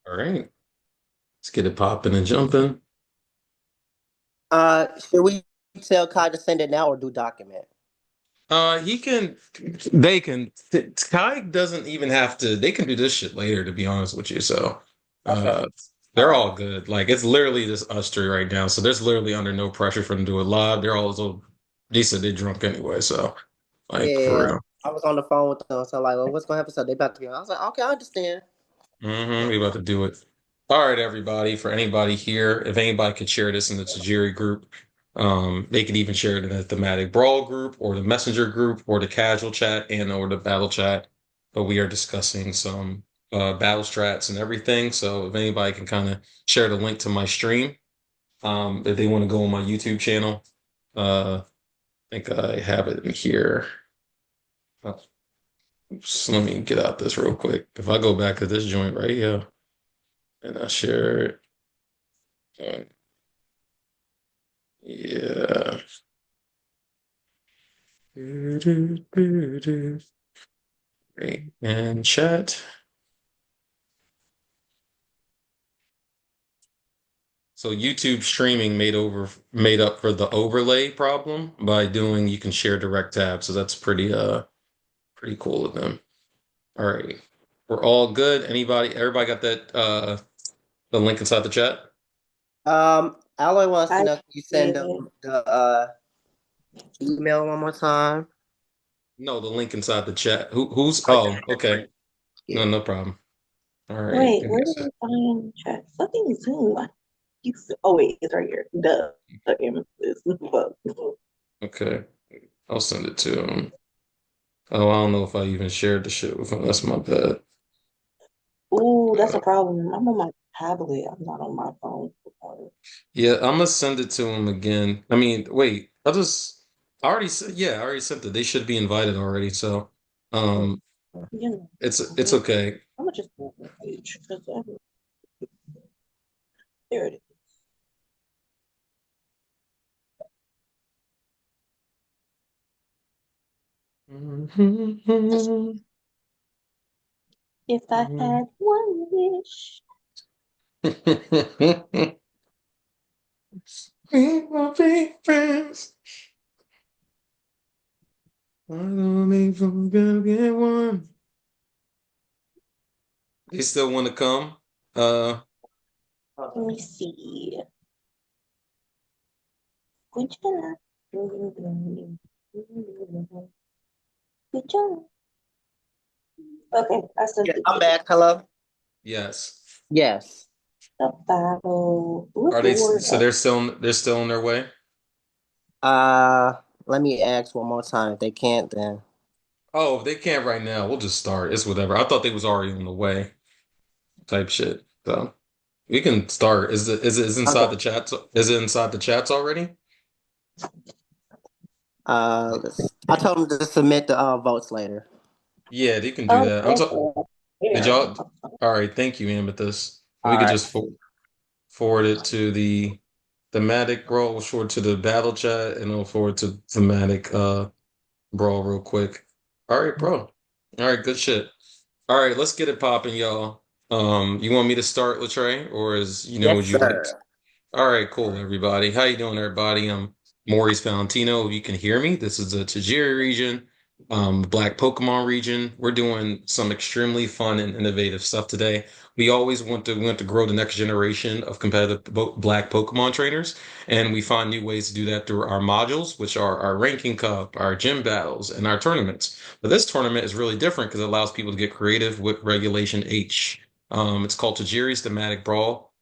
All right, let's get it popping and jumping. Should we tell Kai to send it now or do document? He can, they can. Kai doesn't even have to. They can do this shit later, to be honest with you. So, Okay. uh, All they're right. all good. Like it's literally just us three right now. So there's literally under no pressure for them to do it live. They're all so decent. They're drunk anyway. So, like for Yeah. real. I was on the phone with them, so like, well, what's gonna happen? So they about to be on. I was like, okay, I understand. We about to do it. All right, everybody. For anybody here, if anybody could share this in the Tajiri group, they could even share it in the Thematic Brawl group or the Messenger group or the casual chat and or the battle chat. But we are discussing some battle strats and everything. So if anybody can kind of share the link to my stream, if they want to go on my YouTube channel, I think I have it in here. Uh, Just let me get out this real quick. If I go back to this joint right here and I share it. Yeah. Great. And chat. So YouTube streaming made up for the overlay problem by doing you can share direct tab. So that's pretty cool of them. All right. We're all good. Everybody got that the link inside the chat? Alloy wants to I know, can you send did. them the email one more time? No, the link inside the chat. Who's okay. No, Yeah. no problem. All right. Wait, Give me where a did sec. we find chat? Fucking Zoom. Oh wait, it's right here. Duh. Fucking this. Fuck. Okay. I'll send it to him. Oh, I don't know if I even shared the shit with him. That's my bad. Ooh, that's Uh, a problem. I'm on my tablet. I'm not on my phone. yeah, I'm gonna send it to him again. I mean, wait, I already said, yeah, I already sent it. They should be invited already. So, um, You know, it's okay. I'm gonna just go on the page. There it is. If I had one wish. We will be friends. I don't need from gonna get one. They still want to come? Let me see. Which one? Which one? Okay, I sent Yeah, it I'm to you. back. Hello. Yes. Yes. The battle. What Are they? board? So they're still on their way? Uh, Let me ask one more time. If they can't, then Oh, if they can't right now, we'll just start. It's whatever. I thought they was already on the way, type shit. So we can start. Is it inside okay. the chats? Is it inside the chats already? I told them to submit the votes later. Yeah, they can do Oh, that. okay. Did There. y'all? All right, thank you, Amethyst. If All we could right. just forward it to the thematic brawl, we'll forward to the battle chat, and we'll forward to thematic brawl real quick. All right, bro. All right, good shit. All right, let's get it popping, y'all. You want me to start, Latre, or would Yes, you like sir. All right, cool, everybody. How you doing, everybody? I'm Maurice Valentino. If you can hear me, this is the Tajiri region, Black Pokemon region. We're doing some extremely fun and innovative stuff today. We want to grow the next generation of competitive Black Pokemon trainers, and we find new ways to do that through our modules, which are our ranking cup, our gym battles, and our tournaments. But this tournament is really different because it allows people to get creative with Regulation H. It's called Tajiri's Thematic Brawl.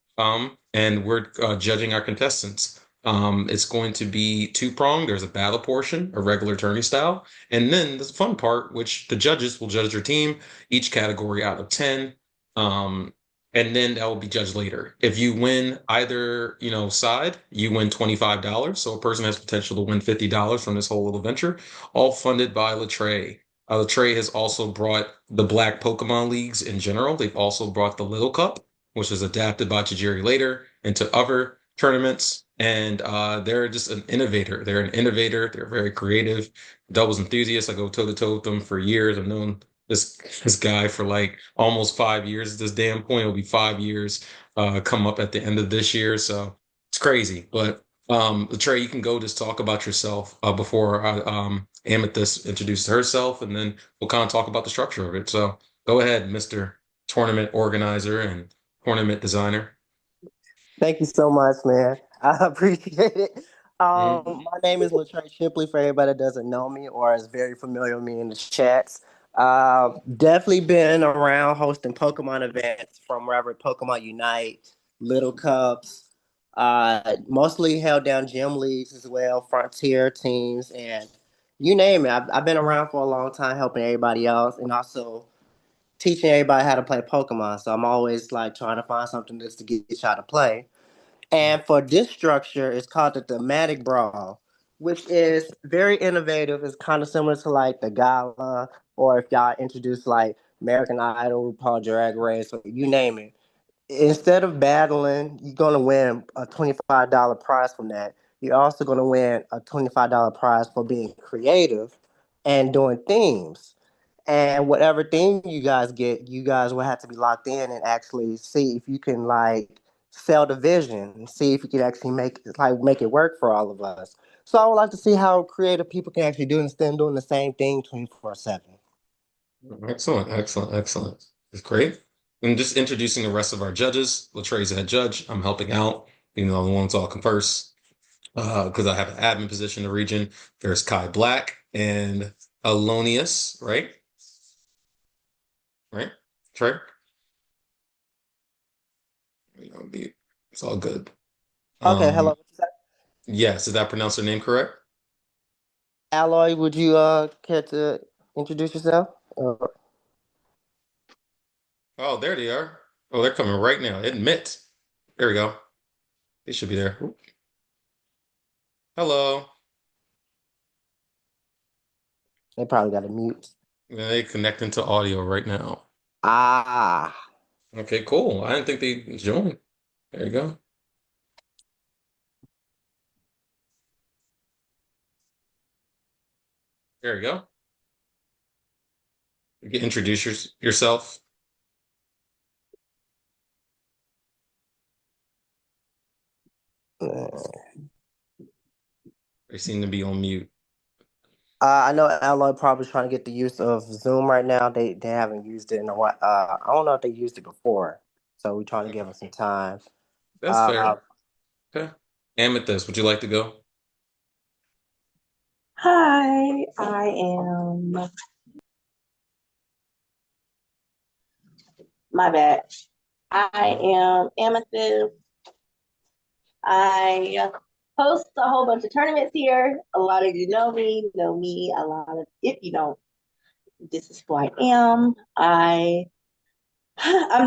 And we're judging our contestants. It's going to be two-pronged. There's a battle portion, a regular tourney style, and then the fun part, which the judges will judge your team, each category out of 10. Um, and then that will be judged later. If you win either, side, you win $25. So a person has potential to win $50 from this whole little venture, all funded by Latre. Latre has also brought the Black Pokemon Leagues in general. They've also brought the Little Cup, which was adapted by Tajiri later into other tournaments. And they're just an innovator. They're an innovator. They're very creative. Doubles enthusiasts. I go toe to toe with them for years. I've known this guy for like almost 5 years at this damn point. It'll be 5 years come up at the end of this year. So it's crazy. But Trey, you can go just talk about yourself before Amethyst introduces herself, and then we'll kind of talk about the structure of it. So go ahead, Mr. Tournament Organizer and Tournament Designer. Thank you so much, man. I appreciate it. Mhm. My name is Latrell Shipley for everybody that doesn't know me or is very familiar with me in the chats. Definitely been around hosting Pokemon events from wherever Pokemon Unite, Little Cups, mostly held down gym leagues as well, frontier teams, and you name it. I've been around for a long time helping everybody else and also teaching everybody how to play Pokemon. So I'm always like trying to find something just to get y'all to play. And for this structure, it's called the Thematic Brawl, which is very innovative. It's kind of similar to like the Gala, or if y'all introduce like American Idol, RuPaul Drag Race, or you name it. Instead of battling, you're gonna win a $25 prize from that. You're also gonna win a $25 prize for being creative and doing themes. And whatever theme you guys get, you guys will have to be locked in and actually see if you can like sell the vision and see if you can actually make it work for all of us. So I would like to see how creative people can actually do it instead of doing the same thing 24/7. Excellent, excellent, excellent. It's great. And just introducing the rest of our judges. Latrey's the head judge. I'm helping out, being the one talking first, because I have an admin position in the region. There's Kai Black and Alonius, right? Right? Trey? It's all good. Okay, hello. Um, yes, did I pronounce her name correct? Alloy, would you care to introduce yourself? Oh, there they are. Oh, they're coming right now. Admit. There we go. They should be there. Hello. They probably got a mute. They connecting to audio right now. Ah, Okay, cool. I didn't think they joined. There you go. There you go. You can introduce yourself. They seem to be on mute. I know Alloy probably trying to get the use of Zoom right now. They haven't used it in a while. I don't know if they used it before, so we're trying to give them some time. That's Uh, fair. Okay. Amethyst, would you like to go? Hi, I am, my bad. I am Amethyst. I host a whole bunch of tournaments here. A lot of you know me, know me. A lot of, if you don't, this is who I am. I'm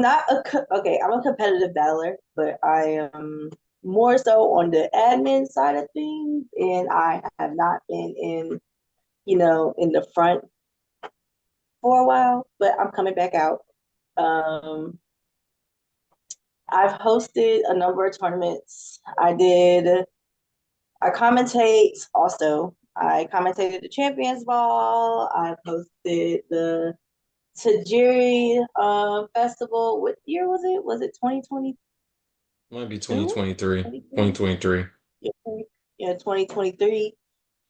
not okay. I'm a competitive battler, but I am more so on the admin side of things, and I have not been in, in the front for a while. But I'm coming back out. Um, I've hosted a number of tournaments. I commentate also. I commentated the Champions Ball. I've hosted the Tajiri festival. What year was it? Was it 2022? Might be 2023. 2023. Yeah, 2023.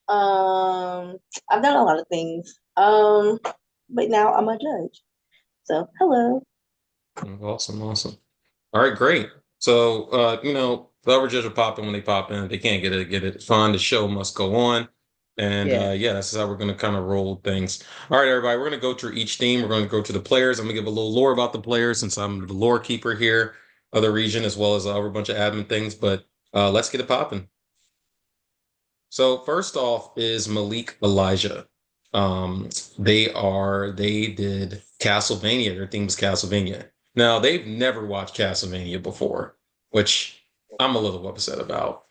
I've done a lot of things. But now I'm a judge. So hello. Awesome, awesome. All right, great. So, the other judges will pop in when they pop in. If they can't get it. It's fine. The show must go on. And yeah. yeah, this is how we're going to kind of roll things. All right, everybody, we're going to go through each team. We're going to go to the players. I'm going to give a little lore about the players since I'm the lore keeper here of the region, as well as a bunch of admin things. But let's get it popping. So first off is Malik Elijah. They did Castlevania. Their theme was Castlevania. Now they've never watched Castlevania before, which I'm a little upset about.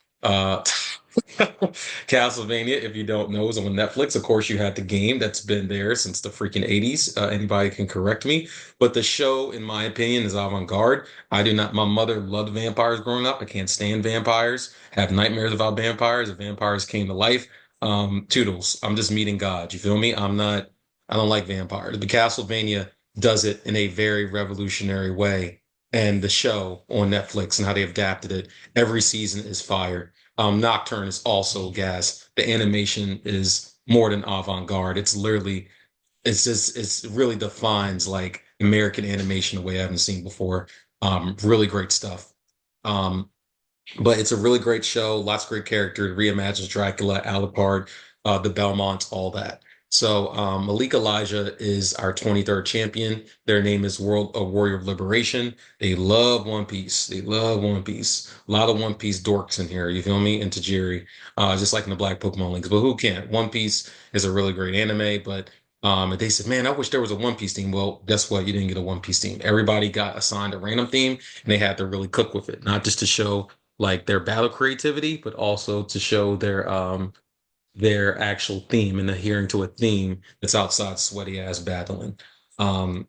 Castlevania, if you don't know, is on Netflix. Of course, you had the game that's been there since the freaking 80s. Anybody can correct me, but the show, in my opinion, is avant-garde. I do not. My mother loved vampires growing up. I can't stand vampires. Have nightmares about vampires. If vampires came to life, toodles. I'm just meeting God. You feel me? I'm not. I don't like vampires. But Castlevania does it in a very revolutionary way. And the show on Netflix and how they adapted it, every season is fire. Nocturne is also gas. The animation is more than avant-garde. It's really defines like American animation the way I haven't seen before. Really great stuff. Um, but it's a really great show. Lots of great characters. Reimagines Dracula, Alucard, the Belmonts, all that. So Malik Elijah is our 23rd champion. Their name is World Warrior of Liberation. They love One Piece. They love One Piece. A lot of One Piece dorks in here. You feel me? And Tajiri, just like in the Black Pokemon links. But who can't? One Piece is a really great anime. But and they said, man, I wish there was a One Piece team. Well, guess what? You didn't get a One Piece team. Everybody got assigned a random theme, and they had to really cook with it, not just to show like their battle creativity, but also to show their actual theme and adhering to a theme that's outside sweaty ass battling. Um,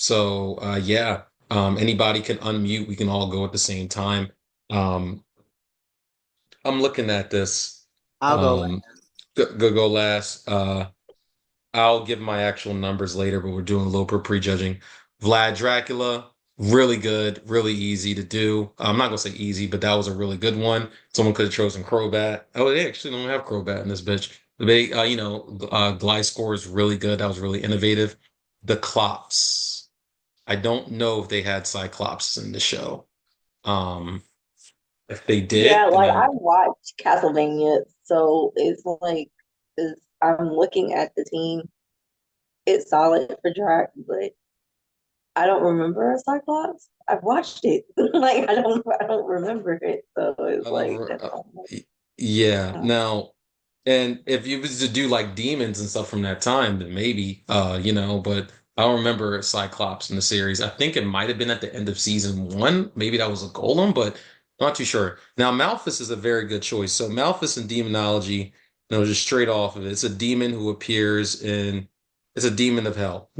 yeah, anybody can unmute. We can all go at the same time. Um, I'm looking at this. I'll go last. Um, go last. I'll give my actual numbers later, but we're doing low per prejudging. Vlad Dracula, really good, really easy to do. I'm not gonna say easy, but that was a really good one. Someone could have chosen Crobat. Oh, they actually don't have Crobat in this bitch. They, Glide Score is really good. That was really innovative. The Clops. I don't know if they had Cyclops in the show. Um, if they Yeah, did, then like I watched Castlevania, so it's like I'm looking at the team. It's solid for Drac, but I don't remember a Cyclops. I've watched it. Like I don't remember it. So it's I like don't. that's all. Yeah. Now, and if you was to do like demons and stuff from that time, then maybe, but I don't remember Cyclops in the series. I think it might have been at the end of season one. Maybe that was a golem, but I'm not too sure. Now, Malthus is a very good choice. So Malthus in demonology, just straight off of it, it's a demon who appears in, it's a demon of hell,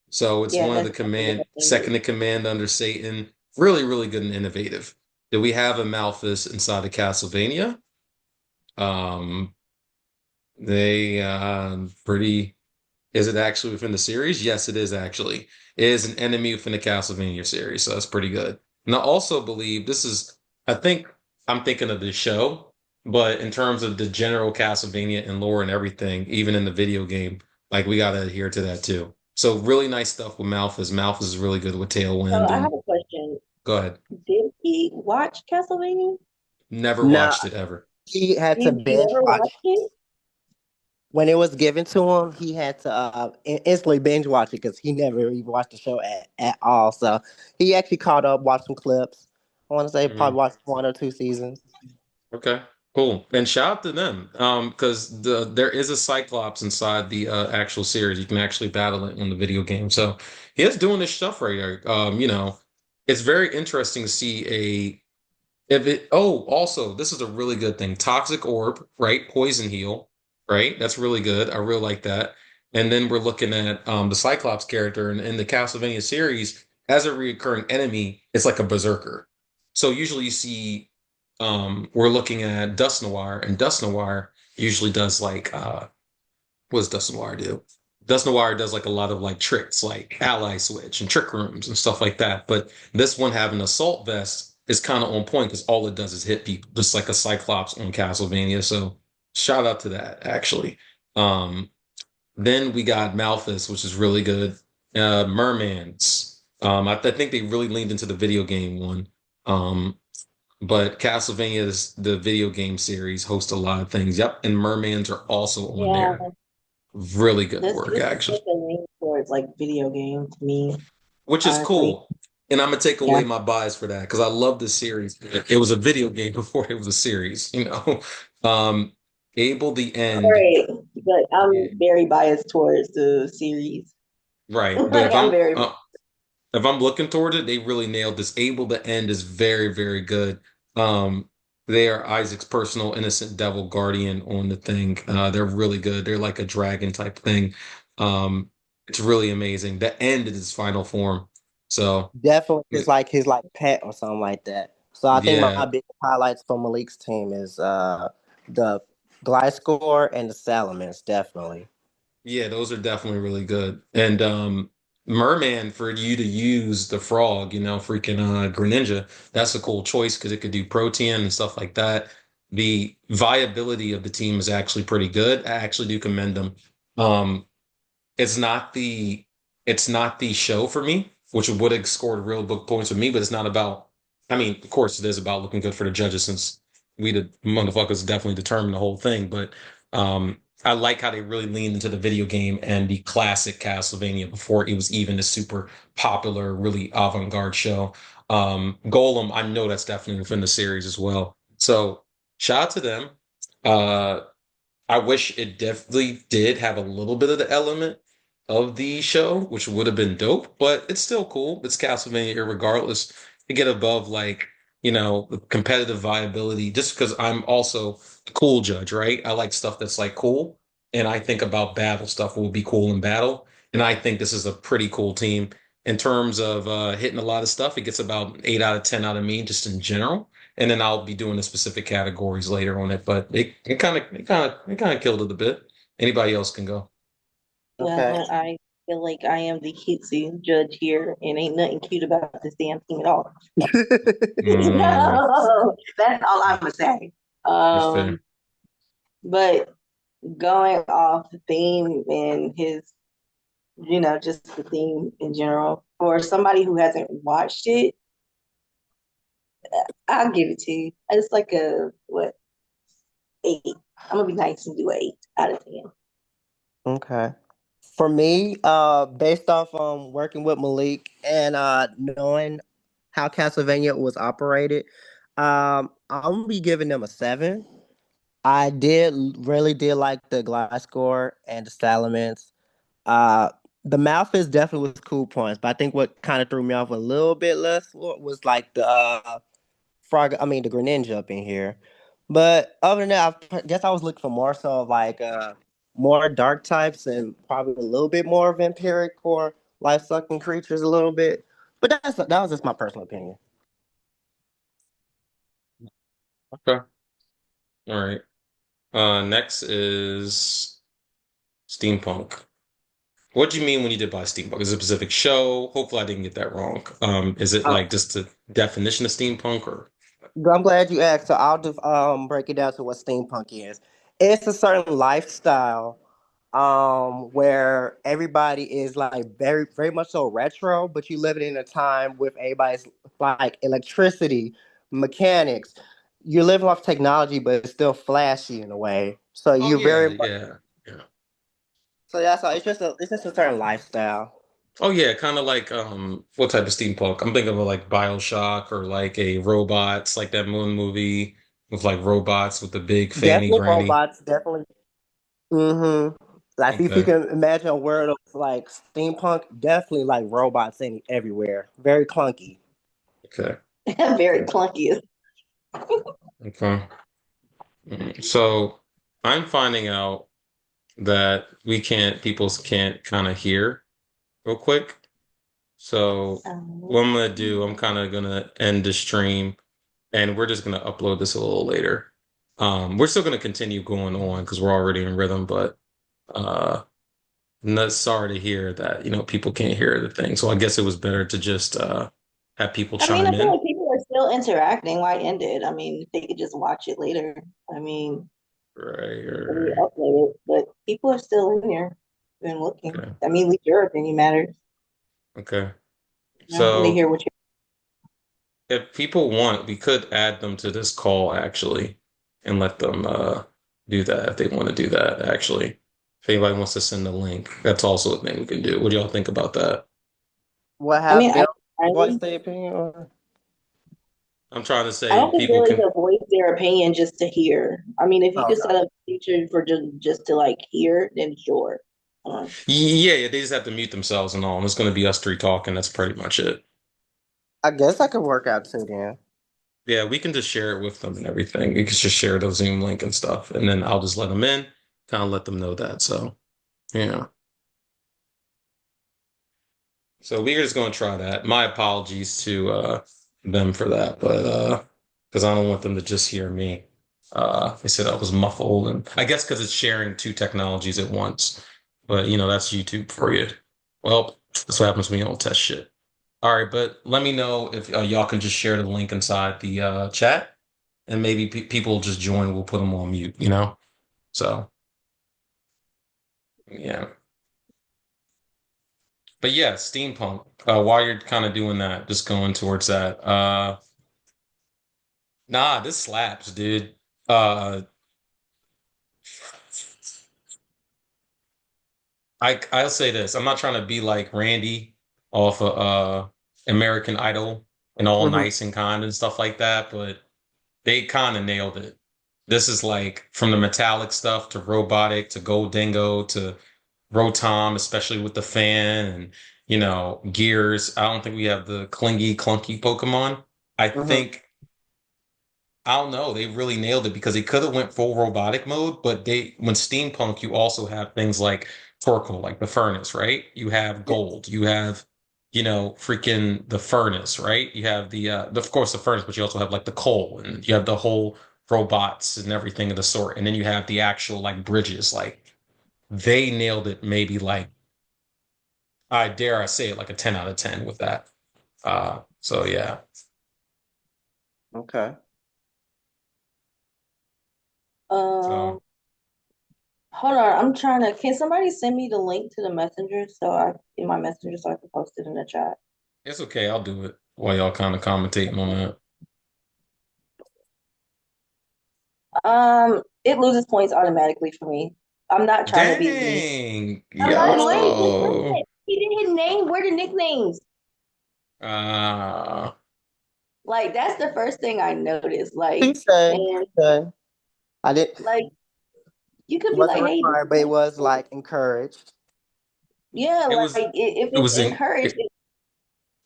So it's Yeah, one of the that's exactly what command, I think. second in command under Satan. Really, really good and innovative. Do we have a Malthus inside of Castlevania? Um, they pretty. Is it actually within the series? Yes, it is actually. It is an enemy within the Castlevania series, so that's pretty good. And I also believe this is. I think I'm thinking of the show, but in terms of the general Castlevania and lore and everything, even in the video game, like we gotta adhere to that too. So really nice stuff with Malphus. Malphus is really good with So Tailwind I and have a question. go ahead. Did he watch Castlevania? Never No, watched it ever. he had to He binge never watch watched it? when it was given to him. He had to instantly binge watch it because he never even watched the show at all. So he actually caught up, watched some clips. I want to say probably Mhm. watched 1 or 2 seasons. Okay, cool. And shout out to them. Because there is a Cyclops inside the actual series. You can actually battle it in the video game. So he is doing this stuff right there. It's very interesting to see a if it also this is a really good thing. Toxic Orb, right? Poison Heal, right? That's really good. I really like that. And then we're looking at the Cyclops character in the Castlevania series as a recurring enemy, it's like a berserker. So usually you see we're looking at Dust Noir, and Dust Noir usually does like what does Dust Noir do? Dust Noir does like a lot of like tricks, like ally switch and trick rooms and stuff like that. But this one having assault vest is kind of on point because all it does is hit people, just like a Cyclops on Castlevania. So shout out to that actually. Um, then we got Malthus, which is really good. Mermans. I think they really leaned into the video game one. Um, but Castlevania's the video game series hosts a lot of things. Yep, and Mermans are also on Yeah, there. Really good work, this is actually, such a name towards like video game to me, which is honestly. cool. And I'm gonna take Yeah. away my bias for that because I love the series. It was a video game before it was a series. Um, Able the End, Right. But yeah, I'm very biased towards the series. right. But Like I'm very if I'm looking toward it, they really nailed this. Able to End is very, very good. Um, they are Isaac's personal innocent devil guardian on the thing. They're really good. They're like a dragon type thing. It's really amazing. The end is his final form. So Definitely his like pet or something like that. So I think my yeah, biggest highlights for Malik's team is the Glide Score and the Salamence, definitely. Yeah, those are definitely really good. And Merman, for you to use the frog, freaking Greninja, that's a cool choice because it could do protein and stuff like that. The viability of the team is actually pretty good. I actually do commend them. Um, it's not the it's not the show for me, which would have scored real book points with me, but it's not about. I mean, of course, it is about looking good for the judges since we the motherfuckers definitely determined the whole thing. But I like how they really leaned into the video game and the classic Castlevania before it was even a super popular, really avant-garde show. Golem, I know that's definitely within the series as well. So shout out to them. Uh, I wish it definitely did have a little bit of the element of the show, which would have been dope, but it's still cool. It's Castlevania regardless. To get above the competitive viability, just because I'm also a cool judge, right? I like stuff that's like cool, and I think about battle stuff will be cool in battle. And I think this is a pretty cool team in terms of hitting a lot of stuff. It gets about 8 out of 10 out of me just in general, and then I'll be doing the specific categories later on it. But it kind of killed it a bit. Anybody else can go. Okay. Well, I feel like I am the cutesy judge here, and ain't nothing cute about this damn team at all. Mm, That's all I'm gonna say. that's fair. Um, but going off the theme and his, just the theme in general, for somebody who hasn't watched it, I'll give it to you. It's like a what 8. I'm gonna be nice and do 8 out of 10. Okay. For me, based off working with Malik and knowing how Castlevania was operated, I'm gonna be giving them a 7. I did really did like the glass score and the Salamence. Uh, the Malphite definitely was cool points, but I think what kind of threw me off a little bit less was like the frog. I mean the Greninja up in here. But other than that, I guess I was looking for more so like more dark types and probably a little bit more vampiric or life sucking creatures a little bit. But that was just my personal opinion. Okay. All right. Next is steampunk. What do you mean when you did by steampunk? Is it a specific show? Hopefully, I didn't get that wrong. Is it like just the definition of steampunk or? I'm glad you asked. So I'll just break it down to what steampunk is. It's a certain lifestyle where everybody is like very very much so retro, but you live it in a time with everybody's like electricity, mechanics. You're living off technology, but it's still flashy in a way. So Oh you're yeah, very yeah, yeah. so that's all. It's just a certain lifestyle. Oh yeah, kind of like what type of steampunk? I'm thinking of like BioShock or like a robots, like that moon movie with like robots with the big fanny Definitely granny. robots, definitely. Mm-hmm. Like if you Okay, can imagine a world of like steampunk, definitely like robots in everywhere. Very clunky. okay, Very okay, clunky. okay. So I'm finding out that people can't kind of hear real quick. So what I'm gonna do, I'm kind of gonna end the stream and we're just gonna upload this a little later. We're still gonna continue going on because we're already in rhythm, but uh not sorry to hear that, people can't hear the thing. So I guess it was better to just have people I mean, I chime feel in. like people are still interacting. Why end it? I mean, they could just watch it later. I mean, Right, right, when we right. upload it, but people are still in here and looking. Okay. I mean, at least your opinion matters. Okay. And they So hear what you. if people want, we could add them to this call actually and let them do that if they want to do that actually. If anybody wants to send a link, that's also a thing we can do. What do y'all think about that? What I mean, have I them voice I their opinion? Or? I'm trying to I say don't think people really can. to voice their opinion just to hear. I mean, if you Oh could set no. up a feature for just to like hear, then sure. Yeah, yeah, they just have to mute themselves and all, and it's going to be us three talking. That's pretty much it. I guess I could work out too then. Yeah, we can just share it with them and everything. We can just share the Zoom link and stuff, and then I'll just let them in, kind of let them know that. So, yeah. So we're just going to try that. My apologies to them for that, but because I don't want them to just hear me. They said I was muffled, and I guess because it's sharing two technologies at once. But that's YouTube for you. Well, that's what happens when you don't test shit. All right, but let me know if y'all can just share the link inside the chat, and maybe people will just join. We'll put them on mute. So yeah, but yeah, steampunk. While you're kind of doing that, just going towards that. Nah, this slaps, dude. Uh, I'll say this. I'm not trying to be like Randy off of American Idol and all Hmm. nice and kind and stuff like that, but they kind of nailed it. This is like from the metallic stuff to robotic to Gold Dingo to Rotom, especially with the fan and gears. I don't think we have the clingy, clunky Pokemon. I Hmm. think I don't know. They really nailed it because they could have went full robotic mode, but when steampunk, you also have things like Torkoal, like the furnace, right? You have Yeah. gold. You have, freaking the furnace, right? You have of course, the furnace, but you also have like the coal and you have the whole robots and everything of the sort. And then you have the actual like bridges. Like they nailed it, maybe like I dare I say it, like a 10 out of 10 with that. So yeah. Okay. Um, So hold on. I'm trying to. Can somebody send me the link to the messenger in my messenger so I can post it in the chat? it's okay. I'll do it while y'all kind of commentating on that. It loses points automatically for me. I'm not trying to be mean. Dang, I'm not. Wait, just wait a yo. minute. He did his name. Where the nicknames? Uh, Like that's the first thing I noticed. He Like, said, and said, I did. like you could It be wasn't like, hey, this required, but it was like encouraged. yeah, it like was if it it's was in encouraged,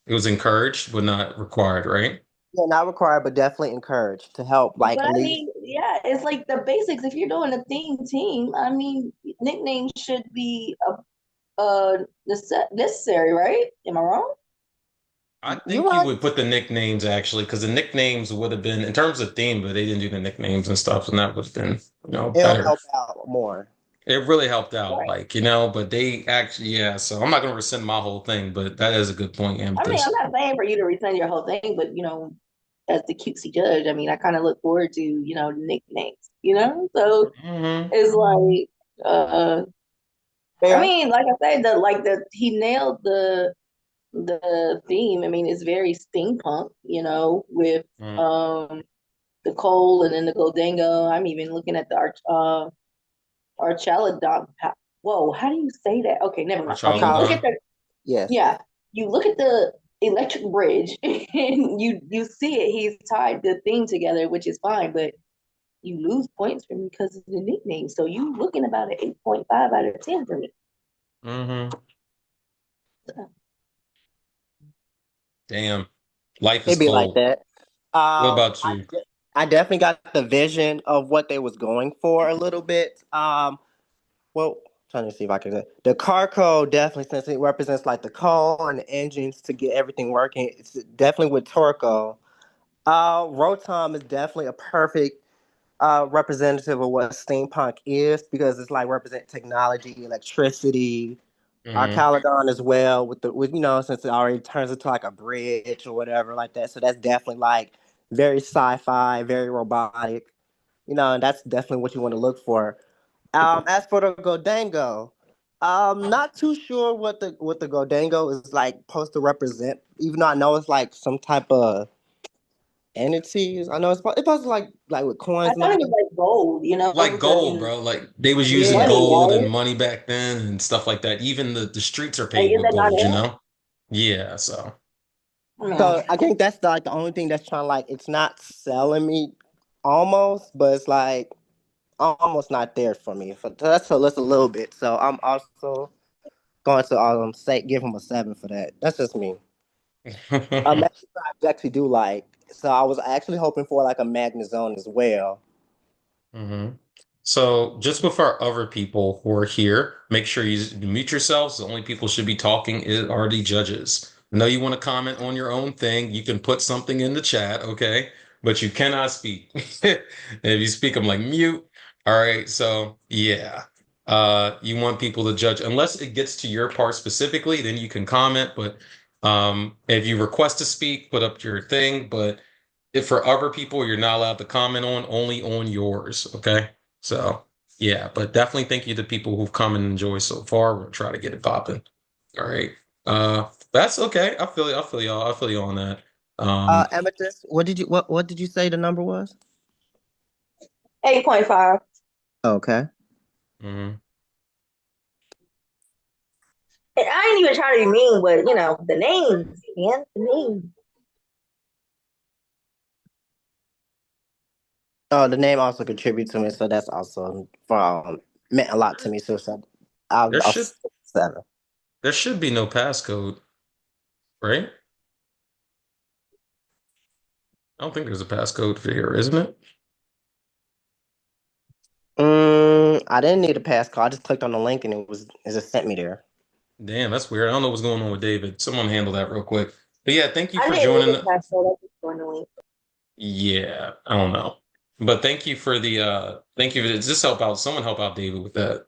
it was encouraged but not required, right? Yeah, not required, but definitely encouraged to help. Like but at I least mean, yeah, it's like the basics. If you're doing a theme team, I mean, nicknames should be necessary, right? Am I wrong? I you're think you right. would put the nicknames actually, because the nicknames would have been in terms of theme, but they didn't do the nicknames and stuff, and that would have been, It'll better. help out more. It really helped out, Right. like, but they actually, yeah. So I'm not gonna rescind my whole thing, but that is a good point, I mean, I'm Amethyst. not saying for you to resend your whole thing, but as the cutesy judge, I mean, I kind of look forward to nicknames. So Hmm. it's like, I Fair. mean, like I said, he nailed the theme. I mean, it's very steampunk, with the coal and then the Goldango. I'm even looking at the Archaladon. Whoa, how do you say that? Okay, never mind. You look Arcala. at the Yes. Yeah, you look at the electric bridge and you see it. He's tied the thing together, which is fine, but you lose points from because of the nickname. So you looking about an 8.5 out of 10 for me. Hmm. Damn, life is It'd be like cold. that. What about I you? I definitely got the vision of what they was going for a little bit. Well, trying to see if I can. The Carco definitely, since it represents like the coal and the engines to get everything working, it's definitely with Torco. Rotom is definitely a perfect representative of what steampunk is because it's like represent technology, electricity, Hmm. Arcaladon as well with since it already turns into like a bridge or whatever like that. So that's definitely like very sci-fi, very robotic. And that's definitely what you want to look for. As for the Godango, I'm not too sure what the Godango is like supposed to represent. Even though I know it's like some type of entities. I know it's supposed to like with I coins and thought all it was that. like gold, Like because gold, bro. Like they was using Yeah. money, gold and right? money back then and stuff like that. Even the streets are Like, paved is with that not gold. Yeah, so. it? Yeah. So I think that's like the only thing that's trying to like it's not selling me almost, but it's like almost not there for me. So that's a little bit. So I'm also going to say give him a 7 for that. That's just me. Magnet I actually do like. So I was actually hoping for like a Magnet Zone as well. Hmm. So, just with our other people who are here, make sure you mute yourselves. The only people should be talking are the judges. I know you want to comment on your own thing. You can put something in the chat, okay? But you cannot speak. If you speak, I'm like mute. All right. So, yeah. You want people to judge unless it gets to your part specifically, then you can comment. But if you request to speak, put up your thing. But if for other people, you're not allowed to comment on, only on yours. Okay. So yeah, but definitely thank you to people who've come and enjoyed so far. We'll try to get it popping. All right. That's okay. I feel you. I feel y'all. I feel you on that. Um, Amethyst, what did you say the number was? 8.5. Okay. mhm. And I ain't even trying to be mean, but the names, man, the names. Oh, the name also contributes to me, so that's also meant a lot to me. So There I'll should 7. there should be no passcode, right? I don't think there's a passcode for here, isn't it? I didn't need a passcode. I just clicked on the link and it just sent me there. Damn, that's weird. I don't know what's going on with David. Someone handle that real quick. But yeah, thank you I for didn't need joining. a password. I just joined the link. Yeah, I don't know. But thank you for the thank you for just help out. Someone help out David with that.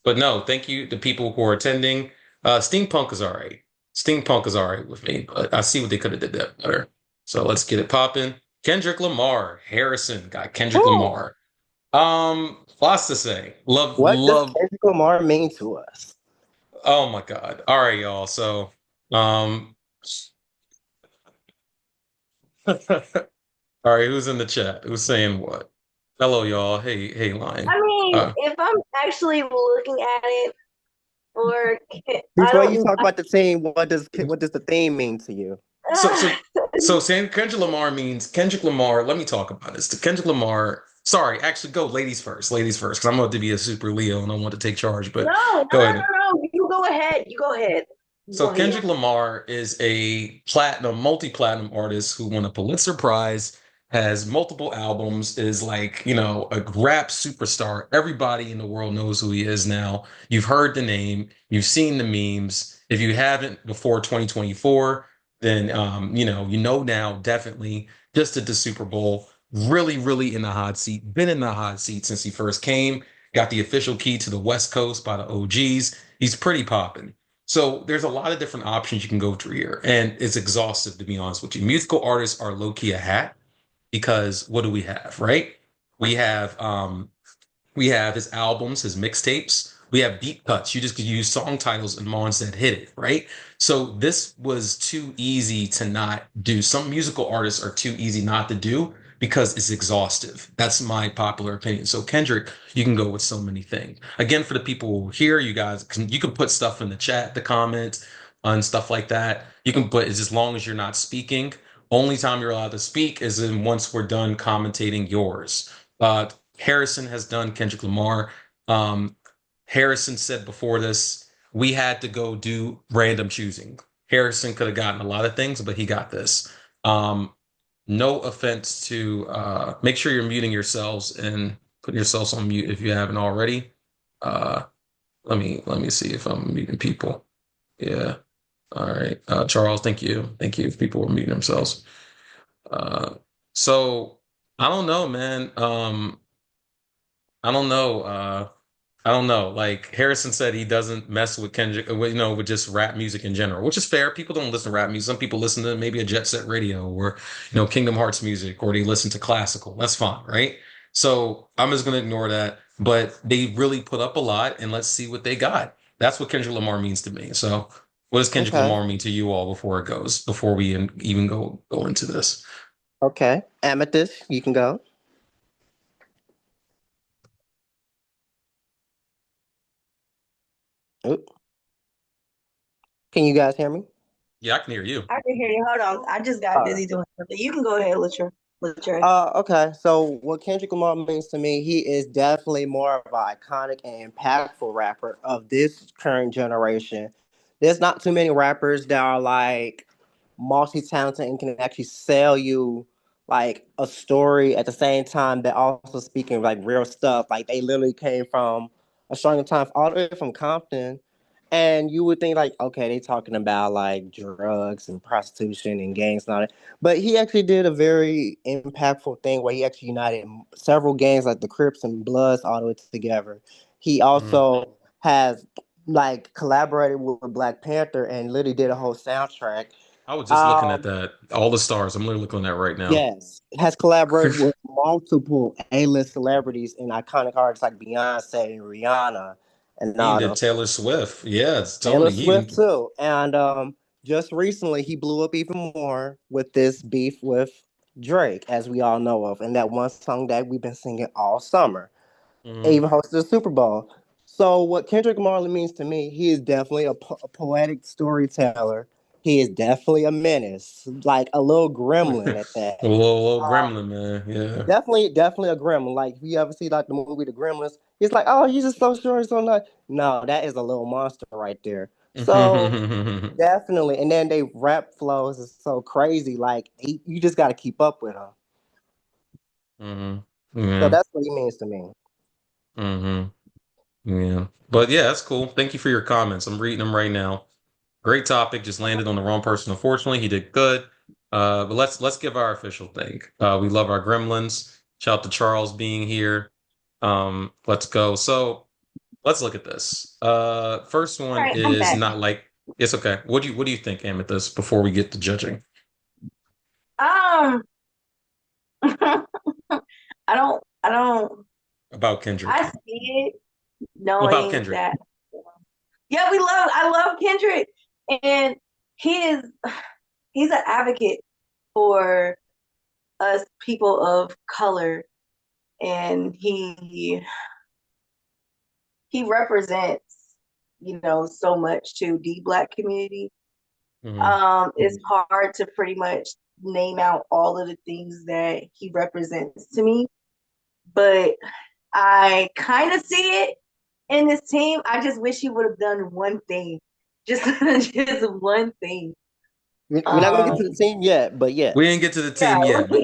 But no, thank you to people who are attending. Steampunk is all right. Steampunk is all right with me, but I see what they could have did that better. So let's get it popping. Kendrick Lamar, Harrison got Kendrick Woo! Lamar. Lots to say. Love, What does love. Kendrick Lamar mean to us? Oh my God. All right, y'all. So, um, all right, who's in the chat? Who's saying what? Hello, y'all. Hey, hey, Lion. I mean, Uh, if I'm actually looking at it, or I Before you don't. talk about the theme, what does the theme mean to you? so, so, so, saying Kendrick Lamar means Kendrick Lamar. Let me talk about this. The Kendrick Lamar. Sorry, actually, go ladies first. Ladies first, because I'm about to be a super Leo and I want to take charge. No, But no, go no, ahead. no, no. You go ahead. You go ahead. You So go ahead. Kendrick Lamar is a platinum, multi-platinum artist who won a Pulitzer Prize, has multiple albums, is like, a rap superstar. Everybody in the world knows who he is now. You've heard the name, you've seen the memes. If you haven't before 2024, then you know now definitely just at the Super Bowl, really, really in the hot seat, been in the hot seat since he first came, got the official key to the West Coast by the OGs. He's pretty popping. So there's a lot of different options you can go through here, and it's exhaustive to be honest with you. Musical artists are low key a hat because what do we have, right? We have we have his albums, his mixtapes. We have deep cuts. You just could use song titles and Mons that hit it, right? So this was too easy to not do. Some musical artists are too easy not to do because it's exhaustive. That's my popular opinion. So Kendrick, you can go with so many things. Again, for the people here, you can put stuff in the chat, the comments, and stuff like that. You can put it's as long as you're not speaking. Only time you're allowed to speak is in once we're done commentating yours. Harrison has done Kendrick Lamar. Um, Harrison said before this, we had to go do random choosing. Harrison could have gotten a lot of things, but he got this. Um, no offense to make sure you're muting yourselves and putting yourselves on mute if you haven't already. Uh, let me see if I'm muting people. Yeah. All right. Charles, thank you. Thank you if people were muting themselves. Uh, so I don't know, man. I don't know. I don't know. Like Harrison said, he doesn't mess with Kendrick, with just rap music in general, which is fair. People don't listen to rap music. Some people listen to maybe a Jet Set Radio or, Kingdom Hearts music, or they listen to classical. That's fine, right? So I'm just gonna ignore that. But they really put up a lot, and let's see what they got. That's what Kendrick Lamar means to me. So, what does Kendrick Okay. Lamar mean to you all before we even go into this? Okay. Amethyst, you can go. Oop. Can you guys hear me? Yeah, I can hear you. I can hear you. Hold on. I just got All right. busy doing something. You can go ahead, Litra. Okay. So what Kendrick Lamar means to me, he is definitely more of an iconic and impactful rapper of this current generation. There's not too many rappers that are like multi-talented and can actually sell you like a story at the same time that also speaking like real stuff. Like they literally came from a stronger time all the way from Compton. And you would think like, okay, they talking about like drugs and prostitution and gangs and all that. But he actually did a very impactful thing where he actually united several gangs like the Crips and Bloods all the way together. He Mhm. also has like collaborated with Black Panther and literally did a whole soundtrack. I was just looking at Um, that. All the stars. I'm literally looking at that right now. yes, has collaborated with multiple A-list celebrities and iconic artists like Beyonce and Rihanna and He even all did them. Taylor Swift. Yeah, it's Taylor Tony. He Swift even too. And just recently he blew up even more with this beef with Drake, as we all know of, and that one song that we've been singing all summer. He mhm. even hosted the Super Bowl. So what Kendrick Lamar means to me, he is definitely a poetic storyteller. He is definitely a menace, like a little gremlin at that. A little Um, gremlin, man. Yeah. definitely a gremlin. Like if you ever see like the movie The Gremlins, it's like, oh, he's just so short, so nice. No, that is a little monster right there. So definitely, and then they rap flows is so crazy. Like you just got to keep up with them. hmm So Yeah. that's what he means to me. hmm Yeah. But yeah, that's cool. Thank you for your comments. I'm reading them right now. Great topic. Just landed on the wrong person. Unfortunately, he did good. But let's give our official thing. We love our gremlins. Shout out to Charles being here. Let's go. So let's look at this. First All one right, I'm is back. not like it's okay. What do you think, Amethyst, before we get to judging Um, I don't. about Kendrick? I see it, About knowing Kendrick. that. Yeah, I love Kendrick, and he is he's an advocate for us people of color, and he represents, so much to the Black community. hmm It's hard to pretty much name out all of the things that he represents to me, but I kind of see it in this team. I just wish he would have done one thing, just just one thing. We're not gonna get Um, to the team yet, but We didn't yes. get to the yeah. team yet, but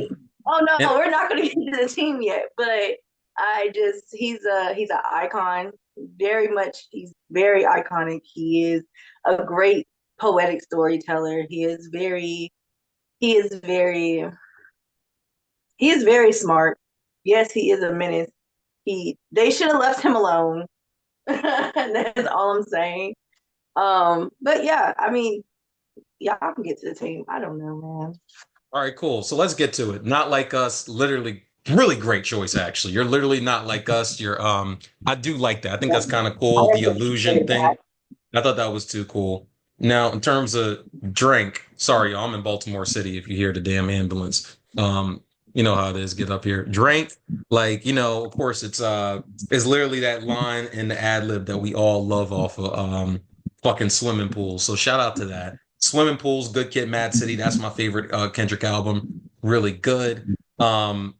Oh and, no, we're not going to get to the team yet. But he's an icon. Very much, he's very iconic. He is a great poetic storyteller. He is very he is very smart. Yes, he is a menace. They should have left him alone. That's all I'm saying. But yeah, I mean, y'all can get to the team. I don't know, man. all right, cool. So let's get to it. Not like us, literally really great choice actually. You're literally not like us. You're I do like that. I think that's kind of cool. I The illusion appreciate thing. that. I thought that was too cool. Now, in terms of drink, sorry, y'all, I'm in Baltimore City if you hear the damn ambulance. You know how it is, get up here. Drink, like, of course it's literally that line in the ad lib that we all love off of fucking swimming pools. So shout out to that. Swimming pools, Good Kid, Mad City. That's my favorite Kendrick album. Really good. Um,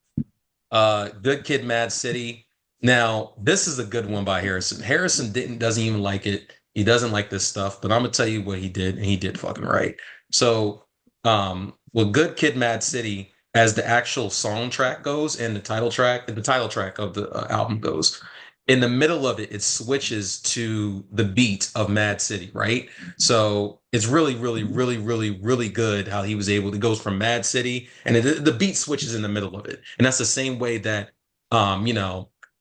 Good Kid, Mad City. Now, this is a good one by Harrison. Harrison doesn't even like it. He doesn't like this stuff, but I'm gonna tell you what he did, and he did fucking right. So, with Good Kid, Mad City, as the actual song track goes, and the title track of the album goes, in the middle of it, it switches to the beat of Mad City, right? So it's really, really, really, really, really good how he was able to goes from Mad City and the beat switches in the middle of it. And that's the same way that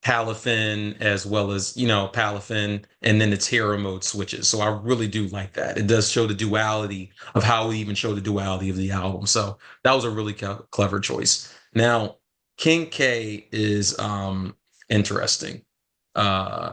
Palafin as well as, Palafin and then its hero mode switches. So I really do like that. It does show the duality of how we even show the duality of the album. So that was a really clever choice. Now, King K is interesting. Uh,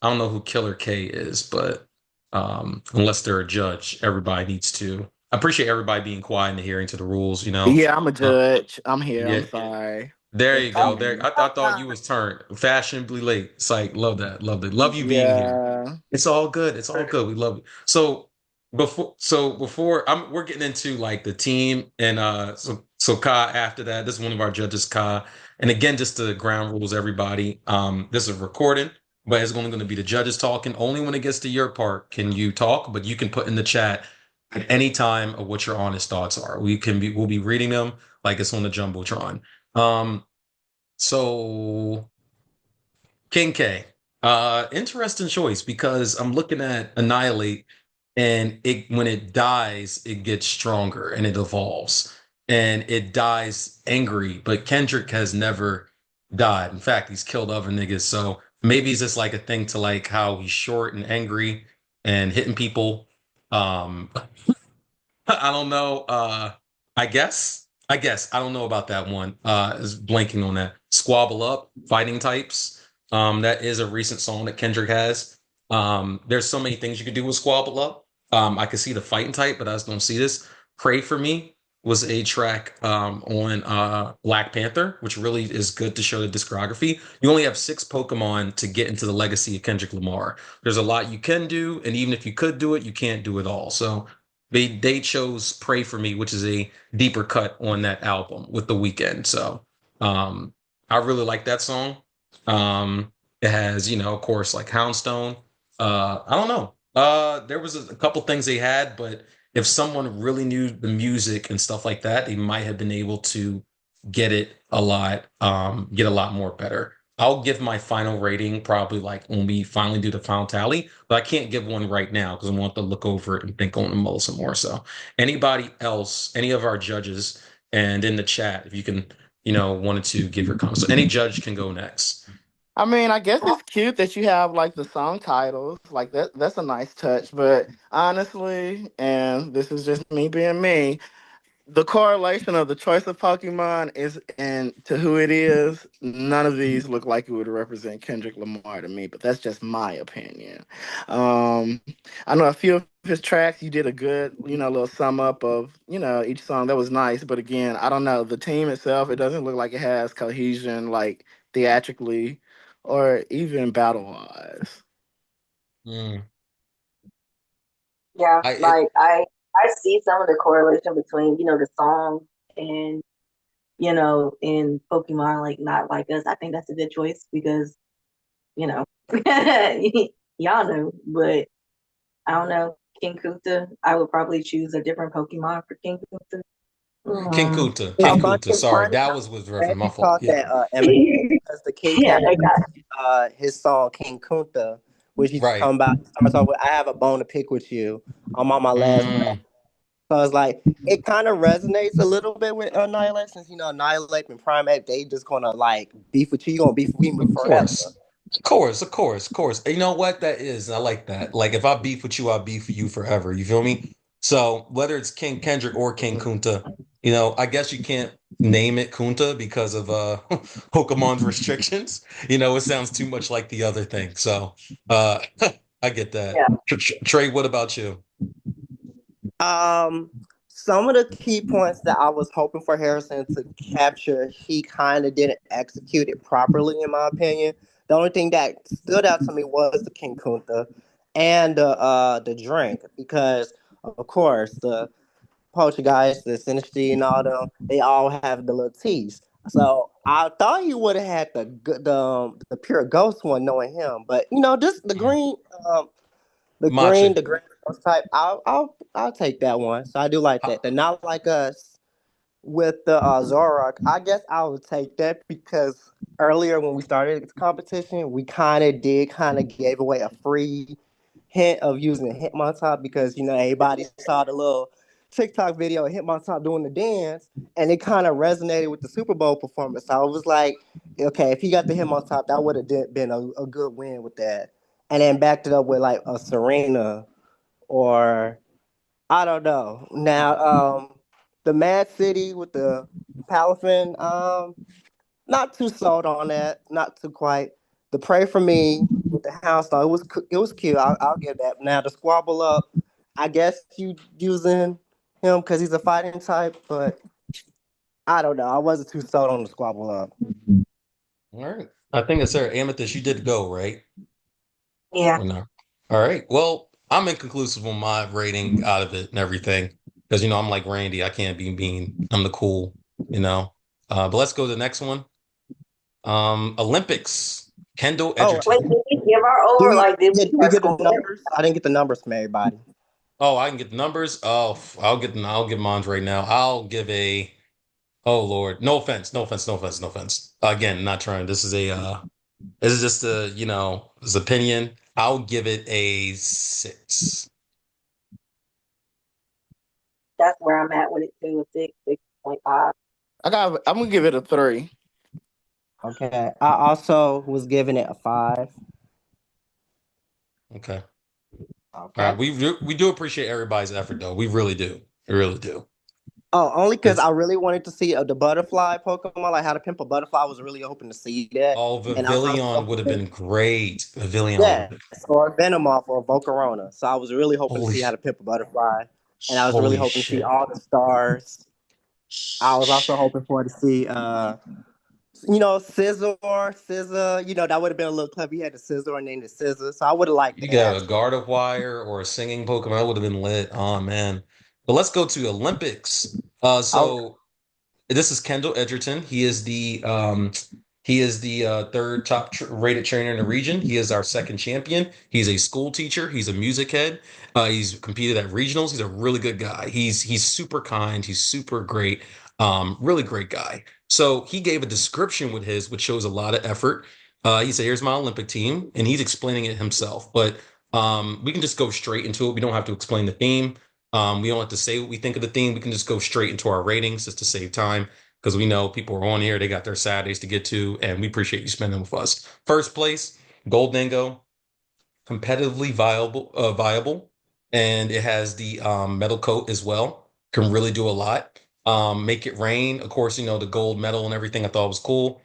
I don't know who Killer K is, but unless they're a judge, everybody needs to. I appreciate everybody being quiet and adhering to the rules. Yeah, I'm a Uh, judge. I'm here. yeah, I'm sorry. there It's you go. me. There, I thought you was turned fashionably late. It's like love that, love that, love you being here. Yeah. It's all good. It's all good. We love it. So before we're getting into like the team and so Ka after that, this is one of our judges, Ka. And again, just the ground rules, everybody. This is a recording, but it's only going to be the judges talking. Only when it gets to your part can you talk, but you can put in the chat at any time of what your honest thoughts are. We'll be reading them like it's on the Jumbotron. Um, so King K. Interesting choice because I'm looking at Annihilate and it when it dies, it gets stronger and it evolves. And it dies angry, but Kendrick has never died. In fact, he's killed other niggas. So maybe it's just like a thing to like how he's short and angry and hitting people. Um, I don't know. I guess. I don't know about that one. Is blanking on that. Squabble Up, Fighting Types. That is a recent song that Kendrick has. There's so many things you could do with Squabble Up. I could see the fighting type, but I just don't see this. Pray for Me was a track on Black Panther, which really is good to show the discography. You only have six Pokemon to get into the legacy of Kendrick Lamar. There's a lot you can do, and even if you could do it, you can't do it all. So they chose Pray for Me, which is a deeper cut on that album with The Weeknd. So um I really like that song. It has, of course, like Houndstone. I don't know. There was a couple things they had, but if someone really knew the music and stuff like that, they might have been able to get a lot more better. I'll give my final rating probably like when we finally do the final tally, but I can't give one right now because I want to look over it and think on it more some more. So anybody else, any of our judges, and in the chat, if you can, wanted to give your comments. So any judge can go next. I mean, I guess it's cute that you have like the song titles. Like that's a nice touch. But honestly, and this is just me being me, the correlation of the choice of Pokemon is and to who it is, none of these look like it would represent Kendrick Lamar to me, but that's just my opinion. Um, I know a few of his tracks, you did a good, little sum up of, each song. That was nice. But again, I don't know. The team itself, it doesn't look like it has cohesion, like theatrically or even battle wise. Mm. Yeah, I it, like I see some of the correlation between, the song and, in Pokemon like Not Like Us. I think that's a good choice because, you know, y'all know, but I don't know. King Kuta, I would probably choose a different Pokemon for King Kuta. King Mm. Kunta, It's King Um, funny. Kunta. It's Sorry, funny. that I'm was with glad Reverend. My you fault. caught Yeah. that, Emmett, because the King yeah, had they got his song King Kunta, which he's Right. talking about. Starts off with "I have a bone to pick with you." I'm on my last breath. Mm. So it's like it kind of resonates a little bit with Annihilate, since Annihilate and Primate, they just gonna like beef with you. You gonna beef with me Of forever. course. Of course, of course, of course. You know what that is? I like that. Like if I beef with you, I beef with you forever. You feel me? So whether it's King Kendrick or King Kunta, I guess you can't name it Kunta because of Pokemon's restrictions. It sounds too much like the other thing. So uh I get that. yeah. Trey, what about you? Um, some of the key points that I was hoping for Harrison to capture, he kind of didn't execute it properly, in my opinion. The only thing that stood out to me was the King Kunta and the drink, because of course the Poltergeist, the Sinistry, and all them, they all have the little teas. So I thought he would have had the pure ghost one, knowing him, but just um, Matcha. the green ghost type. I'll take that one. So I do like that. The Not Like Us with the Zoroark. I guess I would take that because earlier when we started this competition, we kind of gave away a free hint of using Hitmontop because everybody saw the little TikTok video of Hitmontop doing the dance, and it kind of resonated with the Super Bowl performance. So I was like, okay, if he got the Hitmontop, that would have been a good win with that. And then backed it up with like a Serena or I don't know. Now, the Mad City with the Palafin, not too sold on that. Not too quite. The Pray for Me with the house dog, it was cute. I'll give that. Now the Squabble Up, I guess you using him because he's a fighting type, but I don't know. I wasn't too sold on the Squabble Up. All right. I think it's there. Amethyst, you did go, right? Yeah. Or no? All right. Well, I'm inconclusive on my rating out of it and everything. Because I'm like Randy, I can't be mean. I'm the cool, you know. But let's go to the next one. Olympics. Kendall Oh, Wait, Edgerton. did we give our did over? we Like, did we did we our get the score? numbers? I didn't get the numbers from everybody. Oh, I can get the numbers. Oh, I'll give mine right now. I'll give a oh Lord. No offense, no offense, no offense, no offense. Again, not trying. This is just his opinion. I'll give it a 6. That's where I'm at with it too. A 6.5. I'm gonna give it a 3. Okay. I also was giving it a 5. Okay. All right. Okay. We do appreciate everybody's effort though. We really do. We really do. Oh, only because I It's really wanted to see the butterfly Pokemon, like how to pimp a butterfly. I was really hoping to see that. oh, And I was Vivillon also would have hoping, been great. Vivillon would have yes, been or Venomoth or Volcarona. So I was really hoping to holy see how to pimp a butterfly. And I was really holy hoping to see shit. all the stars. I was also hoping for to see Scissor, that would have been a little clever. He had the Scissor and named it Scissor. So I would have liked You got a that. Gardevoir or a singing Pokemon, that would have been lit. Oh man. But let's go to Olympics. Oh, So this is Kendall Edgerton. He is the third top rated trainer in the region. He is our second champion. He's a school teacher. He's a music head. He's competed at regionals. He's a really good guy. He's super kind. He's super great. Really great guy. So he gave a description with his, which shows a lot of effort. He said, "Here's my Olympic team," and he's explaining it himself. But we can just go straight into it. We don't have to explain the theme. We don't have to say what we think of the theme. We can just go straight into our ratings just to save time because we know people are on here. They got their Saturdays to get to, and we appreciate you spending with us. First place, Gold Dingo, competitively viable, and it has the metal coat as well. Can really do a lot. Make it rain. Of course, the gold medal and everything. I thought was cool.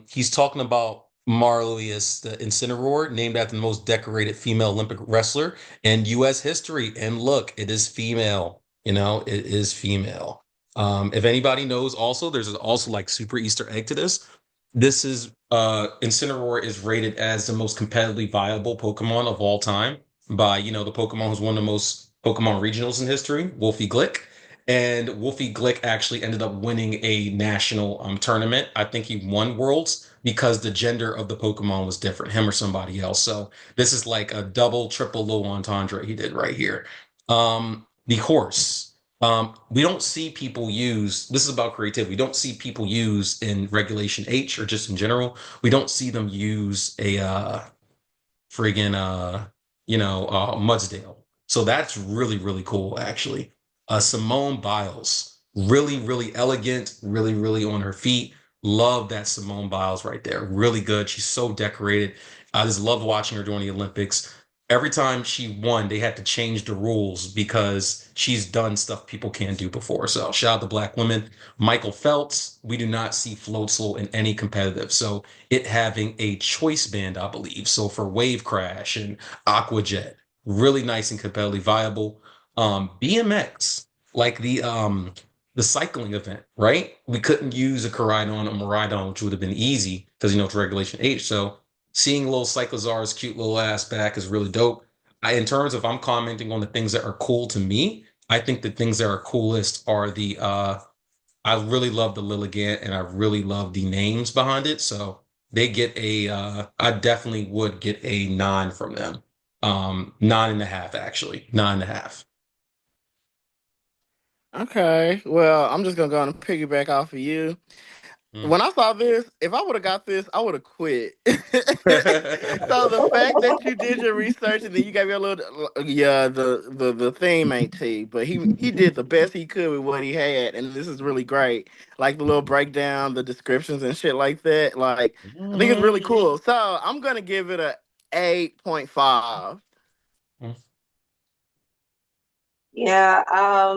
He's talking about Marlius, the Incineroar, named after the most decorated female Olympic wrestler in U.S. history. And look, it is female. It is female. If anybody knows, also there's also like super Easter egg to this. This is Incineroar is rated as the most competitively viable Pokemon of all time by, the Pokemon who's won the most Pokemon regionals in history, Wolfie Glick. And Wolfie Glick actually ended up winning a national tournament. I think he won Worlds because the gender of the Pokemon was different, him or somebody else. So this is like a double, triple low entendre he did right here. The horse. We don't see people use, this is about creativity. We don't see people use in Regulation H or just in general. We don't see them use a friggin' Mudsdale. So that's really, really cool, actually. Simone Biles, really, really elegant, really, really on her feet. Love that Simone Biles right there. Really good. She's so decorated. I just love watching her during the Olympics. Every time she won, they had to change the rules because she's done stuff people can't do before. So shout out to Black women. Michael Phelps, we do not see Floatzel in any competitive. So it having a choice band, I believe. So for Wave Crash and Aquajet, really nice and competitively viable. BMX, like the cycling event, right? We couldn't use a Coridon or Maridon, which would have been easy because it's Regulation H. So seeing little Cyclozar's cute little ass back is really dope. In terms of I'm commenting on the things that are cool to me, I think the things that are coolest are the I really love the Lilligant and I really love the names behind it. So they get I definitely would get a 9 from them. 9.5 actually. 9.5. Okay. Well, I'm just gonna go on and piggyback off of you. Mm. When I saw this, if I would have got this, I would have quit. So the fact that you did your research and then you gave your little, yeah, the theme ain't T, but he did the best he could with what he had, and this is really great. Like the little breakdown, the descriptions and shit like that. Like I think it's really Mhm. cool. So I'm gonna give it a 8.5. Yeah,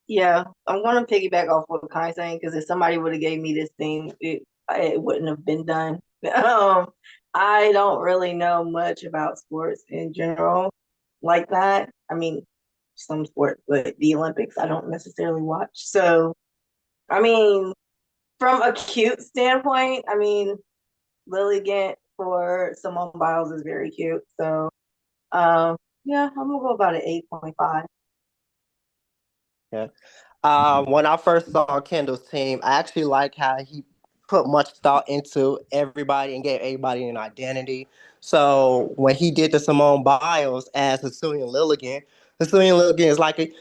yeah, I'm gonna piggyback off what Kai saying because if somebody would have gave me this thing, it wouldn't have been done. I don't really know much about sports in general like that. I mean, some sports, but the Olympics I don't necessarily watch. So, I mean, from a cute standpoint, I mean, Lily Gant for Simone Biles is very cute. So, um, yeah, I'm gonna go about an 8.5. yeah. When I first saw Kendall's team, I actually like how he put much thought into everybody and gave everybody an identity. So when he did the Simone Biles as Cecilian Lilligan is like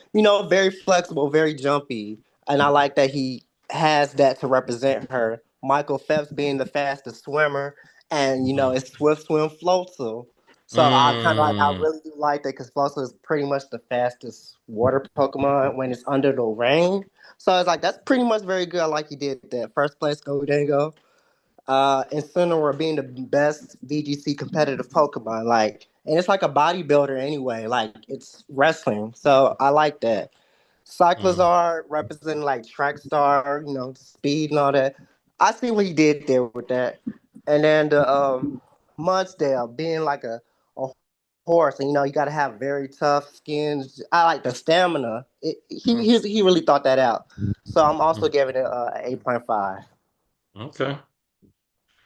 very flexible, very jumpy, and I like that he has that to represent her. Michael Phelps being the fastest swimmer, and Mm. it's Swift Swim Floatzel. So I kind of like, I Mm, really do like that because Flosso is pretty much the fastest water Pokemon when it's under the rain. So it's like, that's pretty much very good. I like you did that. First place, Go Dango. Incineroar being the best VGC competitive Pokemon. Like, and it's like a bodybuilder anyway. Like, it's wrestling. So I like that. mm, Cyclizar representing like track star, speed and all that. I see what he did there with that. And then the Mudsdale being like a horse, and you got to have very tough skins. I like the stamina. mm, He really thought that out. So I'm also mm. giving it a 8.5. Okay.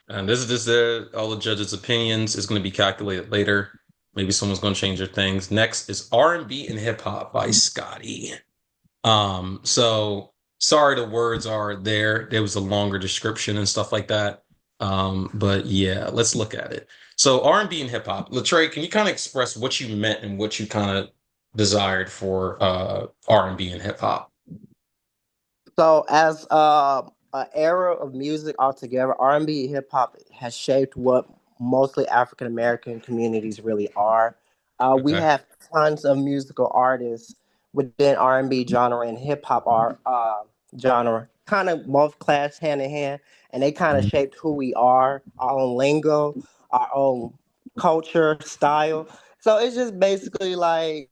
And this is just all the judges' opinions. Is going to be calculated later. Maybe someone's going to change their things. Next is R&B and hip hop by Scotty. So sorry the words are there. There was a longer description and stuff like that. But yeah, let's look at it. So R&B and hip hop. Latrey, can you kind of express what you meant and what you kind of desired for R&B and hip hop? So as an era of music altogether, R&B and hip hop has shaped what mostly African American communities really are. We Okay. have tons of musical artists within R&B genre and hip hop art genre, kind of both class hand in hand, and they kind of shaped who we are, our own lingo, our own culture, style. So it's just basically like,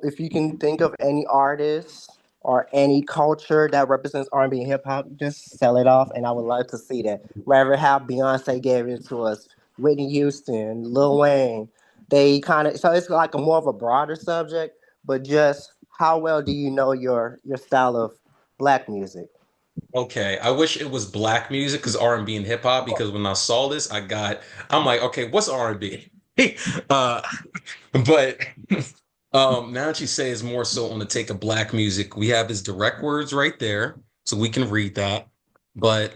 if you can think of any artist or any culture that represents R&B and hip hop, just sell it off, and I would love to see that. Rather how Beyonce gave it to us, Whitney Houston, Lil Wayne, they kind of so it's like a more of a broader subject, but just how well do you know your style of black music? Okay, I wish it was black music because R&B and hip hop because when I saw this, I'm like, okay, what's R&B? Uh, but now that you say it's more so on the take of black music, we have his direct words right there, so we can read that. But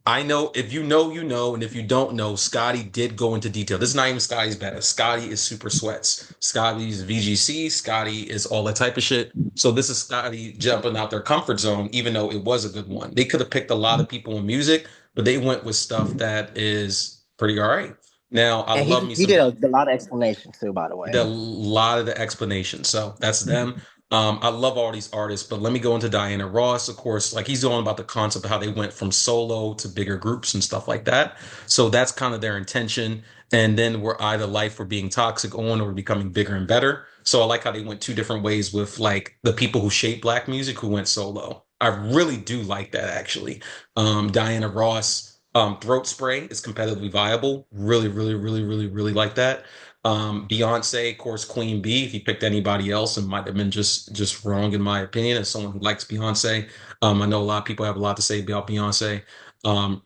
I know if you know, you know, and if you don't know, Scotty did go into detail. This is not even Scotty's better. Scotty is super sweats. Scotty's VGC. Scotty is all that type of shit. So this is Scotty jumping out their comfort zone, even though it was a good one. They could have picked a lot of people in music, but they went with stuff that is pretty all right. Now, I And love me he some did a lot of explanation too, by the the way. lot of the explanation. So that's them. I love all these artists, but let me go into Diana Ross. Of course, like he's on about the concept of how they went from solo to bigger groups and stuff like that. So that's kind of their intention. And then we're either life for being toxic on or becoming bigger and better. So I like how they went two different ways with like the people who shape black music who went solo. I really do like that actually. Diana Ross, Throat Spray is competitively viable. Really, really, really, really, really like that. Beyonce, of course, Queen Bee. If he picked anybody else, it might have been just wrong in my opinion. As someone who likes Beyonce, I know a lot of people have a lot to say about Beyonce.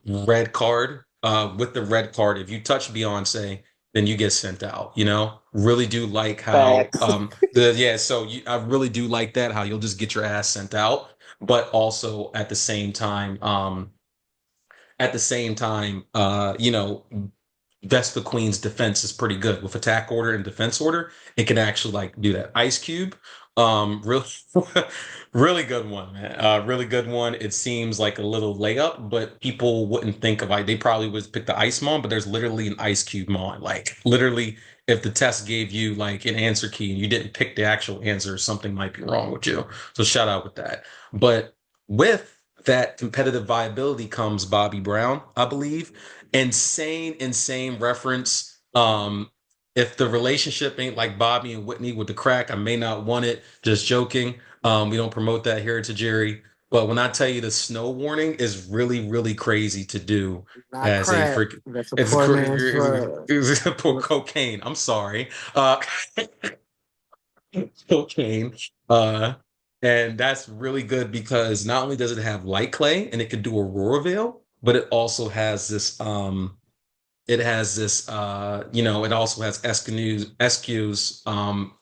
Red card. With the red card, if you touch Beyonce, then you get sent out. Really do like how Facts. the yeah. So I really do like that how you'll just get your ass sent out, but also at the same time, Vespa Queen's defense is pretty good with attack order and defense order. It can actually like do that. Ice Cube, real, really good one, man. Really good one. It seems like a little layup, but people wouldn't think of it. They probably would pick the Ice Mon, but there's literally an Ice Cube Mon. Like literally, if the test gave you like an answer key and you didn't pick the actual answer, something might be wrong with you. So shout out with that. But with that competitive viability comes Bobby Brown, I believe. Insane reference. If the relationship ain't like Bobby and Whitney with the crack, I may not want it. Just joking. We don't promote that here at Tajiri. But when I tell you the snow warning is really, really crazy to do Not as a crack. freak, That's a it's, poor man's drug. it's for cocaine. I'm sorry. Cocaine. Uh, and that's really good because not only does it have light clay and it can do Aurora Veil, but it also has SQ's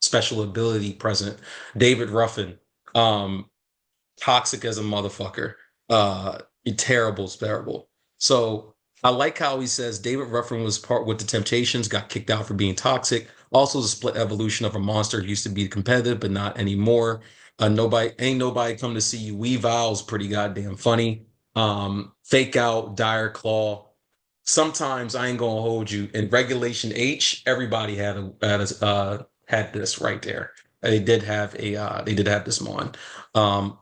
special ability present. David Ruffin, um, toxic as a motherfucker. Uh, terrible. So I like how he says David Ruffin was part with the Temptations, got kicked out for being toxic. Also, the split evolution of a monster who used to be competitive, but not anymore. Nobody come to see you. Weavile's pretty goddamn funny. Fake out, Dire Claw. sometimes I ain't gonna hold you. In Regulation H, everybody had this right there. They did have this mon.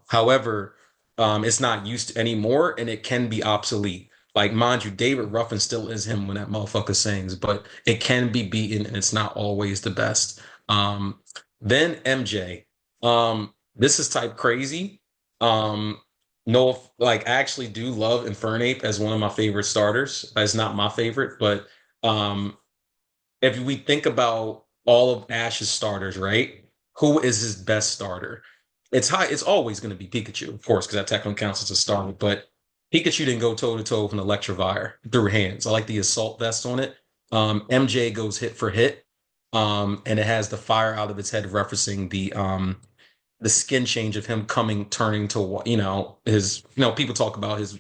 However, it's not used anymore, and it can be obsolete. Like, mind you, David Ruffin still is him when that motherfucker sings, but it can be beaten, and it's not always the best. Um, then MJ. This is type crazy. Um, no, like I actually do love Infernape as one of my favorite starters. It's not my favorite, but um, if we think about all of Ash's starters, right? Who is his best starter? It's high. It's always going to be Pikachu, of course, because that technically counts as a starter. But Pikachu didn't go toe to toe with an Electivire through hands. I like the assault vest on it. MJ goes hit for hit, and it has the fire out of its head, referencing the skin change of him coming turning to his people talk about his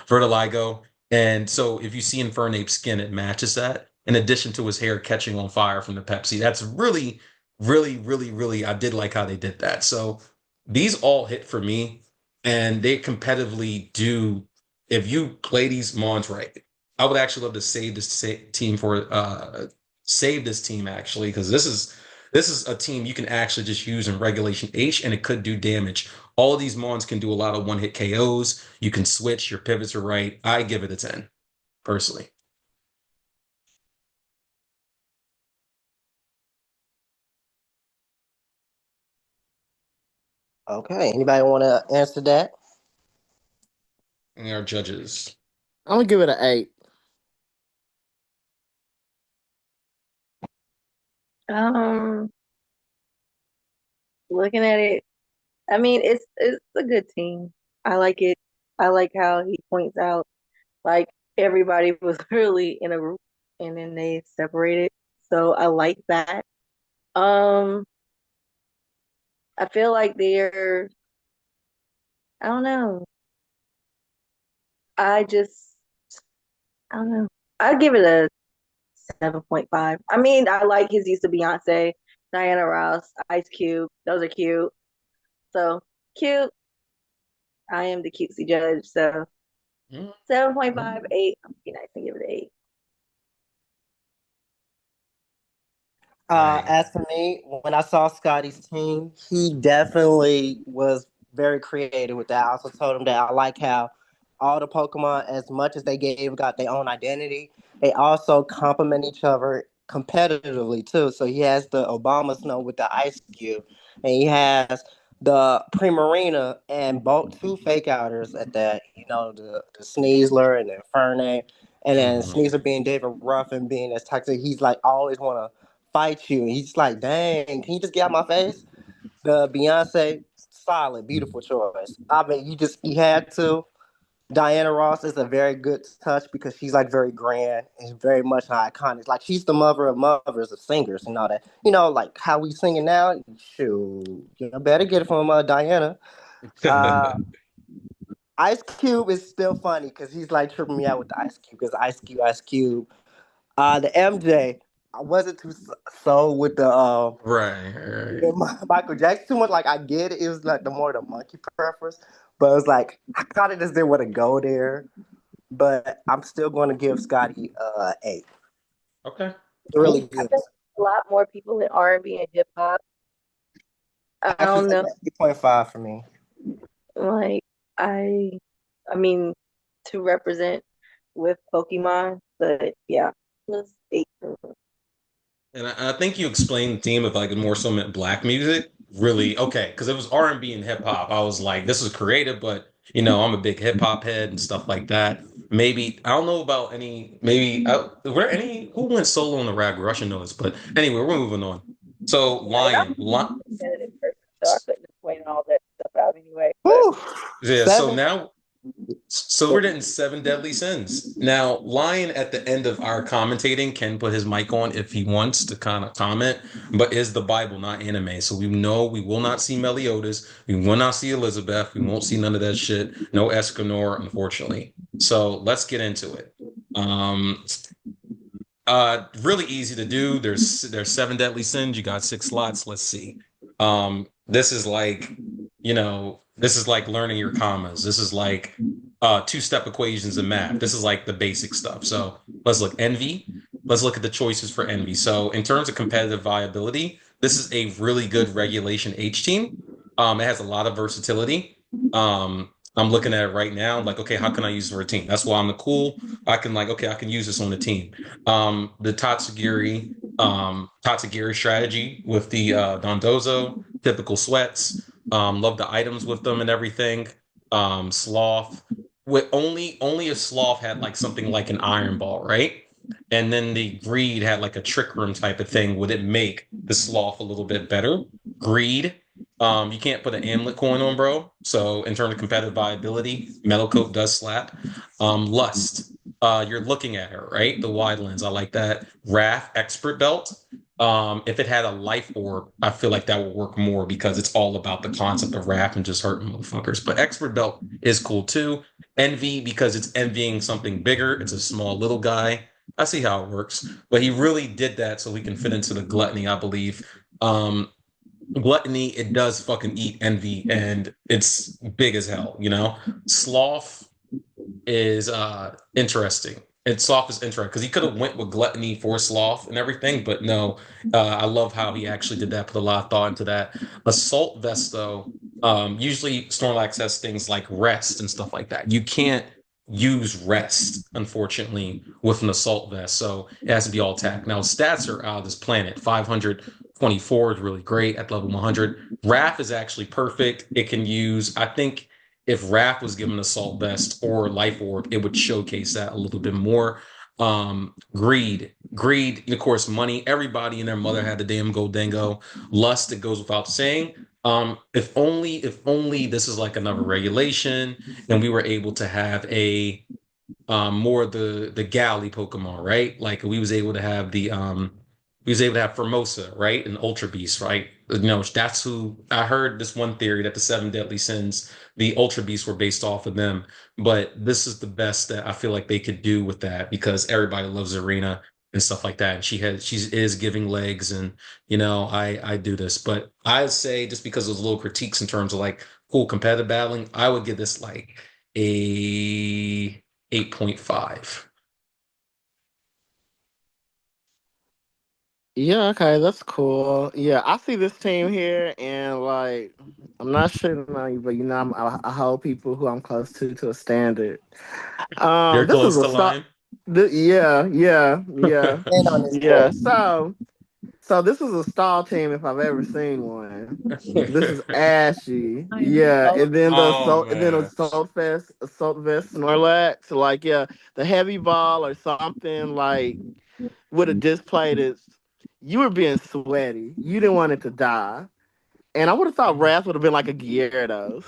vertiligo, and so if you see Infernape's skin, it matches that, in addition to his hair catching on fire from the Pepsi. That's really, really, really, really, I did like how they did that. So these all hit for me, and they competitively do. If you play these mons right, I would actually love to save this team for save this team actually, because this is a team you can actually just use in Regulation H, and it could do damage. All of these Mons can do a lot of one hit KOs. You can switch, your pivots are right. I give it a 10, personally. Okay, anybody want to answer that? And our judges. I'm gonna give it an 8. Um, Looking at it, I mean, it's a good team. I like it. I like how he points out like everybody was really in a group and then they separated. So I like that. Um, I feel like I don't know. I just I don't know. I'd give it a 7.5. I mean, I like his use of Beyonce, Diana Ross, Ice Cube. Those are cute. So cute. I am the cutesy judge. So Mm. 7.5, 8. I'm be nice and give it an 8. Dang. As for me, when I saw Scotty's team, he definitely was very creative with that. I also told him that I like how all the Pokemon, as much as they gave, got their own identity. They also complement each other competitively too. So he has the Obama Snow with the Ice Cube, and he has the Primarina and both two fake outers at that. You know, the Sneasler and the Infernape, and then Mhm. Sneasler being David Ruffin being as toxic. He's like always want to fight you. And he's like, dang, can you just get out my face? The Beyonce, solid, beautiful choice. I mean, you had to. Diana Ross is a very good touch because she's like very grand and very much iconic. Like she's the mother of mothers of singers and all that. You know, like how we singing now. Shoot, you know, better get it from Diana. Uh, Ice Cube is still funny because he's like tripping me out with the Ice Cube because Ice Cube, Ice Cube. The MJ, I wasn't too sold with Right, right. the Michael Jackson too much. Like I get it, it was like the more the monkey preference, but it was like I kind of just didn't want to go there. But I'm still going to give Scotty 8. Okay, Really cool. I good. think a lot more people in R&B and hip hop. I Actually, don't like know. 8.5 for me. Like I, I mean, to represent with Pokemon, but yeah, let's 8. And I think you explained the theme of like more so meant black music. Really, okay, because it was R&B and hip hop. I was like, this is creative, but I'm a big hip hop head and stuff like that. Maybe I don't know about any. Maybe were there any who went solo on the rag Russian noise, but anyway, we're moving on. So Yeah, and I'm Lion, a competitive person, so I couldn't explain all that stuff out anyway. But Whew. yeah. So Seven. now So we're getting seven deadly sins. Now, Lion at the end of our commentating can put his mic on if he wants to kind of comment, but is the Bible not anime? So we know we will not see Meliodas, we will not see Elizabeth, we won't see none of that shit. No Escanor, unfortunately. So let's get into it. Um, Really easy to do. There's seven deadly sins. You got six slots. Let's see. This is like, this is like learning your commas. This is like two-step equations in math. This is like the basic stuff. So let's look envy. Let's look at the choices for envy. So in terms of competitive viability, this is a really good regulation H team. It has a lot of versatility. I'm looking at it right now. Like, okay, how can I use it for a team? That's why I'm the cool. I can like, okay, I can use this on the team. The Tatsugiri strategy with the Dondozo, typical sweats. Love the items with them and everything. Sloth. With only if Sloth had like something like an iron ball, right? And then the greed had like a trick room type of thing. Would it make the sloth a little bit better? Greed. You can't put an amulet coin on, bro. So in terms of competitive viability, metal coat does slap. Lust. You're looking at her, right? The wide lens. I like that. Wrath, expert belt. If it had a life orb, I feel like that would work more because it's all about the concept of wrath and just hurting motherfuckers. But expert belt is cool too. Envy because it's envying something bigger. It's a small little guy. I see how it works. But he really did that so he can fit into the gluttony, I believe. Gluttony, it does fucking eat envy and it's big as hell, you know? Sloth is interesting. And sloth is interesting because he could have went with gluttony for sloth and everything, but no, I love how he actually did that. Put a lot of thought into that. Assault vest though, usually Snorlax has things like rest and stuff like that. You can't use rest, unfortunately, with an assault vest, so it has to be all attack. Now stats are out of this planet. 524 is really great at level 100. Wrath is actually perfect. It can use, I think if Wrath was given Assault Vest or Life Orb, it would showcase that a little bit more. Greed, of course, money. Everybody and their mother had the damn gold dingo. Lust, it goes without saying. If only this is like another regulation, and we were able to have a more of the galley Pokemon, right? Like we was able to have Formosa, right? And Ultra Beast, right? You know, that's who I heard this one theory that the seven deadly sins, the Ultra Beasts were based off of them. But this is the best that I feel like they could do with that because everybody loves Arena and stuff like that. And she is giving legs and I do this. But I'd say just because there's little critiques in terms of like cool competitive battling, I would give this like a 8.5. Yeah, okay, that's cool. Yeah, I see this team here, and like, I'm not shitting on you, but I hold people who I'm close to a standard. You're This is close a to start. line. Yeah. And on this Yeah. boy. So this is a stall team if I've ever seen one. This is Ashy. Yeah, Oh, and then Oh man. Assault Vest, Snorlax. Like, yeah, the heavy ball or something like would have displayed it. You were being sweaty. You didn't want it to die. And I would have thought Wrath would have been like a Gyarados.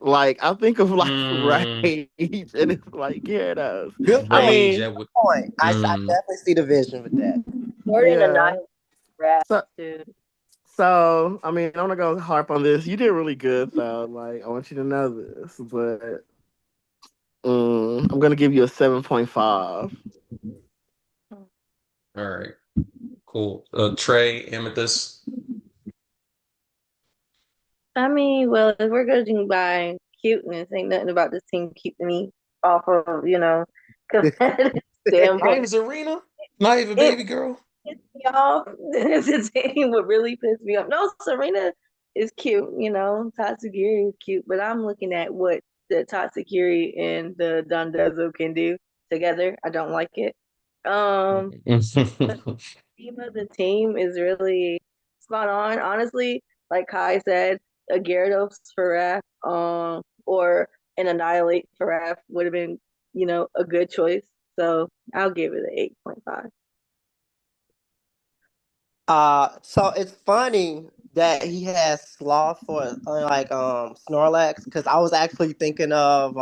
Like I think of like Rage, Mm, and it's like Gyarados. Good I point. rage. mean, I would. Point. I Mm. definitely see the vision with that. Jordan and yeah. I rap So too. so I mean, I'm not gonna harp on this. You did really good though. Like I want you to know this, but I'm gonna give you a 7.5. All right. Cool. Trey, Amethyst. I mean, well, if we're judging by cuteness, ain't nothing about this team keeping me off of, competitive Not even standpoint. Zarina. Not even It baby girl. pissed me off. The team would really piss me off. No, Serena is cute, Tatsugiri is cute, but I'm looking at what the Tatsugiri and the Dondozo can do together. I don't like it. Um, but theme of the team is really spot on. Honestly, like Kai said, a Gyarados for Raph, or an Annihilate for Raph would have been, a good choice. So I'll give it an 8.5. So it's funny that he has sloth for like Snorlax because I was actually thinking of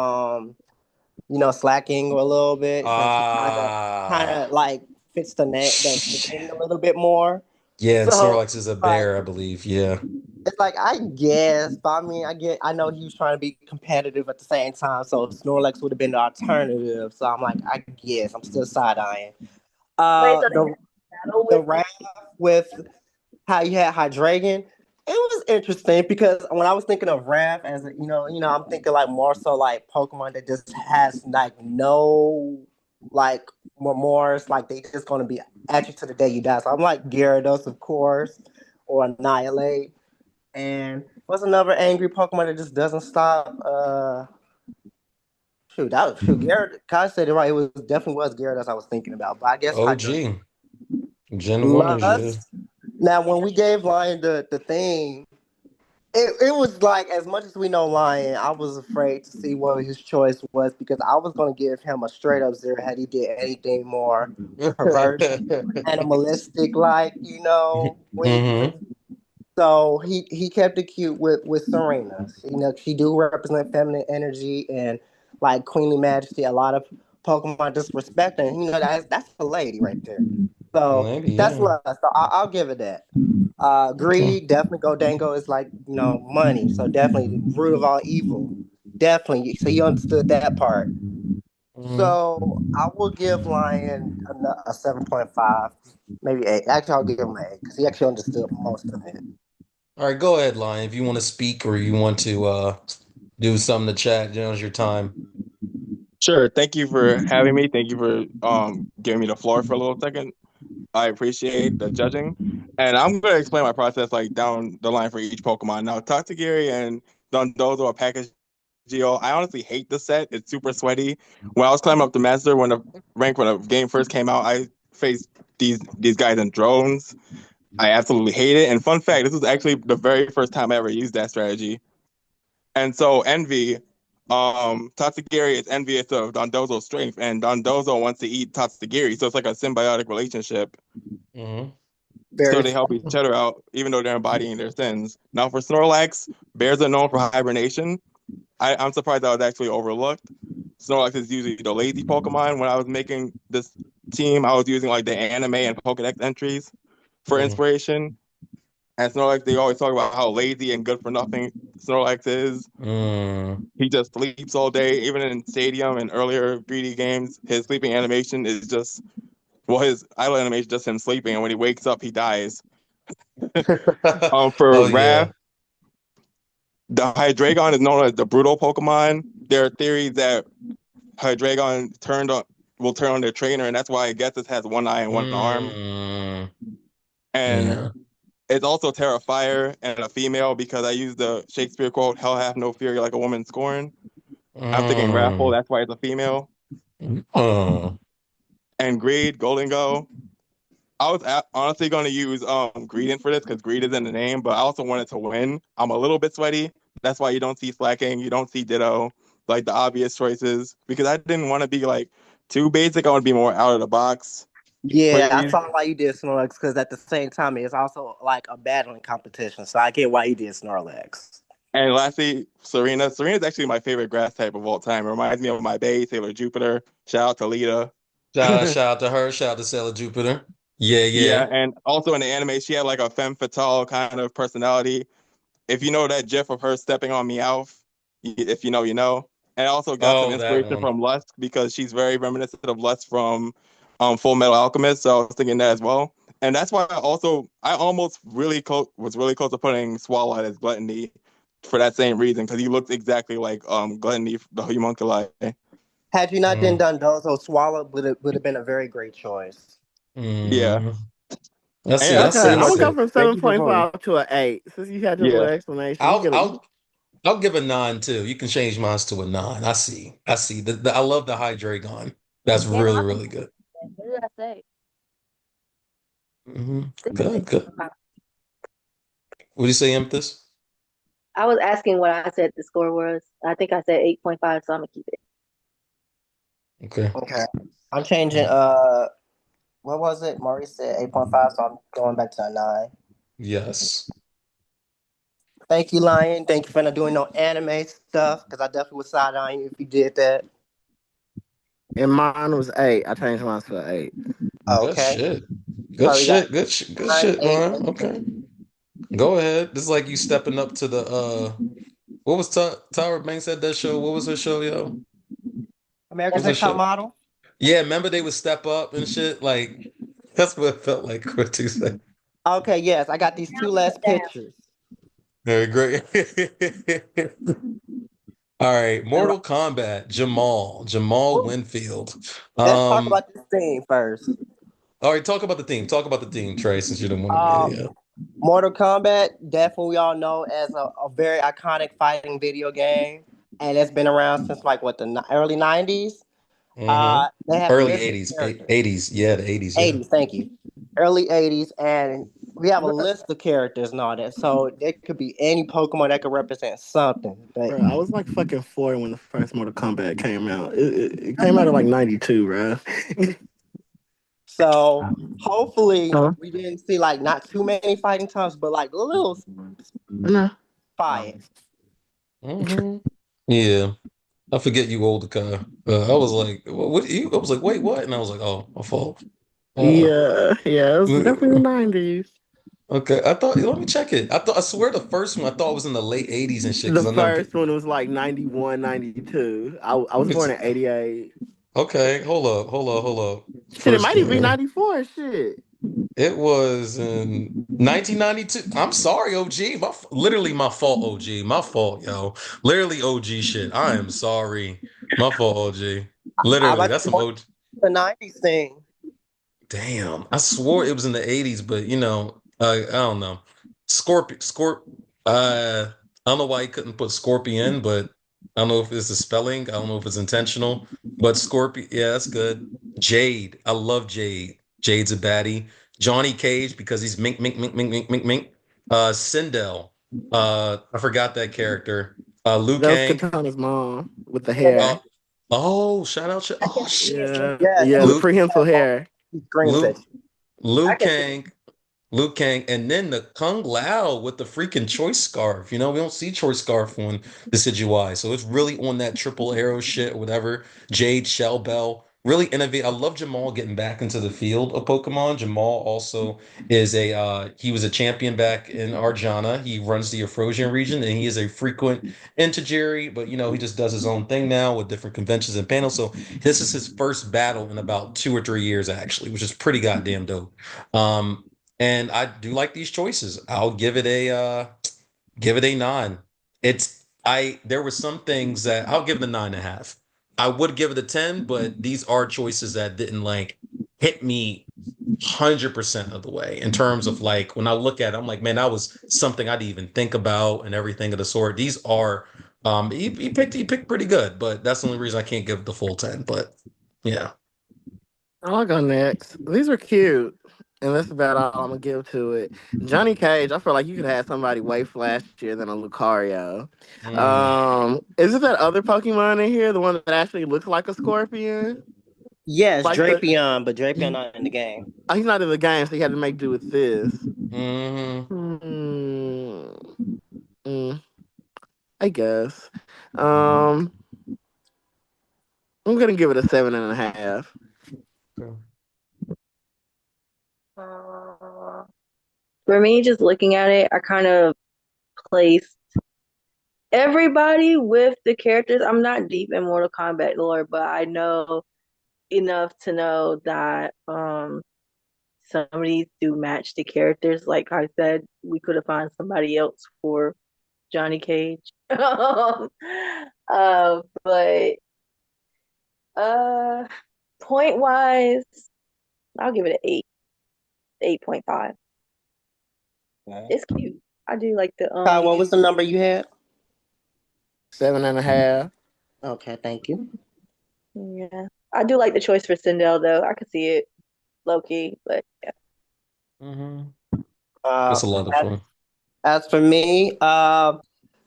slacking a little bit since he kind Ah. of like fits the thing a little bit more. Yeah, and So Snorlax is a like bear, I believe. Yeah. it's like I guess, but I mean I know he was trying to be competitive at the same time, so Snorlax would have been the alternative. So I'm like I guess I'm still side eyeing. Wait, so they The battle the with round with how you had Hydreigon. It was interesting because when I was thinking of Wrath as I'm thinking like more so like Pokemon that just has like no like remorse, like they just gonna be at you to the day you die. So I'm like Gyarados, of course, or Annihilate. And what's another angry Pokemon that just doesn't stop? Garrett. Kai said it right. It was definitely was Gyarados I was thinking about, but I guess Hydra. OG. Gen Wonders, yeah. Lust. Now, when we gave Lion the thing, it was like as much as we know Lion, I was afraid to see what his choice was because I was going to give him a straight up zero had he did anything more perverted, animalistic, like when he Hmm. so he kept it cute with Serena. She do represent feminine energy and like queenly majesty. A lot of Pokemon disrespect, and that's a lady right there. So Maybe, that's yeah. love. So I'll give it that. Greed, definitely go Dango is like, money. So definitely root of all evil. Definitely. So he understood that part. Hmm. So I will give Lion a 7.5, maybe 8. Actually, I'll give him an 8 because he actually understood most of it. All right, go ahead, Lion. If you want to speak or you want to do something to chat, it's your time. Sure. Thank you for having me. Thank you for giving me the floor for a little second. I appreciate the judging. And I'm gonna explain my process like down the line for each Pokemon. Now, Tatsugiri and Dondozo are package deal. I honestly hate the set. It's super sweaty. When I was climbing up the master when the game first came out, I faced these guys in drones. I absolutely hate it. And fun fact, this was actually the very first time I ever used that strategy. And so Envy, Tatsugiri is envious of Dondozo's strength, and Dondozo wants to eat Tatsugiri. So it's like a symbiotic relationship. Hmm. So Very they help each other out, even though they're embodying their sins. Now for Snorlax, bears are known for hibernation. I'm surprised that was actually overlooked. Snorlax is usually the lazy Pokemon. When I was making this team, I was using like the anime and Pokedex entries for Hmm. inspiration. And Snorlax, they always talk about how lazy and good for nothing Snorlax is. Mm. He just sleeps all day. Even in Stadium and earlier 3D games, his sleeping animation is just, well, his idle animation is just him sleeping, and when he wakes up, he dies. For Oh yeah. Wrath, the Hydreigon is known as the brutal Pokemon. There are theories that Hydreigon will turn on their trainer, and that's why Gessis has one eye and one arm. Mm. And Yeah. it's also Terrifier and a female because I use the Shakespeare quote, "Hell hath no fury like a woman scorn." I'm thinking Wrathful, Mm. that's why it's a female. Oh. And Greed, Golden Go. I was honestly going to use Greedent for this because Greed is in the name, but I also wanted to win. I'm a little bit sweaty. That's why you don't see Slacking, you don't see Ditto, like the obvious choices, because I didn't want to be like too basic. I want to be more out of the box for Yeah, I these. saw why you did Snorlax because at the same time it's also like a battling competition. So I get why you did Snorlax. And lastly, Serena. Serena is actually my favorite grass type of all time. It reminds me of my base, Sailor Jupiter. Shout out to Lita. Shout out to her. Shout out to Sailor Jupiter. Yeah, Yeah, yeah. and also in the anime, she had like a femme fatale kind of personality. If you know that gif of her stepping on Meowth, if you know, you know. And I also got some Oh, that inspiration one. from Lust because she's very reminiscent of Lust from Full Metal Alchemist. So I was thinking that as well. And that's why I almost was really close to putting Swallow as Gluttony for that same reason because he looks exactly like Gluttony, the homunculi. Had you not Mm. done Dondozo, Swallow would have been a very great choice. Yeah, Mm. I and see. yeah, I that's Okay, see. pretty I I'm much gonna go see. it. from Thank you for voting. 7.5 to an 8. Since you had your little Yeah, explanation, you I'll get a I'll I'll give a nine too. You can change mine to a nine. I see. I see. I love the Hydreigon. That's Damn, really, I really good. what did I say? Hmm. Six or Good, six good. point five. What do you say, Empress? I was asking what I said the score was. I think I said 8.5, so I'm gonna keep it. Okay. Okay. I'm changing Mm. what was it? Maurice said 8.5, so I'm going back to a 9. Yes. Thank you, Lion. Thank you for not doing no anime stuff, because I definitely would side on you if you did that. and mine was 8. I changed mine to an 8. Good Okay. shit. Good So we got shit. Good 9, shit, 8, man. and Okay. Go ahead. This is like you stepping up to the what was Tyra Banks at that show? What was her show, yo? What America's was her Next Top show? Model. Yeah, remember they would step up and shit? Like that's what it felt like what you said. Okay, yes, I got these two last pictures. Very great. All right, And Mortal Kombat, Jamal Winfield. let's talk Um, about this thing first. all right, talk about the theme. Talk about the theme, Trey, since you're the one who made it. Um, Yeah. Mortal Kombat, definitely we all know as a very iconic fighting video game, and it's been around since like what early '90s. They have a Early list of 80s, characters. 80s. Yeah, the 80s, yeah. '80s, thank you. Early '80s, and we have a list of characters and all that. So it could be any Pokemon that could represent something. But Bro, I was like fucking 4 when the first Mortal Kombat came out. It came out in like '92, bro. so hopefully Huh? we didn't see like not too many fighting times, but like a little No. fight. hmm Yeah. I forget you older, Kai. I was like, what you? I was like, wait, what? And I was like, oh, my fault. Uh, Yeah, yeah, it was definitely the '90s. okay. I thought, let me check it. I swear the first one, I thought it was in the late 80s and shit, The because I know, first one was like '91, '92. I was born it's, in '88. okay, hold up. Shit, it First might even be game. '94. Shit. It was in 1992. I'm sorry, OG. Literally my fault, OG. My fault, yo. Literally OG shit. I am sorry. My fault, OG. I Literally, like that's some OG. the '90s thing. Damn, I swore it was in the 80s, but I don't know. I don't know why he couldn't put Scorpion, but I don't know if it's the spelling. I don't know if it's intentional, but Scorpion, yeah, that's good. Jade, I love Jade. Jade's a baddie. Johnny Cage because he's mink, mink, mink, mink, mink, mink, mink. Sindel, I forgot that character. Liu That was Kang. Katana's mom with the Uh, hair. oh, shout out, I oh can see shit, it. Yeah, Yes, yeah, and the Luke, prehensile hair. he screams at Luke, you. Liu I can see Kang. Liu Kang, and then the Kung Lao with the freaking choice scarf. We don't see choice scarf on the Decidueye, so it's really on that triple arrow shit or whatever. Jade, Shell Bell, really innovate. I love Jamal getting back into the field of Pokemon. Jamal also is he was a champion back in Arjana. He runs the Afrosian region, and he is a frequent into Jerry, but he just does his own thing now with different conventions and panels. So this is his first battle in about 2 or 3 years, actually, which is pretty goddamn dope. Um, and I do like these choices. I'll give it a 9. There were some things that I'll give it a 9.5. I would give it a 10, but these are choices that didn't like hit me 100% of the way in terms of like when I look at it, I'm like, man, that was something I didn't even think about and everything of the sort. These are he picked pretty good, but that's the only reason I can't give it the full 10. But yeah. I'll go next. These are cute, and that's about all I'm gonna give to it. Johnny Cage, I feel like you could have somebody way flashier than a Lucario. Mm. Is it that other Pokemon in here, the one that actually looks like a scorpion? Yes, Like the Drapion, but Drapion not in the game. he's not in the game, so he had to make do with this. hmm Hmm. Mm, I guess. Um, I'm gonna give it a 7.5. Uh, for me, just looking at it, I kind of placed everybody with the characters. I'm not deep in Mortal Kombat lore, but I know enough to know that some of these do match the characters. Like I said, we could have found somebody else for Johnny Cage. But uh point wise, I'll give it an 8.5. Okay. It's cute. I do like the Kyle, what was the number you had? 7.5. Okay, thank you. yeah. I do like the choice for Sindel though. I could see it low key, but yeah. hmm Uh, That's a lot of as, fun. as for me,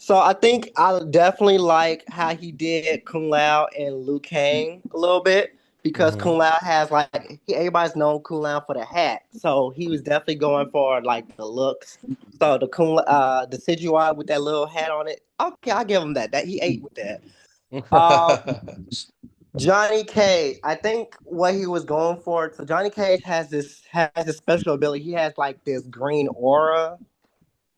so I think I definitely like how he did Kung Lao and Liu Kang a little bit because hmm Kung Lao has like everybody's known Kung Lao for the hat, so he was definitely going for like the looks. So the Decidueye with that little hat on it, okay, I'll give him that. That he ate with that. Um, Johnny Cage, I think what he was going for. So Johnny Cage has this special ability. He has like this green aura,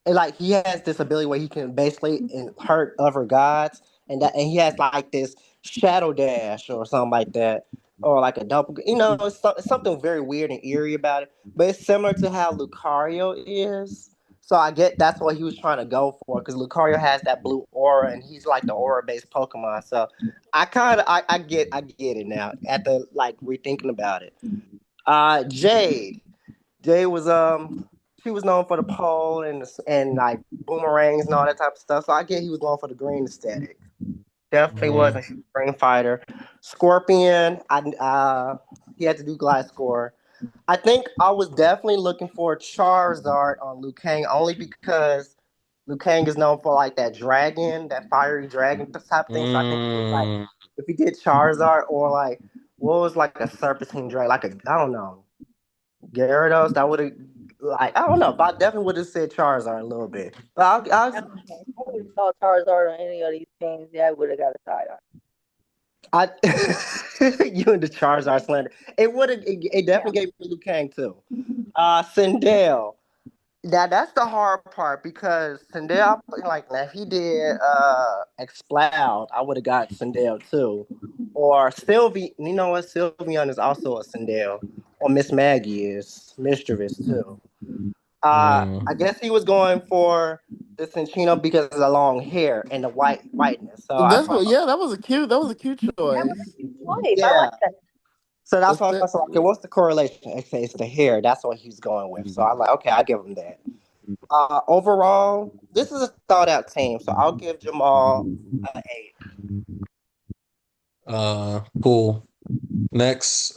and like he has this ability where he can basically hurt other gods, and he has like this shadow dash or something like that, or like a double. It's something very weird and eerie about it. But it's similar to how Lucario is. So I get that's what he was trying to go for because Lucario has that blue aura and he's like the aura based Pokemon. So I get it now after like rethinking about it. Jade. Jade was she was known for the pole and like boomerangs and all that type of stuff. So I get he was going for the green aesthetic. Definitely was a green fighter. Scorpion, he had to do Glide Score. I think I was definitely looking for Charizard on Liu Kang only because Liu Kang is known for like that dragon, that fiery dragon type of thing. So I think like Mm. if he did Charizard or like what was like a serpentine dragon, like a I don't know Gyarados, that would have like I don't know, but I definitely would have said Charizard a little bit. But I would have saw Charizard on any of these teams. Yeah, I would have got a side on. I you and the Charizard slander. It definitely gave me Liu Kang too. Sindel. Now that's the hard part because Sindel, like now if he did Exploud, I would have got Sindel too. Or Sylvie, you know what? Sylveon is also a Sindel. Or Miss Maggie is mischievous too. I guess he was going for the Cinchino because of the long hair and the whiteness. So I That's thought, what. Yeah, that was a cute That was choice. a good choice. I yeah. like that. So that's It's why I the, thought, so, okay, what's the correlation? Okay, it's the hair. That's what he's going with. So I'm like, okay, I'll give him that. Overall, this is a thought out team. So I'll give Jamal an 8. Cool. Next,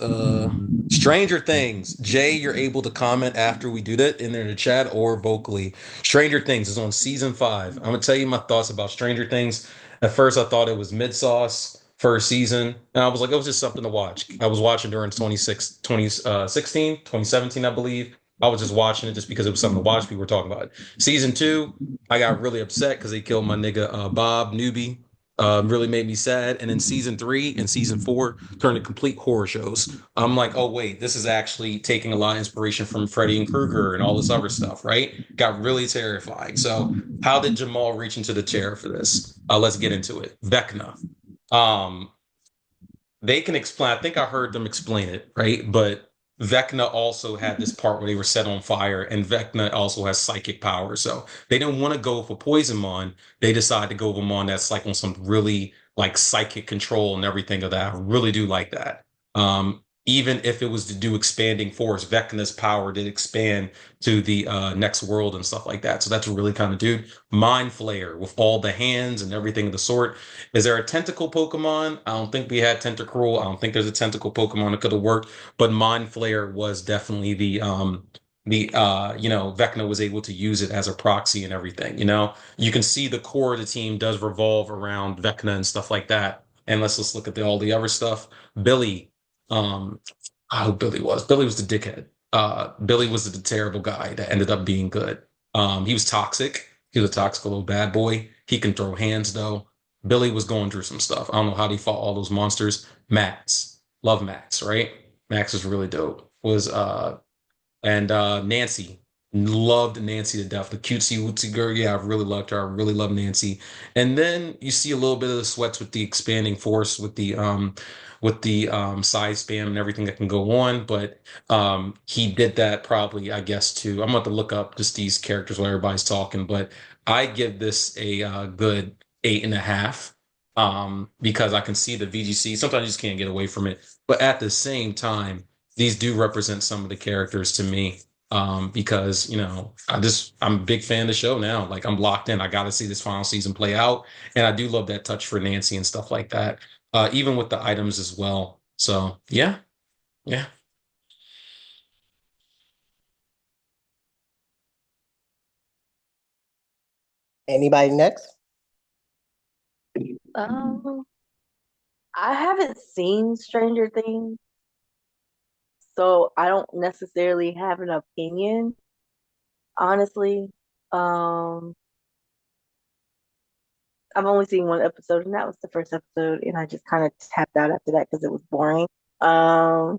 Stranger Things. Jay, you're able to comment after we do that in there in the chat or vocally. Stranger Things is on season 5. I'm gonna tell you my thoughts about Stranger Things. At first, I thought it was mid sauce first season, and I was like, it was just something to watch. I was watching during 2016, 2017, I believe. I was just watching it just because it was something to watch. People were talking about it. Season 2, I got really upset because they killed my nigga Bob Newbie. Really made me sad. And then season 3 and season 4 turned to complete horror shows. I'm like, oh wait, this is actually taking a lot of inspiration from Freddy and Krueger and all this other stuff, right? Got really terrifying. So how did Jamal reach into the chair for this? Let's get into it. Vecna. Um, they can explain. I think I heard them explain it, right? But Vecna also had this part where they were set on fire, and Vecna also has psychic power. So they didn't want to go for Poisonmon. They decided to go with Mon that's like on some really like psychic control and everything of that. I really do like that. Even if it was to do expanding force, Vecna's power did expand to the next world and stuff like that. So that's really kind of dude. Mind Flayer with all the hands and everything of the sort. Is there a tentacle Pokemon? I don't think we had Tentacruel. I don't think there's a tentacle Pokemon that could have worked, but Mind Flayer was definitely Vecna was able to use it as a proxy and everything. You can see the core of the team does revolve around Vecna and stuff like that. And let's look at all the other stuff. Billy, um, I who Billy was. Billy was the dickhead. Billy was the terrible guy that ended up being good. He was toxic. He was a toxic little bad boy. He can throw hands though. Billy was going through some stuff. I don't know how he fought all those monsters. Max, love Max, right? Max was really dope. Was and Nancy, loved Nancy to death. The cutesy wootsy girl, yeah, I really loved her. I really love Nancy. And then you see a little bit of the sweats with the expanding force, with the size spam and everything that can go on. But he did that probably, I guess, too. I'm about to look up just these characters while everybody's talking, but I give this a good 8.5. Because I can see the VGC. Sometimes you just can't get away from it. But at the same time, these do represent some of the characters to me. Because I'm a big fan of the show now. Like I'm locked in. I got to see this final season play out, and I do love that touch for Nancy and stuff like that. Even with the items as well. So yeah, yeah. Anybody next? Um, I haven't seen Stranger Things, so I don't necessarily have an opinion, honestly. Um, I've only seen one episode, and that was the first episode, and I just kind of tapped out after that because it was boring. Uh,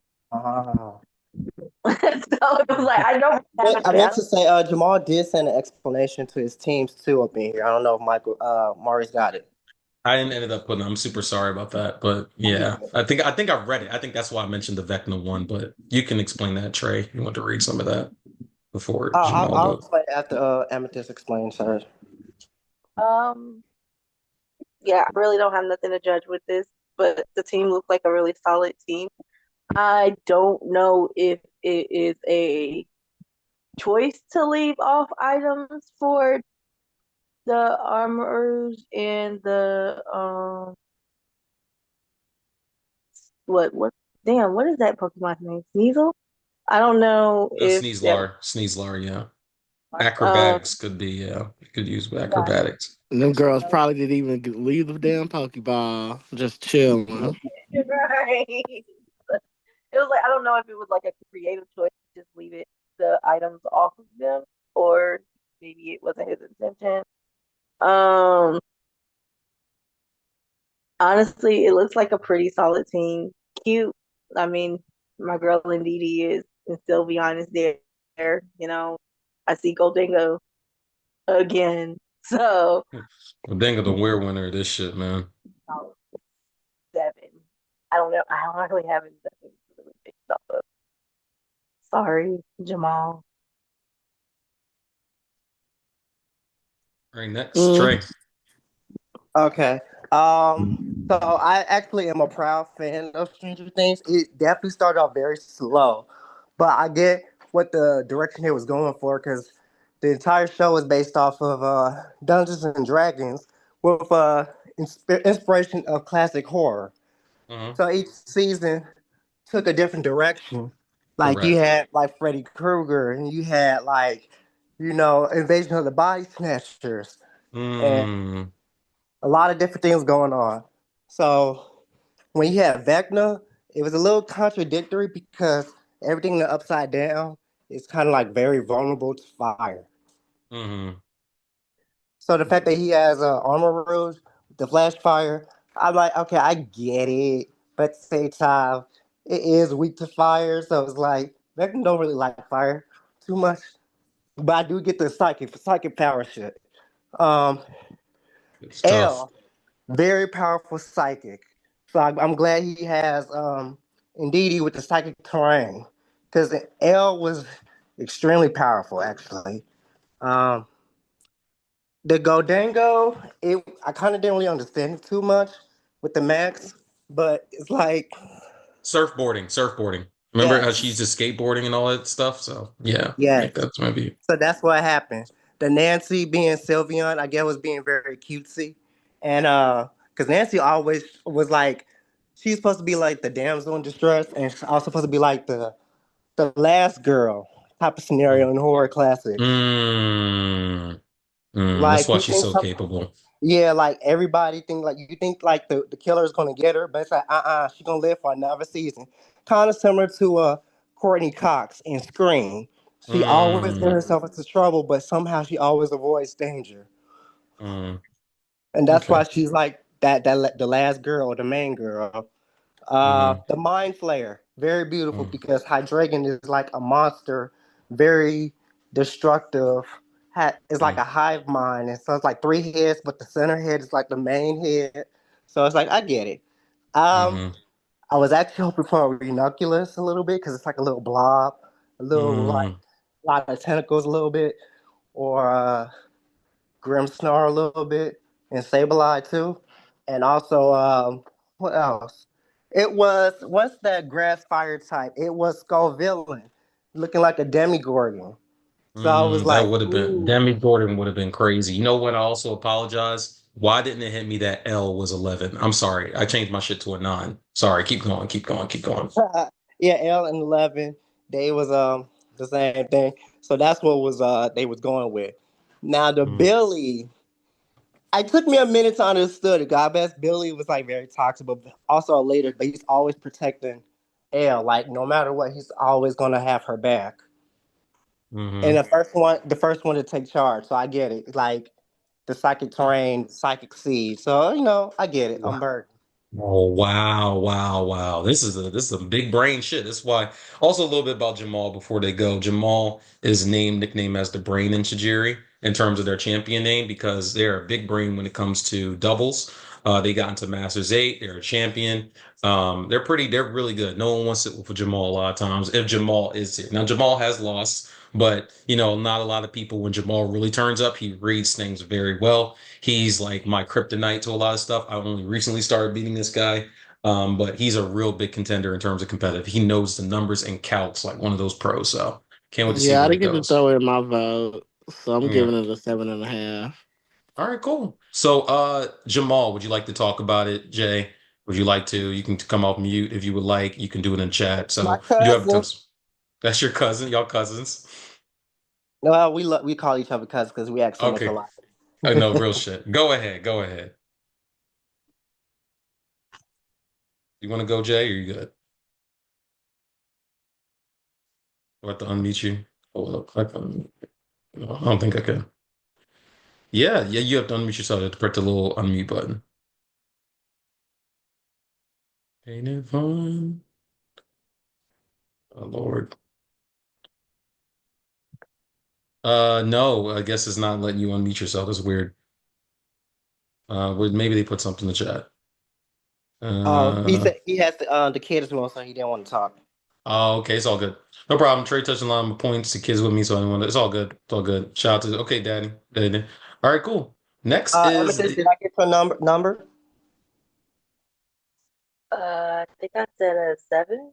So it was like I don't have I meant it. to say, Jamal did send an explanation to his teams too up in here. I don't know if Michael, Maurice got it. I didn't ended up putting. I'm super sorry about that, but yeah, I think I read it. I think that's why I mentioned the Vecna one. But you can explain that, Trey. You want to read some of that? before I'll, Jamal I'll goes. explain after Amethyst explains her. Um, yeah, I really don't have nothing to judge with this, but the team looks like a really solid team. I don't know if it is a choice to leave off items for the armors and the what damn, what is that Pokemon's name? Sneasel? I don't know if that Sneaslar, yeah. um Acrobatics could be, yeah. You could use right. acrobatics. And them girls So, probably didn't even leave the damn Pokeball, just chilling. right. It was like I don't know if it was like a creative choice to just leave it the items off of them or maybe it wasn't his intention. Um Honestly, it looks like a pretty solid team. Cute. I mean, my girl Ndidi is, and Sylveon is there. You know, I see Goldingo again. So, Well, dang the weird winner of this shit, man. oh, 7. I don't know. I don't really have anything really based off of. Sorry, Jamal. All right, next, Mm. Trey. Okay. So I actually am a proud fan of Stranger Things. It definitely started off very slow, but I get what the direction it was going for because the entire show is based off of Dungeons and Dragons with inspiration of classic horror. Uh-huh. So each season took a different direction. Like you Correct. had like Freddy Krueger, and you had like Invasion of the Body Snatchers, and Mm, a lot of different things going on. So when you had Vecna, it was a little contradictory because everything in the upside down is kind of like very vulnerable to fire. mm-hmm. So the fact that he has armor rules, the flash fire, I'm like, okay, I get it, but at the same time, it is weak to fire. So it's like Vecna don't really like fire too much, but I do get the psychic power shit. Um, It's tough. L. Very powerful psychic. So I'm glad he has Indeedee with the psychic terrain because L was extremely powerful actually. Um, the Goldango, I kind of didn't really understand it too much with the max, but it's like Surfboarding. Remember how she yes, used to skateboarding and all that stuff? So yeah, I think yes. that's maybe. So that's what happened. The Nancy being Sylveon, I guess, was being very cutesy, and because Nancy always was like, she's supposed to be like the damsel in distress, and she's also supposed to be like the last girl type of scenario in horror classics. Mm, that's Like why you she's think so some, capable. yeah, like everybody think like you think like the killer is gonna get her, but it's like she gonna live for another season. Kind of similar to Courtney Cox in Scream. She always get Mm, herself into trouble, but somehow she always avoids danger, mm, and that's why okay. she's like the last girl, or the main girl. Mm-hmm. The Mind Flayer, very beautiful because Hydreigon is like a monster, very destructive. It's like Mm-hmm. a hive mind, and so it's like 3 heads, but the center head is like the main head. So it's like I get it. Um, Mm-hmm. I was actually hoping for a Ranunculus a little bit because it's like a little blob, a little like Mm, a lot of tentacles a little bit, or Grimmsnarl a little bit, and Sableye too, and also what else? It was what's that grass fire type? It was Skull Villain, looking like a Demigorgon. So I was that like, would have been ooh. Demi Gordon would have been crazy. You know what? I also apologize. Why didn't it hit me that L was 11? I'm sorry. I changed my shit to a 9. Sorry. Keep going. Keep going. Keep going. Yeah, L and 11, they was the same thing. So that's what was they was going with. Now the Mm, Billy, it took me a minute to understand it. God best Billy was like very toxic, but also a leader. But he's always protecting L. Like no matter what, he's always gonna have her back. And mm-hmm. the first one to take charge. So I get it. Like the psychic terrain, psychic seed. So I get it. I'm Bird. Oh wow. This is a big brain shit. That's why also a little bit about Jamal before they go. Jamal is nicknamed as the brain in Tajiri in terms of their champion name because they're a big brain when it comes to doubles. They got into Masters 8, they're a champion. They're really good. No one wants it for Jamal a lot of times if Jamal is it. Now Jamal has lost But not a lot of people, when Jamal really turns up, he reads things very well. He's like my kryptonite to a lot of stuff. I only recently started beating this guy. But he's a real big contender in terms of competitive. He knows the numbers and calcs like one of those pros. So can't wait to see Yeah, I where it didn't get to goes. throw in my vote, so I'm Yeah. giving it a 7.5. All right, cool. So, Jamal, would you like to talk about it? Jay, would you like to? You can come off mute if you would like. You can do it in chat. My So you do have cousin. to. That's your cousin, y'all cousins. No, we call each other cousins because we act so much Okay. alike. No, real shit. Go ahead. Go ahead. You want to go, Jay, or you good? Do I have to unmute you? Hold up. No, I don't think I can. Yeah, yeah, you have to unmute yourself. You have to press the little unmute button. Ain't it fun? Oh, Lord. No, I guess it's not letting you unmute yourself. That's weird. Maybe they put something in the chat. He Uh, said he has the kids more, so he didn't want to talk. oh, okay, it's all good. No problem. Trey touching on my points. The kids with me, so I don't want. It's all good. It's all good. Shout out to okay, Daddy, Daddy. All right, cool. Next is Amethyst, the did I get your number? I think I said a 7.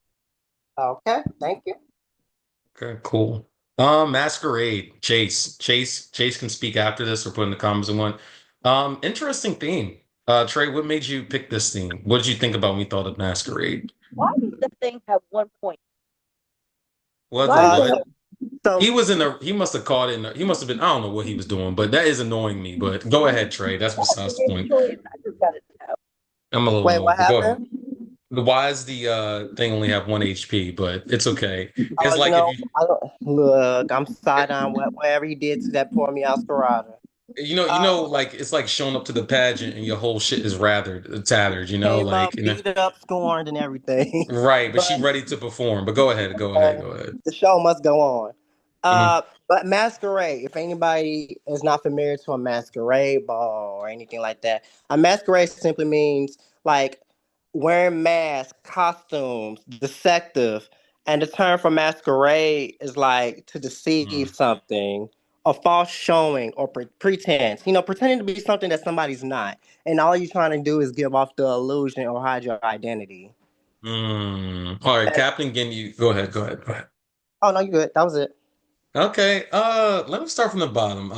Okay, thank you. okay, cool. Masquerade. Chase can speak after this or put in the comments and one. Interesting theme. Trey, what made you pick this theme? What did you think about when you thought of Masquerade? Why does the thing have 1 point? What the Why is what? it? So He was in the. He must have caught in. He must have been. I don't know what he was doing, but that is annoying me. But go ahead, Trey. That's That's besides the the point. choice. I just got it out. I'm a little wait, annoyed, what but go ahead. happened? Why is the thing only have 1 HP? But it's okay. It's Oh, like if you I don't look. I'm side on whatever he did to that poor Masquerada. like it's like showing up to the pageant and your whole shit is rather tattered. Came Like up, beat it up, scorned, and everything. right. But but she ready to perform. But go ahead. Go ahead. uh, Go ahead. the show must go on. Mhm. But masquerade. If anybody is not familiar to a masquerade ball or anything like that, a masquerade simply means like wearing masks, costumes, deceptive, and the term for masquerade is like to deceive Mm. something, a false showing or pretense. Pretending to be something that somebody's not, and all you're trying to do is give off the illusion or hide your identity. Mm. All right, Captain Ginyu. Go ahead. Go ahead. Go ahead. Oh no, you good. That was it. Okay. Let me start from the bottom.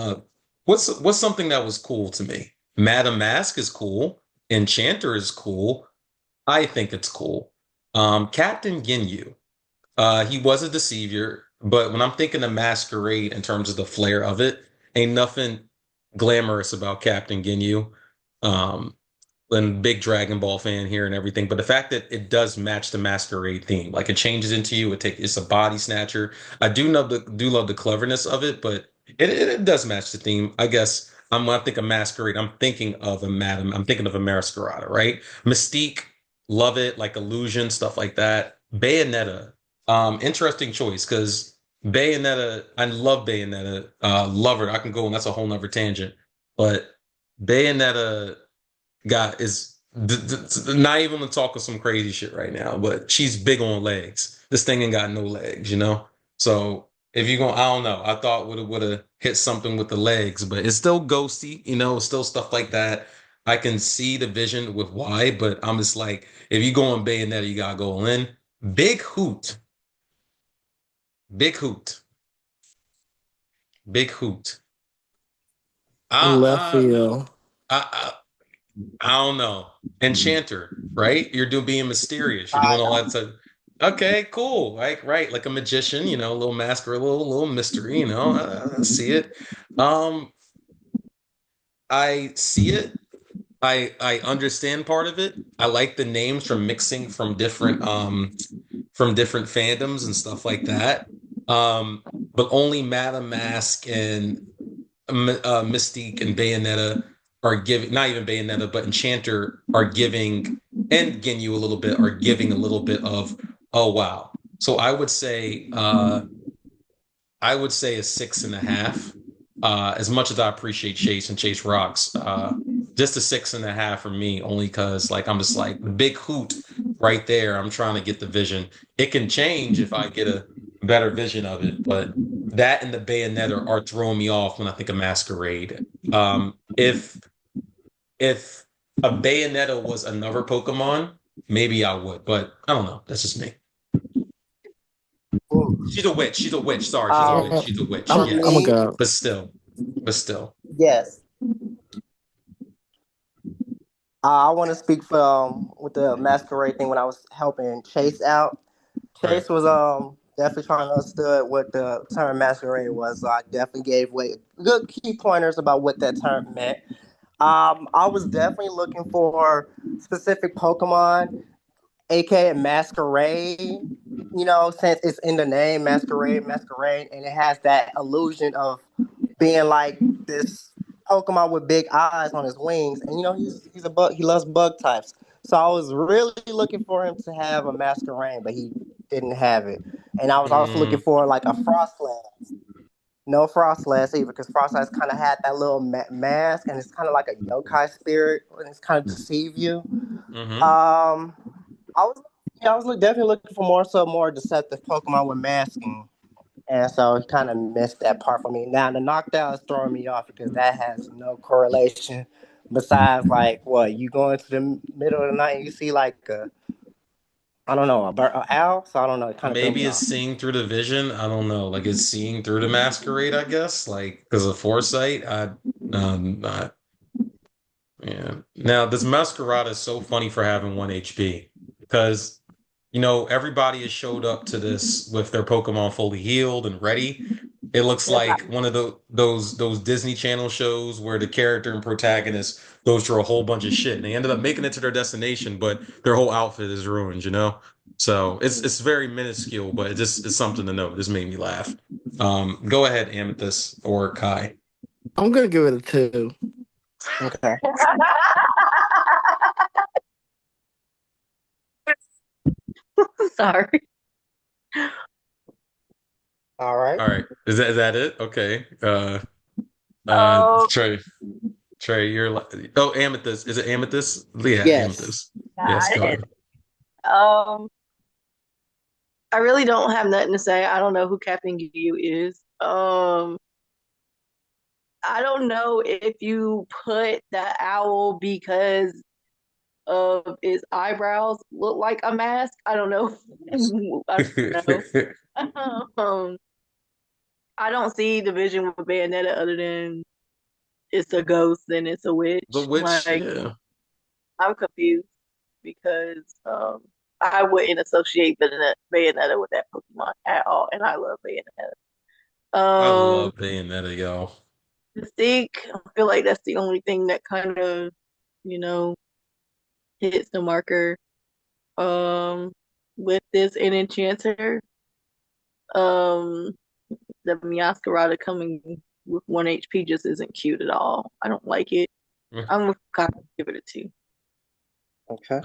What's something that was cool to me? Madam Mask is cool. Enchanter is cool. I think it's cool. Captain Ginyu. He was a deceiver, but when I'm thinking of Masquerade in terms of the flair of it, ain't nothing glamorous about Captain Ginyu. Um, and big Dragon Ball fan here and everything, but the fact that it does match the Masquerade theme, like it changes into you, it's a body snatcher. I do love the cleverness of it, but it does match the theme. I guess when I think of Masquerade, I'm thinking of a madam, I'm thinking of a Masquerada, right? Mystique, love it, like illusion, stuff like that. Bayonetta, interesting choice because Bayonetta, I love Bayonetta, love her. I can go and that's a whole nother tangent, but Bayonetta got is not even to talk of some crazy shit right now, but she's big on legs. This thing ain't got no legs. So if you're going, I don't know. I thought would have hit something with the legs, but it's still ghosty. It's still stuff like that. I can see the vision with why, but I'm just like, if you go on Bayonetta, you gotta go all in. Big hoot, big hoot, big hoot. Left I, field. I, I don't know. Enchanter, right? You're doing being mysterious. You're I doing all know. that stuff. Okay, cool. Right. Like a magician, a little mask or a little mystery, I see it. Um, I see it. I understand part of it. I like the names from mixing from different fandoms and stuff like that. But only Madame Mask and Mystique and Bayonetta are giving, not even Bayonetta, but Enchanter are giving, and Ginyu a little bit, are giving a little bit of, oh wow. So I would say a 6.5. As much as I appreciate Chase and Chase rocks, just a 6.5 for me, only because like I'm just like the big hoot right there. I'm trying to get the vision. It can change if I get a better vision of it, but that and the Bayonetta are throwing me off when I think of Masquerade. If a Bayonetta was another Pokemon, maybe I would, but I don't know. That's just me. Ooh. She's a witch. She's a witch. Sorry, she's a witch. Yeah, She's a witch. For I'm a Yes, me, go. but still, but still. yes. I want to speak for with the masquerade thing when I was helping Chase out. Right. Chase was definitely trying to understand what the term masquerade was. So I definitely gave way good key pointers about what that term meant. I was definitely looking for specific Pokemon, aka masquerade. You know, since it's in the name, masquerade, and it has that illusion of being like this Pokemon with big eyes on his wings, and you know he's a bug. He loves bug types. So I was really looking for him to have a masquerade, but he didn't have it. And I was also looking Mm, for like a Frostland. No Frostlass either, because Frostlass kind of had that little mask, and it's kind of like a yokai spirit, and it's kind of deceive you. hmm Um, I was, yeah, I was definitely looking for more deceptive Pokemon with masking, and so he kind of missed that part for me. Now the knockdown is throwing me off because that has no correlation. Besides, like, what you go into the middle of the night and you see like I don't know, a owl. So I don't know. It kind of threw Maybe me it's off. seeing through the vision. I don't know. Like it's seeing through the masquerade, I guess. Like because of foresight. I Yeah. Now, this Masquerade is so funny for having 1 HP because, everybody has showed up to this with their Pokemon fully healed and ready. It looks like one of those Disney Channel shows where the character and protagonist goes through a whole bunch of shit and they ended up making it to their destination, but their whole outfit is ruined. So it's very minuscule, but it's something to know. It just made me laugh. Go ahead, Amethyst or Kai. I'm gonna give it a 2. Okay. Sorry. All right. All right. Is that it? Okay. Oh, Trey, you're like, oh, Amethyst. Is it Amethyst? Yeah, Yes. Amethyst. Yes, got go it. ahead. Um, I really don't have nothing to say. I don't know who Captain Yu is. I don't know if you put the owl because of its eyebrows look like a mask. I don't know. I don't know. Um, I don't see the vision with Bayonetta other than it's a ghost and it's a The witch. witch, Like yeah. I'm confused because I wouldn't associate Bayonetta with that Pokemon at all, and I love Bayonetta. I love Bayonetta, y'all. Mystique, I feel like that's the only thing that kind of, you know, hits the marker um with this in Enchanter. Um the Meowscarada coming with 1 HP just isn't cute at all. I don't like it. I'm gonna give it a 2. Okay.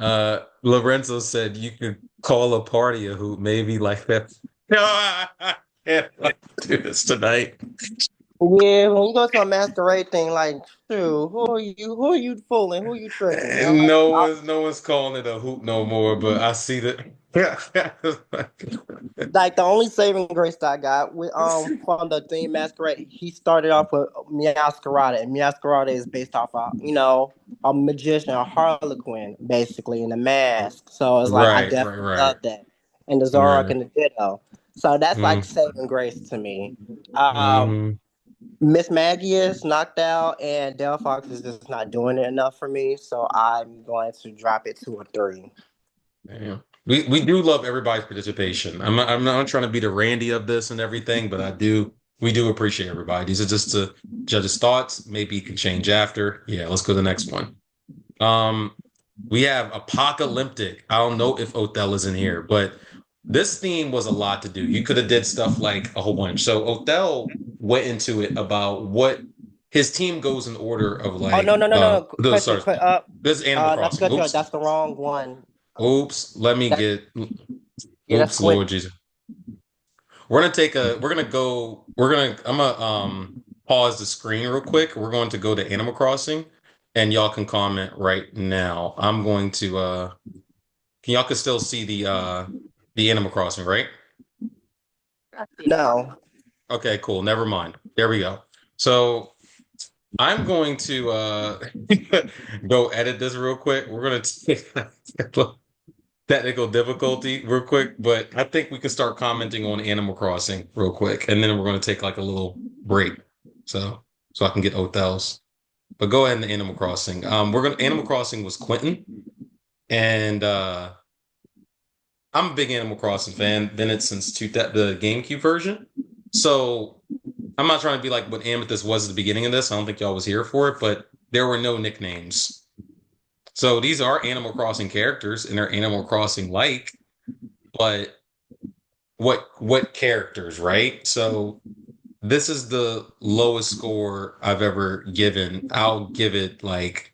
Lorenzo said you could call a party a hoot, maybe like that. No, I can't do this tonight. Yeah, when you go to a masquerade thing, like, shoot, who are you? Who are you fooling? Who are you tricking? You know, And no one's calling it a hoot no more, but I see that. like the only saving grace that I got with from the theme masquerade, he started off with Meowscarada, and Meowscarada is based off of a magician, a harlequin, basically in a mask. So it's like I Right, right, definitely right. love that, and the Zoroark Right. and the Ditto. So that's like Mm, saving grace to me. Um, mm, Miss Maggie is knocked out, and Delphox is just not doing it enough for me. So I'm going to drop it to a 3. yeah. We do love everybody's participation. I'm not trying to be the Randy of this and everything, but we do appreciate everybody. These are just to judge's thoughts. Maybe you can change after. Yeah, let's go to the next one. Um, we have apocalyptic. I don't know if Othel is in here, but this theme was a lot to do. You could have did stuff like a whole bunch. So Othel went into it about what his team goes in order of Oh no like no no no! Question, sorry, this this is Animal not to Crossing. cut you off. Oops. That's the wrong one. Oops. Let me That's get yeah, that's oops, Squid. Lord Jesus. I'm gonna pause the screen real quick. We're going to go to Animal Crossing and y'all can comment right now. I'm going to y'all can still see the Animal Crossing, right? I see it. No. Okay, cool. Never mind. There we go. So I'm going to go edit this real quick. We're gonna take technical difficulty real quick, but I think we can start commenting on Animal Crossing real quick, and then we're gonna take like a little break. So so I can get Othel's. But go ahead and Animal Crossing. We're gonna Animal Crossing was Quentin, and I'm a big Animal Crossing fan. Been it since the GameCube version. So I'm not trying to be like what Amethyst was at the beginning of this. I don't think y'all was here for it, but there were no nicknames. So these are Animal Crossing characters and they're Animal Crossing like, but what characters, right? So this is the lowest score I've ever given. I'll give it like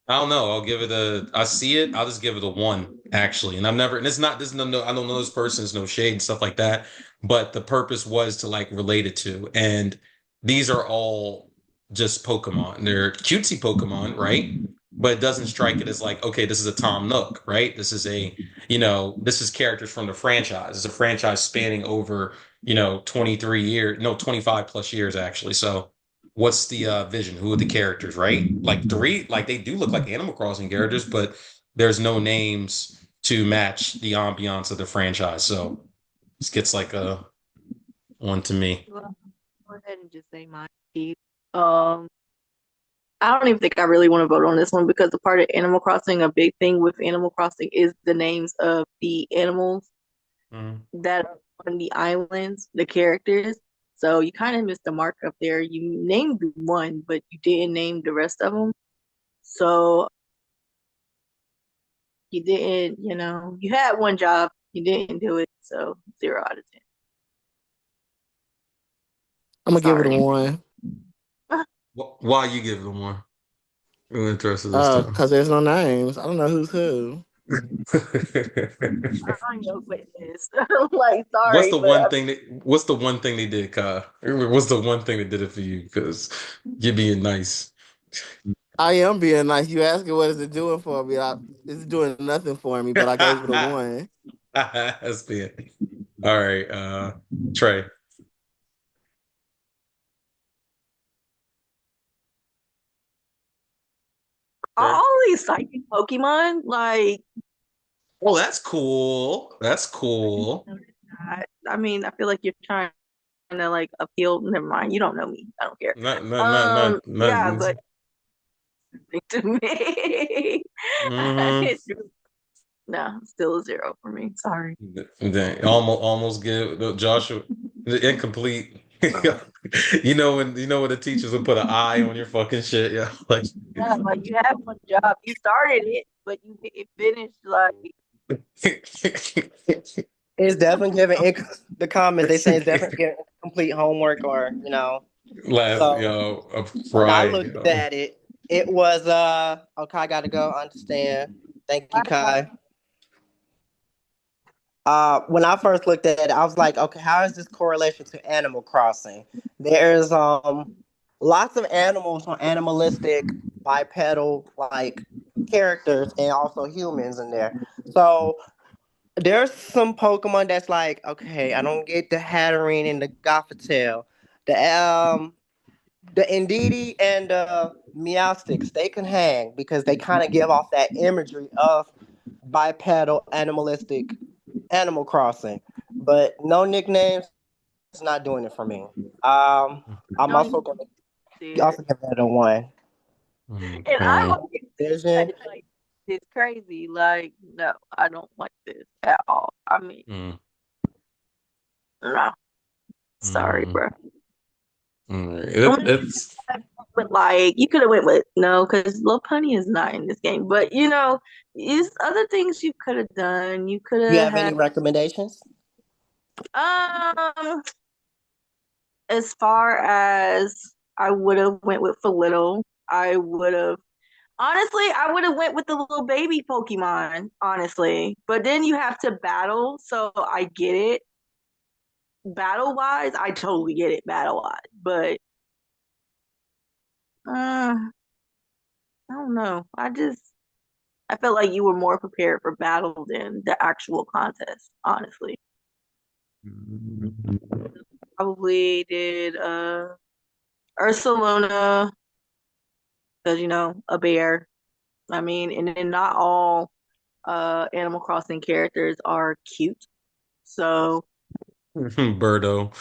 I don't know. I'll give it a. I see it. I'll just give it a one, actually. And I've never. And it's not. This is no. I don't know this person's no shade and stuff like that. But the purpose was to like relate it to. And these are all just Pokemon. They're cutesy Pokemon, right? But it doesn't strike it as like, okay, this is a Tom Nook, right? This is a, this is characters from the franchise. It's a franchise spanning over, 23 years, no, 25 plus years actually. So what's the vision? Who are the characters, right? Like three, like they do look like Animal Crossing characters, but there's no names to match the ambiance of the franchise. So this gets like a one to me. Well, go ahead and just say mine, Keith. Um, I don't even think I really want to vote on this one because the part of Animal Crossing, a big thing with Animal Crossing is the names of the animals Mm. that are on the islands, the characters. So you kind of missed the mark up there. You named one, but you didn't name the rest of them. So you didn't, you had one job, you didn't do it. So 0 out of 10. I'm gonna give it a Sorry. one. Why you give them one? I'm interested this time. Cause there's no names. I don't know who's who. I don't know what it is. Like, sorry, but What's the one thing they did, Kai? What's the one thing that did it for you? Because you're being nice. I am being nice. You asking what is it doing for me? It's doing nothing for me, but I gave it a one. That's being all right. Trey. Trey? all these psychic Pokemon, like, Oh, that's cool. That's cool. I mean, I feel like you're trying to like appeal. Never mind, you don't know me. I don't care. Not, not, not, not, Yeah, not. but to me, Mm-hmm. no, still a 0 for me. Sorry. Dang, almost give Joshua the incomplete. You know when the teachers would put an eye on your fucking shit, yeah. Like Yeah, like you have one job. You started it, but you didn't finish. Like, It's definitely giving the comments. They say it's definitely giving complete homework or last, So of when I pride, looked at it, it was okay, I gotta go understand. Thank you, Kai. When I first looked at it, I was like, okay, how is this correlation to Animal Crossing? There's lots of animals on animalistic bipedal like characters and also humans in there. So there's some Pokemon that's like, okay, I don't get the Hatterene and the Gothitelle. The Indeedee and the Meowsticks, they can hang because they kind of give off that imagery of bipedal animalistic Animal Crossing. But no nicknames, it's not doing it for me. I'm don't also even gonna see it. also give that a one. And I Okay. like it. Vision. Like, it's crazy. Like, no, I don't like this at all. I mean, Mm, no. Sorry, mm, bro. I mean, it's but like, you could have went with no, because Lil Punny is not in this game. But these other things you could have done. You could You have have had any recommendations? um as far as I would have went with for little. I would have honestly, I would have went with the little baby Pokemon, honestly. But then you have to battle, so I get it. Battle wise, I totally get it battle wise. But I don't know. I felt like you were more prepared for battle than the actual contest, honestly. probably did Ursaluna, because a bear. I mean, and then not all Animal Crossing characters are cute. So Birdo.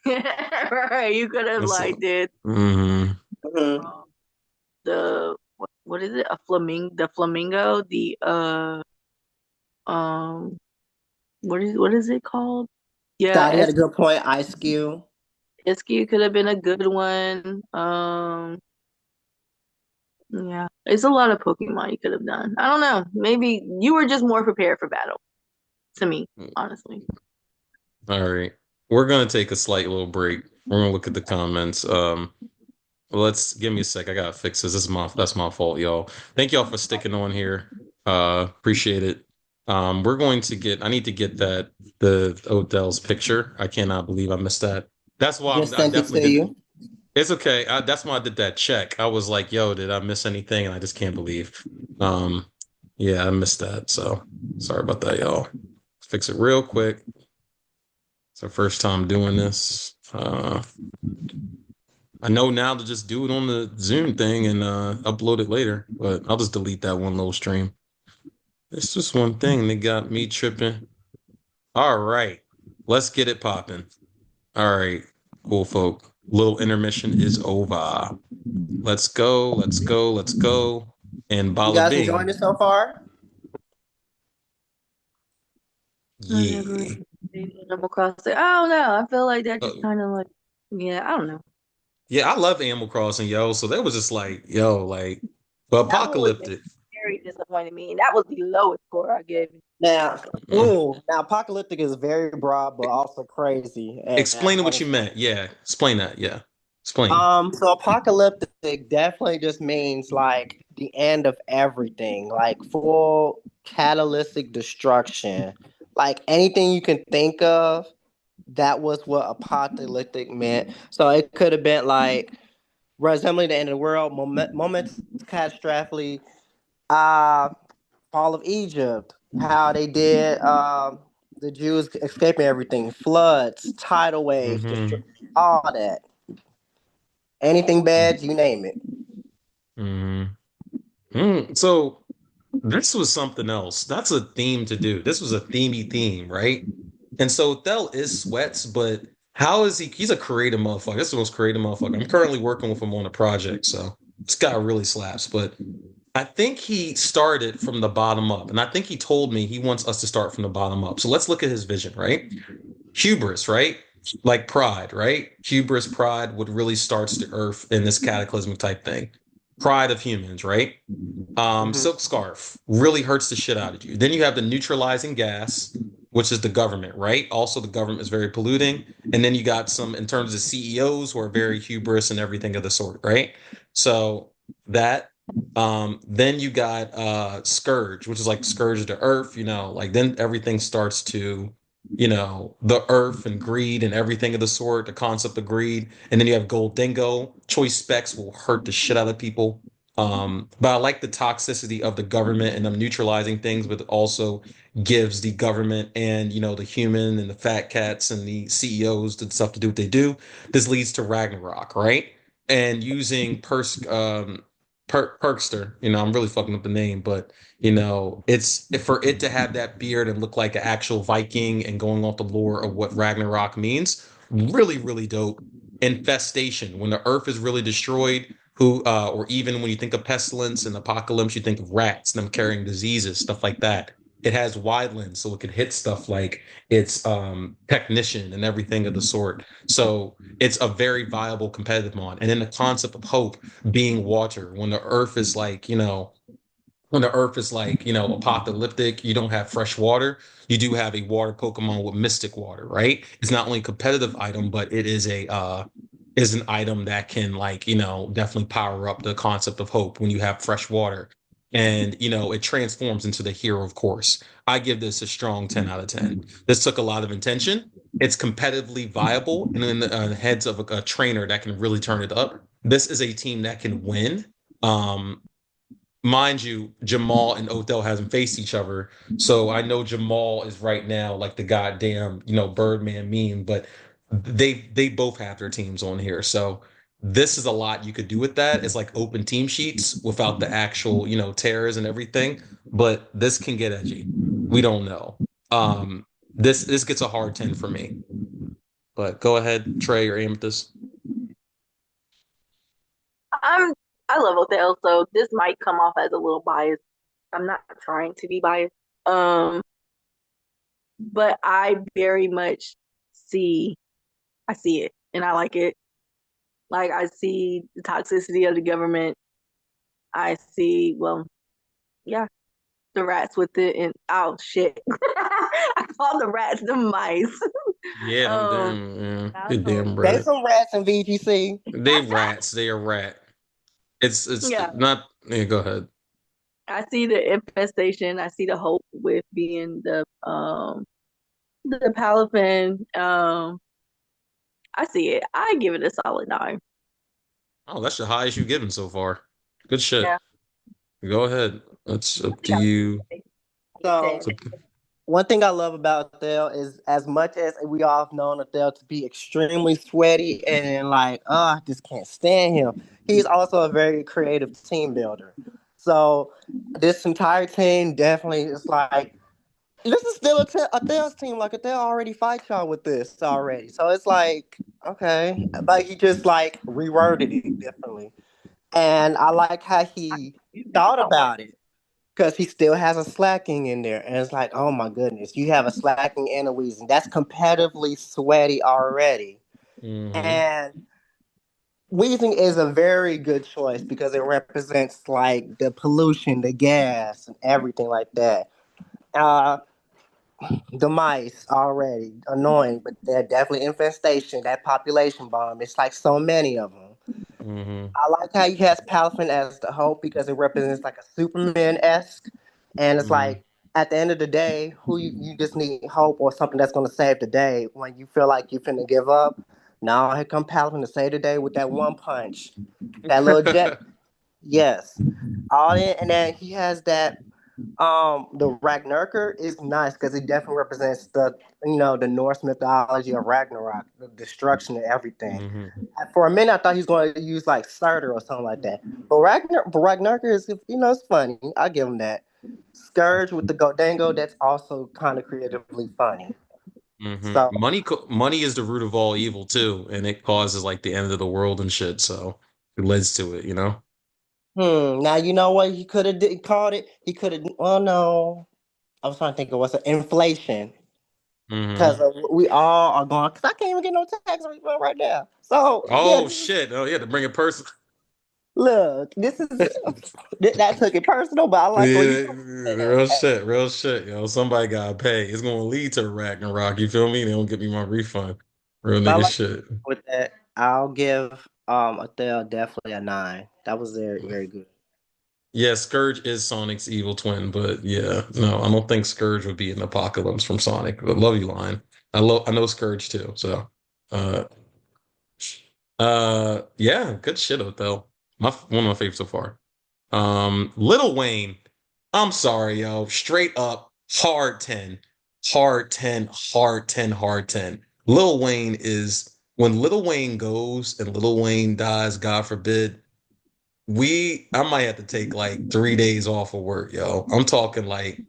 right, you could have That's like did mm-hmm. Mhm. the what is it? The flamingo, the um what is it called? Yeah, Scotty had a good point. Ice Cube. Eskew could have been a good one. Yeah, it's a lot of Pokemon you could have done. I don't know. Maybe you were just more prepared for battle, to me, honestly. All right. We're gonna take a slight little break. We're gonna look at the comments. Let's give me a sec. I gotta fix this. That's my fault, y'all. Thank y'all for sticking on here. Appreciate it. We're going to get. I need to get the Odell's picture. I cannot believe I missed that. That's why Just I sent it definitely to did. you. It's okay. That's why I did that check. I was like, yo, did I miss anything? And I just can't believe. Um, yeah, I missed that. So sorry about that, y'all. Fix it real quick. It's our first time doing this. I know now to just do it on the Zoom thing and upload it later, but I'll just delete that one little stream. It's just one thing that got me tripping. All right, let's get it popping. All right, cool folk. Little intermission is over. Let's go, let's go, let's go. And You Bala guys enjoying Bing. it so far? I never Yeah. played Animal Crossing. I don't know. I feel like that just Uh, kind of like, yeah, I don't know. yeah, I love Animal Crossing, yo. So that was just like, yo, like, but That one was apocalyptic. very disappointing me, and that was the lowest score I gave it. Now, Mm. now apocalyptic is very broad, but also crazy. And Explaining what you meant. Yeah, explain that. Yeah, explain. so apocalyptic definitely just means like the end of everything, like full catalytic destruction. Like anything you can think of, that was what apocalyptic meant. So it could have been like resembling the end of the world, moments catastrophically, uh, fall of Egypt, how they did the Jews escaping everything, floods, tidal waves, Mm-hmm. all that. Anything bad, you name it. Mm-hmm. So this was something else. That's a theme to do. This was a themey theme, right? And so Thel is sweats, but how is he? He's a creative motherfucker. This is the most creative motherfucker. I'm currently working with him on a project, so this guy really slaps. But I think he started from the bottom up, and I think he told me he wants us to start from the bottom up. So let's look at his vision, right? Hubris, right? Like pride, right? Hubris, pride, what really starts the earth in this cataclysmic type thing. Pride of humans, right? Hmm. Silk scarf really hurts the shit out of you. Then you have the neutralizing gas, which is the government, right? Also, the government is very polluting. And then you got some in terms of CEOs who are very hubris and everything of the sort, right? So that. Then you got Scourge, which is like Scourge of the Earth, like then everything starts to, the earth and greed and everything of the sort, the concept of greed. And then you have Gold Dingo. Choice specs will hurt the shit out of people. But I like the toxicity of the government and them neutralizing things, but it also gives the government and the human and the fat cats and the CEOs the stuff to do what they do. This leads to Ragnarok, right? And using Perkster, I'm really fucking up the name, but it's for it to have that beard and look like an actual Viking and going off the lore of what Ragnarok means. Really, really dope. Infestation, when the earth is really destroyed, or even when you think of pestilence and apocalypse, you think of rats, them carrying diseases, stuff like that. It has wide so it can hit stuff like its technician and everything of the sort. So it's a very viable competitive mod. And then the concept of hope being water, when the earth is like, apocalyptic, you don't have fresh water. You do have a water Pokemon with Mystic Water, right? It's not only a competitive item, but it is an item that can definitely power up the concept of hope when you have fresh water. And it transforms into the hero, of course. I give this a strong 10 out of 10. This took a lot of intention. It's competitively viable and in the heads of a trainer that can really turn it up. This is a team that can win. Um, Mind you, Jamal and Odell hasn't faced each other. So I know Jamal is right now like the goddamn, Birdman meme, but they both have their teams on here. So this is a lot you could do with that. It's like open team sheets without the actual, tears and everything. But this can get edgy. We don't know. This gets a hard 10 for me. But go ahead, Trey or Amethyst. I'm I love Othello, so this might come off as a little biased. I'm not trying to be biased. Um, but I very much see I see it and I like it. Like I see the toxicity of the government. I see, well, yeah, the rats with it and oh shit. I call the rats the mice. Yeah, them um damn, yeah, yeah, they damn They rat. some rats in VGC. They rats. They are rat. It's yeah, not. Yeah, go ahead. I see the infestation. I see the hope with being the Palafin. I see it. I give it a solid 9. Oh, that's the highest you've given so far. Good shit. Yeah. Go ahead. That's I up to think you. So It's up one thing I love about Thel is as much as we all have known Thel to be extremely sweaty and like, oh, I just can't stand him. He's also a very creative team builder. So this entire team definitely is like, this is still a Thel's team. Like Thel already fight y'all with this already. So it's like, okay. But he just like reworded it differently. And I like how he thought about it because he still has a slacking in there. And it's like, oh my goodness, you have a slacking and a wheezing. That's competitively sweaty already. mm-hmm. And wheezing is a very good choice because it represents like the pollution, the gas, and everything like that. Uh, the mice already annoying, but they're definitely infestation. That population bomb. It's like so many of them. Mm-hmm. I like how he has Palpatine as the hope because it represents like a Superman esque, and it's Mm-hmm. like at the end of the day, you just need hope or something that's gonna save the day when you feel like you're finna give up. Now here come Palpatine to save the day with that one punch, that little jet. Yes, all in, and then he has that. The Ragnarker is nice because it definitely represents the Norse mythology of Ragnarok, the destruction and everything. Mm-hmm. For a minute, I thought he was going to use like Surtur or something like that. But Ragnarker is, it's funny. I give him that. Scourge with the Godango, that's also kind of creatively funny. So, Money is the root of all evil too, and it causes like the end of the world and shit. So it leads to it. now you know what he could have called it. He could have. Well, no, I was trying to think of what's inflation because Mm-hmm. we all are going. Because I can't even get no tax refund right now. So yeah, Oh shit! Oh yeah, to bring a person. look, this is that took it personal, but I like where you Yeah, come from real shit, real shit. Somebody gotta pay. It's gonna lead to Ragnarok. You feel me? They don't give me my refund. Real I nigga like shit. with that. I'll give Adele definitely a 9. That was very very good. Yeah, Scourge is Sonic's evil twin, but yeah, no, I don't think Scourge would be an apocalypse from Sonic. But love you, line. I know Scourge too. So, uh, yeah, good shit, Othello. One of my favorites so far. Little Wayne. I'm sorry, yo. Straight up, hard 10, hard 10, hard 10, hard 10. Lil Wayne is when Little Wayne goes and Little Wayne dies, God forbid. I might have to take like 3 days off of work, yo. I'm talking like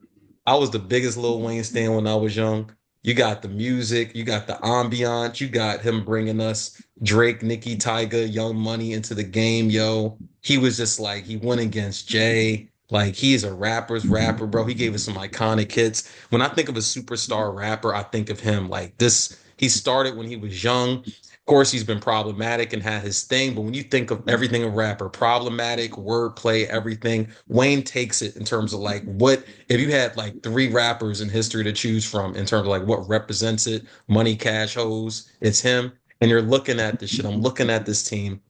I was the biggest Lil Wayne stan when I was young. You got the music, you got the ambiance, you got him bringing us Drake, Nicki, Tyga, Young Money into the game, yo. He was just like he went against Jay. Like he's a rapper's rapper, bro. He gave us some iconic hits. When I think of a superstar rapper, I think of him like this. He started when he was young. Of course, he's been problematic and had his thing, but when you think of everything a rapper, problematic, wordplay, everything, Wayne takes it in terms of like what if you had like three rappers in history to choose from in terms of like what represents it, money, cash, hoes, it's him. And you're looking at this shit. I'm looking at this team.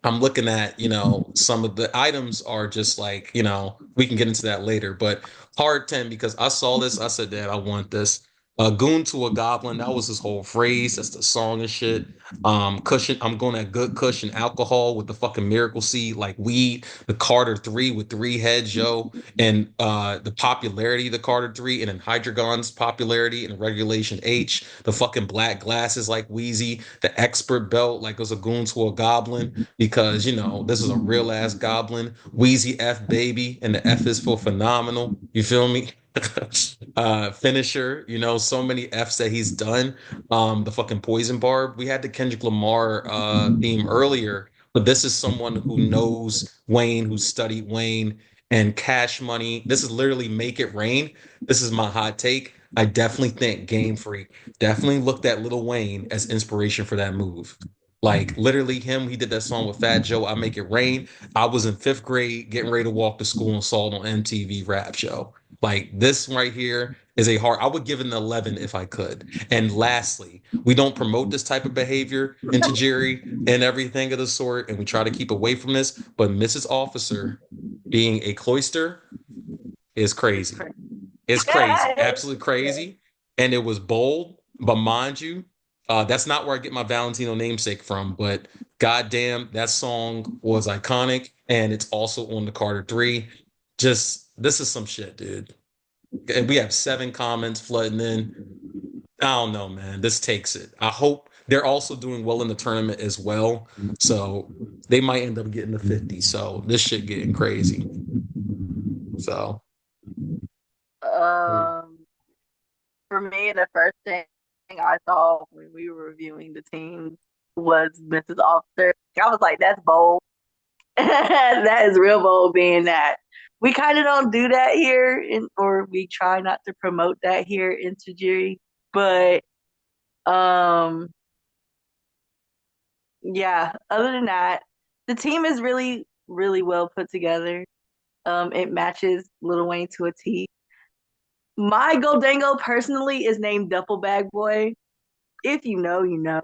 I'm looking at, some of the items are just like, we can get into that later, but hard 10 because I saw this. I said, Dad, I want this. Goon to a Goblin, that was his whole phrase. That's the song and shit. Cushion, I'm going at good cushion alcohol with the fucking miracle seed, like weed. The Carter 3 with 3 heads, yo. And the popularity of the Carter 3, and then Hydreigon's popularity and Regulation H. The fucking black glasses like Wheezy. The expert belt like it was a goon to a goblin because, this is a real ass goblin. Wheezy F baby, and the F is for phenomenal. You feel me? Finisher, so many F's that he's done. The fucking poison barb. We had the Kendrick Lamar theme earlier, but this is someone who knows Wayne, who studied Wayne and Cash Money. This is literally Make It Rain. This is my hot take. I definitely think Game Freak definitely looked at Lil Wayne as inspiration for that move. Like literally him, he did that song with Fat Joe, I Make It Rain. I was in 5th grade getting ready to walk to school and saw it on MTV Rap Show. Like this right here is a hard, I would give it an 11 if I could. And lastly, we don't promote this type of behavior in Tajiri and everything of the sort, and we try to keep away from this. But Mrs. Officer being a cloister is crazy. It's crazy, absolutely crazy. And it was bold, but mind you, that's not where I get my Valentino namesake from. But goddamn, that song was iconic, and it's also on the Carter 3. Just this is some shit, dude. And we have 7 comments flooding in. I don't know, man. This takes it. I hope they're also doing well in the tournament as well. So they might end up getting the 50. So this shit getting crazy. So Um, for me, the first thing I saw when we were reviewing the team was Mrs. Officer. I was like, that's bold. That is real bold being that. We kind of don't do that here, or we try not to promote that here in Tajiri. But um, yeah, other than that, the team is really, really well put together. It matches Lil Wayne to a T. My Goldango personally is named Duffel Bag Boy. If you know, you know.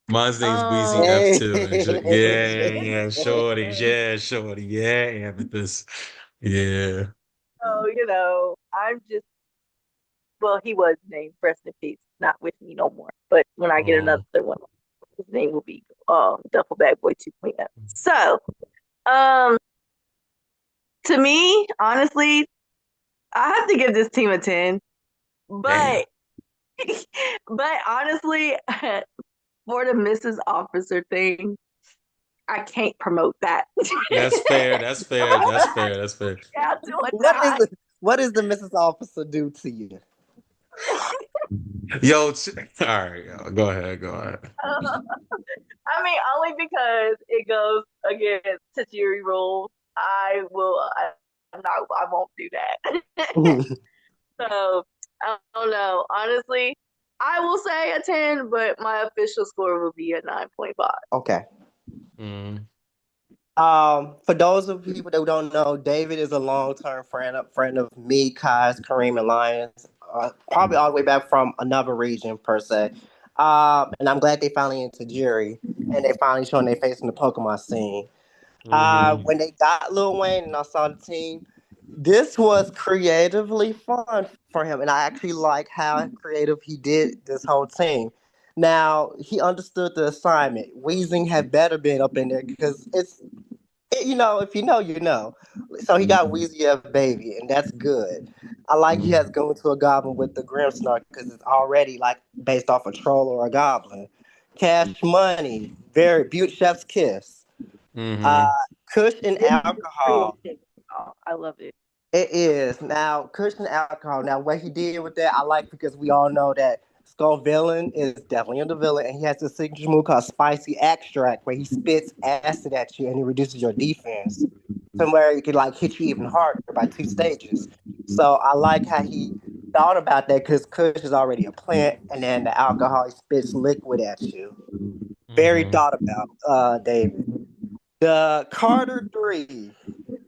mine's name's Wheezy Um, F2, actually. Yeah, Hey. yeah, shorty. Yeah, shorty. Yeah, Amethyst. Yeah. so I'm just he was named Rest in Peace, not with me no more. But when I get another Mm. one, his name will be Duffel Bag Boy 2.0. So, um, to me, honestly, I have to give this team a 10. Damn. But but honestly, for the Mrs. Officer thing, I can't promote that. That's fair. That's fair. That's fair. That's fair. I'll do it What is not. the what is the Mrs. Officer do to you? Yo, all right, yo, go ahead. Go ahead. I mean, only because it goes against Tajiri rules. I'm not. I won't do that. So I don't know. Honestly, I will say a 10, but my official score will be a 9.5. Okay. Mm. For those of people that don't know, David is a long-term friend of me, Kai's, Kareem, and Lions. Probably all the way back from another region per se. And I'm glad they finally into Jerry, and they finally showing their face in the Pokemon scene. Hmm. When they got Lil Wayne and I saw the team, this was creatively fun for him, and I actually like how creative he did this whole team. Now he understood the assignment. Wheezing had better been up in there because if you know, you know. So he got Wheezy F Baby, and that's good. I like he has going to a goblin with the Grimmsnark because it's already like based off a troll or a goblin. Cash Money, very beauty chef's kiss. Uh, Hmm. Kush and This is alcohol. creative. Oh, I love it. It is now Kush and alcohol. Now what he did with that, I like because we all know that Skull Villain is definitely the villain, and he has this signature move called Spicy Extract, where he spits acid at you and he reduces your defense. Somewhere he could like hit you even harder by 2 stages. So I like how he thought about that because Kush is already a plant, and then the alcohol he spits liquid at you. Very Hmm. thought about, David. The Carter 3.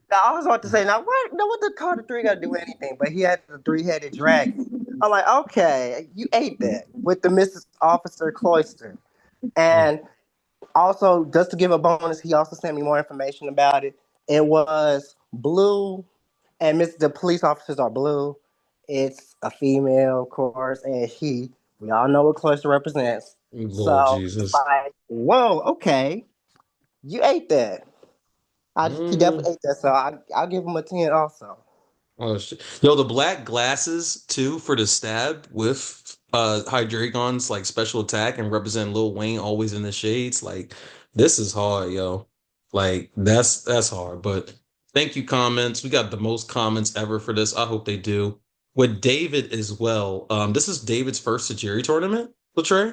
Now, I was about to say, now what? No, what the Carter 3 got to do anything? But he had the 3-headed dragon. I'm like, okay, you ate that with the Mrs. Officer Cloister. And also, just to give a bonus, he also sent me more information about it. It was blue, and the police officers are blue, It's a female, of course, and we all know what cloister represents. Lord So it's Jesus. like, whoa, okay, you ate that. He Mm. definitely ate that, so I'll give him a 10 also. Oh shit. Yo, the black glasses too for the stab with Hydreigon's like special attack and represent Lil Wayne always in the shades. Like this is hard, yo. Like that's hard. But thank you, comments. We got the most comments ever for this. I hope they do. With David as well. This is David's first Tajiri tournament, Trey.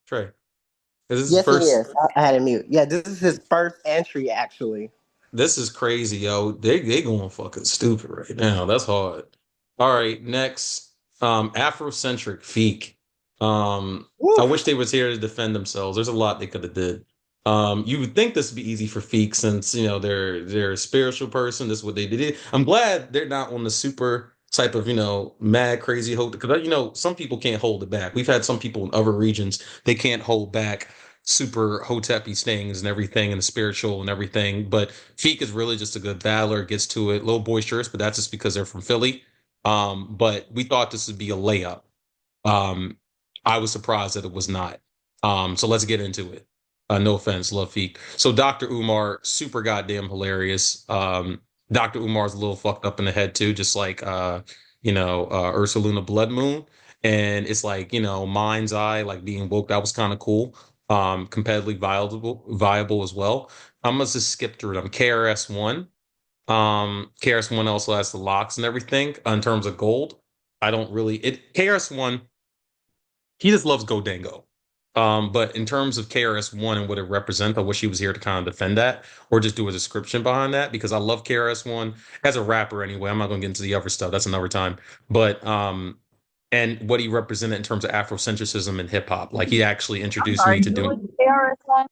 Trey. Is this his Yes, he first? is. I had him mute. Yeah, this is his first entry, actually. This is crazy, yo. They going fucking stupid right now. That's hard. All right, next, Afrocentric Feek. I Woo. wish they was here to defend themselves. There's a lot they could have did. You would think this would be easy for Feek since they're a spiritual person. This is what they did. I'm glad they're not on the super type of mad crazy hold because some people can't hold it back. We've had some people in other regions they can't hold back super hotepi things and everything and the spiritual and everything. But Feek is really just a good battler, gets to it, a little boisterous, but that's just because they're from Philly. But we thought this would be a layup. Um, I was surprised that it was not. So let's get into it. No offense, love Feek. So Dr. Umar, super goddamn hilarious. Dr. Umar's a little fucked up in the head too, just like Ursaluna Blood Moon. And it's like, Mind's Eye, like being woke. That was kind of cool. Competitively viable as well. I'm gonna just skip through them. KRS-One. KRS-One also has the locks and everything in terms of gold. I don't really it KRS-One, he just loves Godango. But in terms of KRS-One and what it represents, I wish he was here to kind of defend that or just do a description behind that because I love KRS-One as a rapper anyway. I'm not gonna get into the other stuff. That's another time. But and what he represented in terms of Afrocentricism and hip hop. Like he actually I'm introduced me sorry, to who doing was the KRS-One?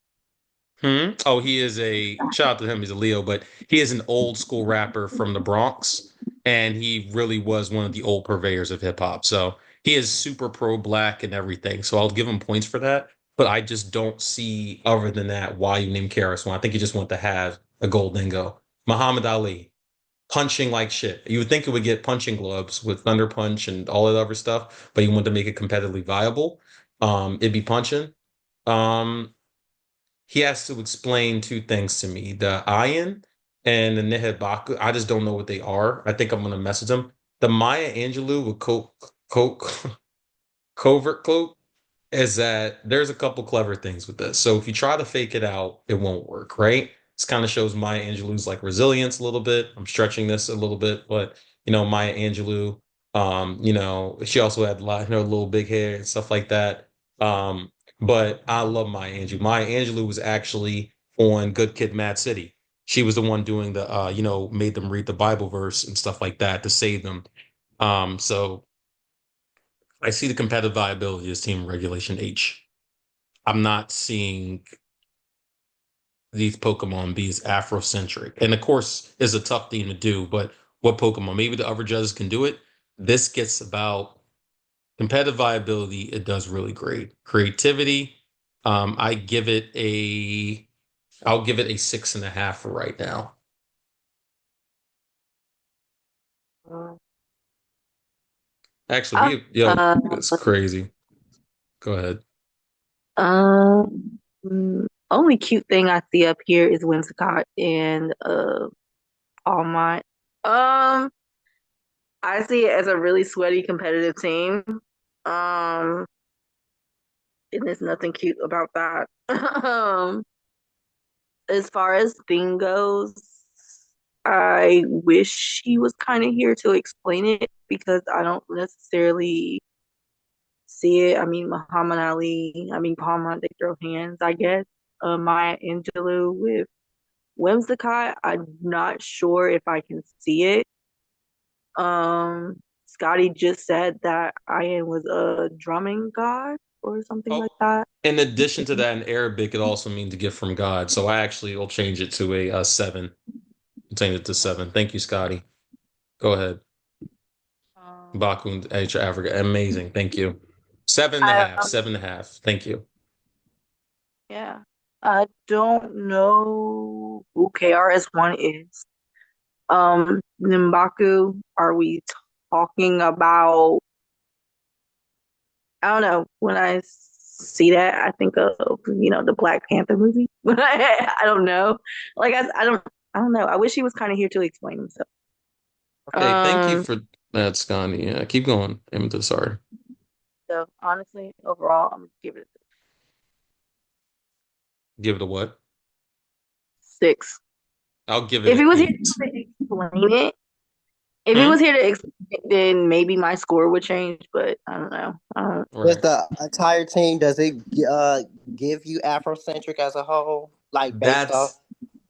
Oh, he is a shout out to him. He's a Leo, but he is an old school rapper from the Bronx, and he really was one of the old purveyors of hip hop. So he is super pro black and everything. So I'll give him points for that. But I just don't see, other than that, why you named Karis one. I think you just want to have a gold dingo. Muhammad Ali, punching like shit. You would think it would get punching gloves with Thunder Punch and all that other stuff, but you want to make it competitively viable. It'd be punching. Um, he has to explain two things to me: the Ayin and the Nehebaku. I just don't know what they are. I think I'm gonna message them. The Maya Angelou with covert cloak is that there's a couple clever things with this. So if you try to fake it out, it won't work, right? This kind of shows Maya Angelou's like resilience a little bit. I'm stretching this a little bit, but Maya Angelou, she also had a lot, little big hair and stuff like that. But I love Maya Angelou. Maya Angelou was actually on Good Kid, Mad City. She was the one doing the, made them read the Bible verse and stuff like that to save them. So I see the competitive viability as Team Regulation H. I'm not seeing these Pokemon be as Afrocentric. And of course, is a tough thing to do, but what Pokemon? Maybe the other judges can do it. This gets about competitive viability. It does really great. Creativity, I give it a, I'll give it a 6.5 for right now. Actually, Uh, it's crazy. Go ahead. only cute thing I see up here is Whimsicott and Almont. Um, I see it as a really sweaty competitive team. Um, and there's nothing cute about that. As far as thing goes, I wish he was kind of here to explain it because I don't necessarily see it. I mean, Muhammad Ali, I mean, Palma, they throw hands, I guess. Maya Angelou with Whimsicott, I'm not sure if I can see it. Scotty just said that Ian was a drumming god or something Oh, like that. in addition to that, in Arabic, it also means a gift from God. So I actually will change it to a, 7. Change it to 7. Thank you, Scotty. Go ahead. Um, Baku and Asia Africa. Amazing. Thank you. Seven and a I half. 7.5. Thank you. Yeah. I don't know who KRS-One is. M'Baku, are we talking about, I don't know, when I see that, I think of, the Black Panther movie. I don't know. Like I don't know. I wish he was kind of here to explain himself. Okay, thank you Um, for that, Scotty. Yeah, keep going. I'm just sorry. so honestly, overall, I'm gonna give it a Give it a what? 6. I'll give it If an he was here eight. to explain it, if he Hmm? was here to explain it, then maybe my score would change, but I don't know. Does Right. the entire team does it give you Afrocentric as a whole, like based off?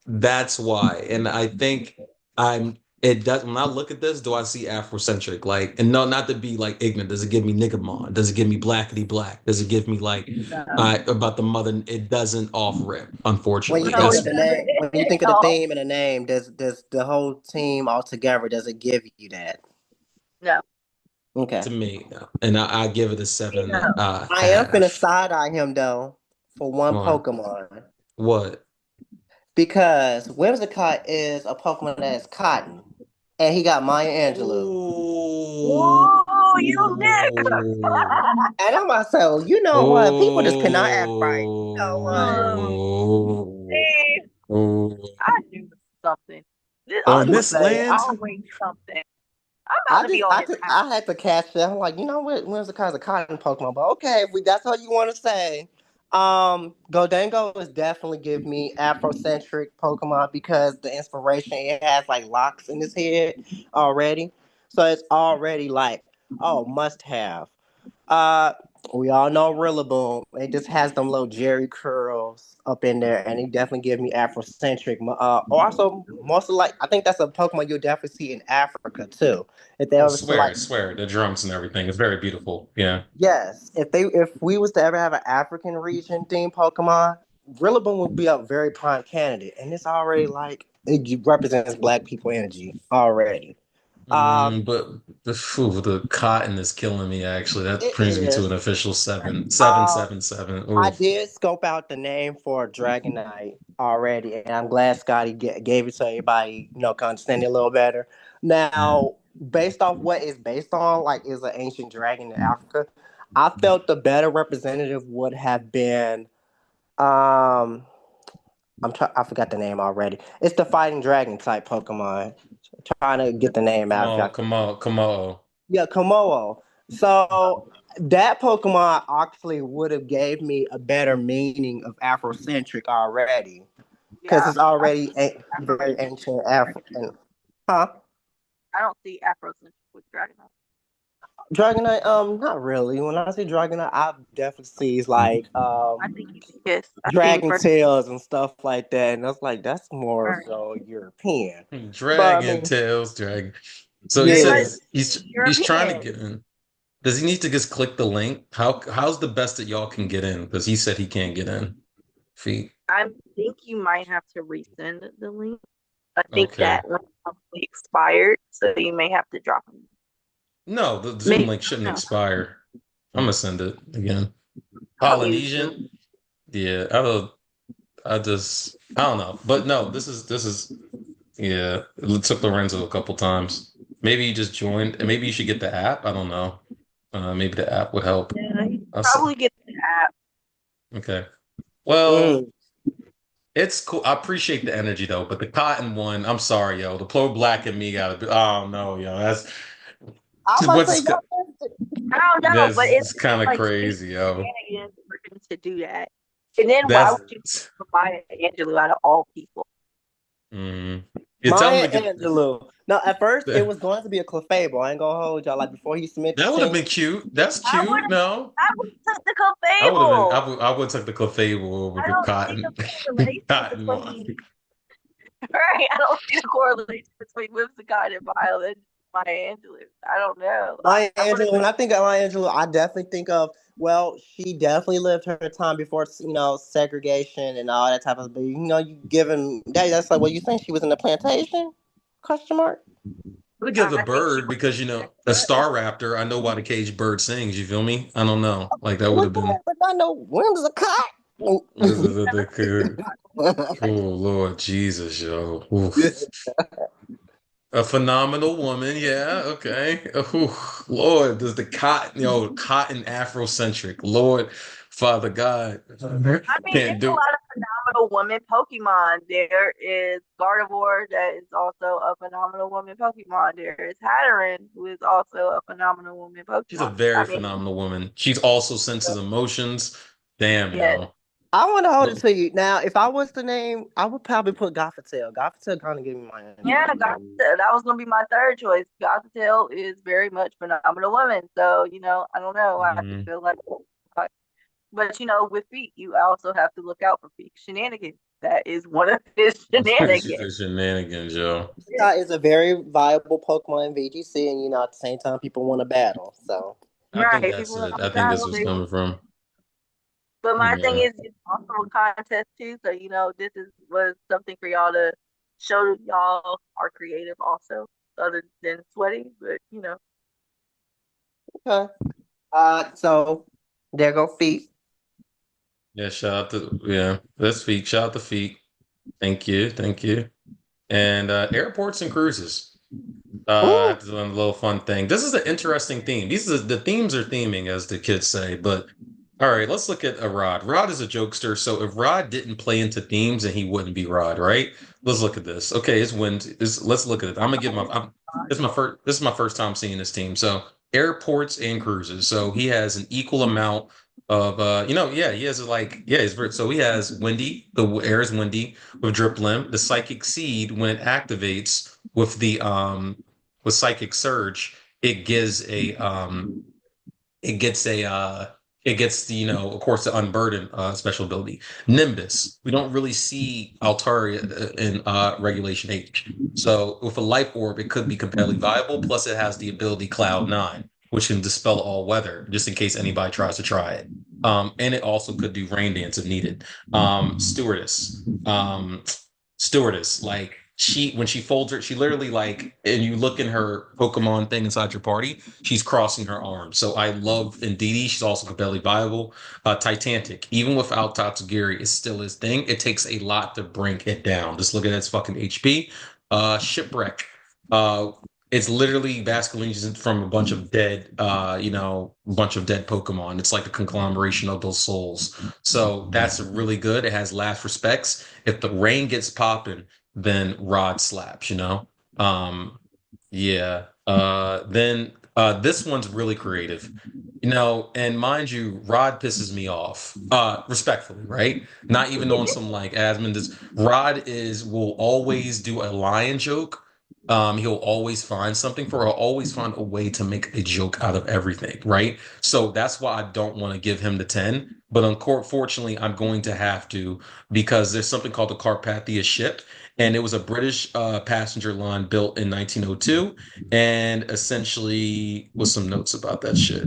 That's why. And I think I'm it does when I look at this, do I see Afrocentric? Like, and no, not to be like ignorant. Does it give me Niggamon? Does it give me Blackity Black? Does it give me like No, about the mother? It doesn't off rip, When you unfortunately. no, think it of That's the name, when you doesn't think at of the all. theme and the name, does the whole team all together does it give you that? No, Okay. to me. And I give it a seven and no. a I am finna half. side eye him though for one Why? Pokemon What? because Whimsicott is a Pokemon that is cotton, and he got Maya Angelou. Whoa, you Nick! Oh. And I'm about to say, well, you know what? People just cannot act right. You know what? Oh. See, Oh. I knew something. I'm On This finna this is say, land? always something. I'm about to be on his ass. I had to catch that. I'm like, you know what? Whimsicott's a cotton Pokemon, but okay, if that's how you want to say. Goldango is definitely give me Afrocentric Pokemon because the inspiration it has like locks in his head already, so it's already like, oh, must have. Uh, we all know Rillaboom. It just has them little Jerry curls up in there, and it definitely gives me Afrocentric. Also, mostly like I think that's a Pokemon you'll definitely see in Africa too. If they Oh, ever see swear, like, swear. The drums and everything. It's very beautiful. Yeah. yes, if we was to ever have an African region themed Pokemon, Rillaboom would be a very prime candidate, and it's already like it represents Black people energy already. Uh, But the cotton is killing me, actually. That it brings me to an is. official seven. Seven, Um, seven, seven. I Oof. did scope out the name for Dragonite already, and I'm glad Scotty gave it so everybody, can understand it a little better. Mm. Now, based off what it's based on, like is an ancient dragon in Africa, I felt the better representative would have been um I forgot the name already. It's the fighting dragon type Pokemon. Trying to get the name Come out if on, y'all. come on, come on. Yeah, Komodo. So that Pokemon actually would have gave me a better meaning of Afrocentric already, because Yeah, it's I already don't very really ancient Afro. Huh? I don't see Afrocentric with Dragonite. Dragonite? Not really. When I say Dragonite, I definitely see like I think he's a kiss. I see him Dragon first. Tails and stuff like that, and I was like, that's more Right. so European. But I Dragon mean, Tails, Dragon. So he Very said yeah. much he's trying to European. get in. Does he need to just click the link? How's the best that y'all can get in? Because he said he can't get in. Feet. I think you might have to resend the link. I think Okay. that link probably expired, so you may have to drop them. No, the Zoom Maybe link shouldn't I don't know. expire. I'm gonna send it again. I'll use Polynesian? Zoom. Yeah, I don't know. But no, this is yeah. It took Lorenzo a couple times. Maybe he just joined, and maybe you should get the app. I don't know. Maybe the app would help. Yeah, you Us. probably get the app. Okay. Well, Mm. it's cool. I appreciate the energy though, but the cotton one, I'm sorry, yo. The pro black and me gotta be. Oh no, yo. That's I'm about to say, what's I don't know, but that's it's it's kind of like stupid crazy, yo. shenanigans for him to do that. And then why That's would you provide Angelou out of all people? mm. You tell Maya him to get. Angelou. Now, at first, it was going to be a Clefable. I ain't gonna hold y'all. Like before he submit the That would have team, been cute. That's I would cute. No, I would have took the I would have been. Clefable. I would take the Clefable over I the don't see the cotton correlation cotton one. between right. I don't see the correlation between Whimsicott and Violet and Maya Angelou. I don't know. Maya I would have Angelou. When I think of Maya Angelou, I definitely think of, well, she definitely lived her time before segregation and all that type of. But you given that, that's like what you saying. She was in the plantation? Question mark. I'm gonna give the I think she bird was because a star raptor. I know why the caged bird sings. You feel me? I don't know. Like that would What have been. the? But I know Wim's a cop. Oh Lord Jesus, yo. Oof. A phenomenal woman, yeah, okay. Oh, Lord, does the cotton, cotton Afrocentric. Lord, Father God, I mean, can't there's a do. lot of phenomenal women Pokemon. There is Gardevoir, that is also a phenomenal woman Pokemon. There is Hatterene, who is also a phenomenal woman She's a Pokemon. very I mean, phenomenal woman. She's also senses emotions. Damn, yes. yo. I want to hold it to you. Now, if I was to name, I would probably put Gothitelle. Gothitelle kind of gave me my Yeah, energy. Gothitelle, that was gonna be my third choice. Gothitelle is very much phenomenal woman. So, I don't know. I Mhm. feel like, but with feet, you also have to look out for feet shenanigans. That is one of his She's shenanigans. the shenanigans, yo. Yeah, is a very viable Pokemon in VGC, and at the same time, people want to battle. So, I think Right. that's People want it. to I think this battle. was coming from. But my thing Yeah. is, it's also a contest too. So this was something for y'all to show that y'all are creative also, other than sweaty. But okay. So there go feet. Yeah, shout out to yeah. This feet. Shout out to feet. Thank you. Thank you. And airports and cruises. I Ooh, have to do a little fun thing. This is an interesting theme. These are the themes are theming, as the kids say. But all right, let's look at a Rod. Rod is a jokester, so if Rod didn't play into themes, then he wouldn't be Rod, right? Let's look at this. Okay, it's wind. Let's look at it. I'm gonna give my. This is my first. This is my first time seeing this team. So airports and cruises. So he has an equal amount of. Yeah, he has like yeah. So he has windy. The air is windy with drip limb. The psychic seed when it activates with Psychic Surge, it gives a it gets a it gets the of course the unburden special ability. Nimbus. We don't really see Altaria in Regulation H. So with a life orb, it could be competitively viable. Plus, it has the ability Cloud Nine, which can dispel all weather, just in case anybody tries to try it. And it also could do rain dance if needed. Stewardess. Stewardess, like when she folds her, she literally like, and you look in her Pokemon thing inside your party, she's crossing her arms. So I love Indeedee. She's also competitively viable. Titanic, even without Tatsugiri, is still his thing. It takes a lot to bring it down. Just look at its fucking HP. Shipwreck. Uh, it's literally Basculin's from a bunch of dead, bunch of dead Pokemon. It's like a conglomeration of those souls. So that's really good. It has last respects. If the rain gets popping, then Rod slaps, Um, yeah. Then this one's really creative. And mind you, Rod pisses me off. Respectfully, right? Not even on some like Asmund is Rod is will always do a lion joke. He'll always find something for, he'll always find a way to make a joke out of everything, right? So that's why I don't want to give him the 10. But unfortunately, I'm going to have to because there's something called the Carpathia ship, and it was a British passenger line built in 1902, and essentially with some notes about that shit.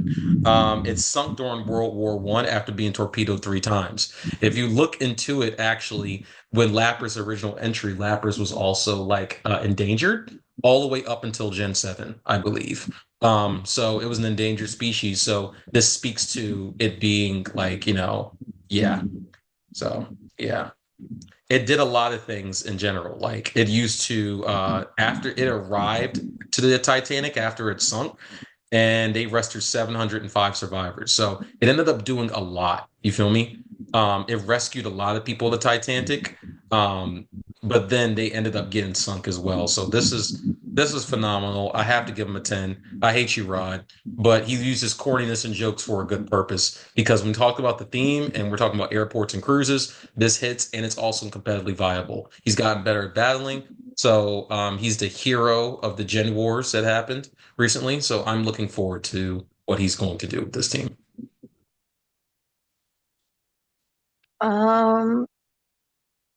It sunk during World War One after being torpedoed three times. If you look into it, actually, when Lapras' original entry, Lapras was also like endangered all the way up until Gen 7, I believe. So it was an endangered species. So this speaks to it being like, yeah. So yeah. It did a lot of things in general. Like it used to after it arrived to the Titanic after it sunk, and they rescued 705 survivors. So it ended up doing a lot. You feel me? It rescued a lot of people of the Titanic, um, but then they ended up getting sunk as well. So this is phenomenal. I have to give him a 10. I hate you, Rod, but he uses corniness and jokes for a good purpose because when we talk about the theme and we're talking about airports and cruises, this hits and it's also competitively viable. He's gotten better at battling. So he's the hero of the Gen Wars that happened recently. So I'm looking forward to what he's going to do with this team. um,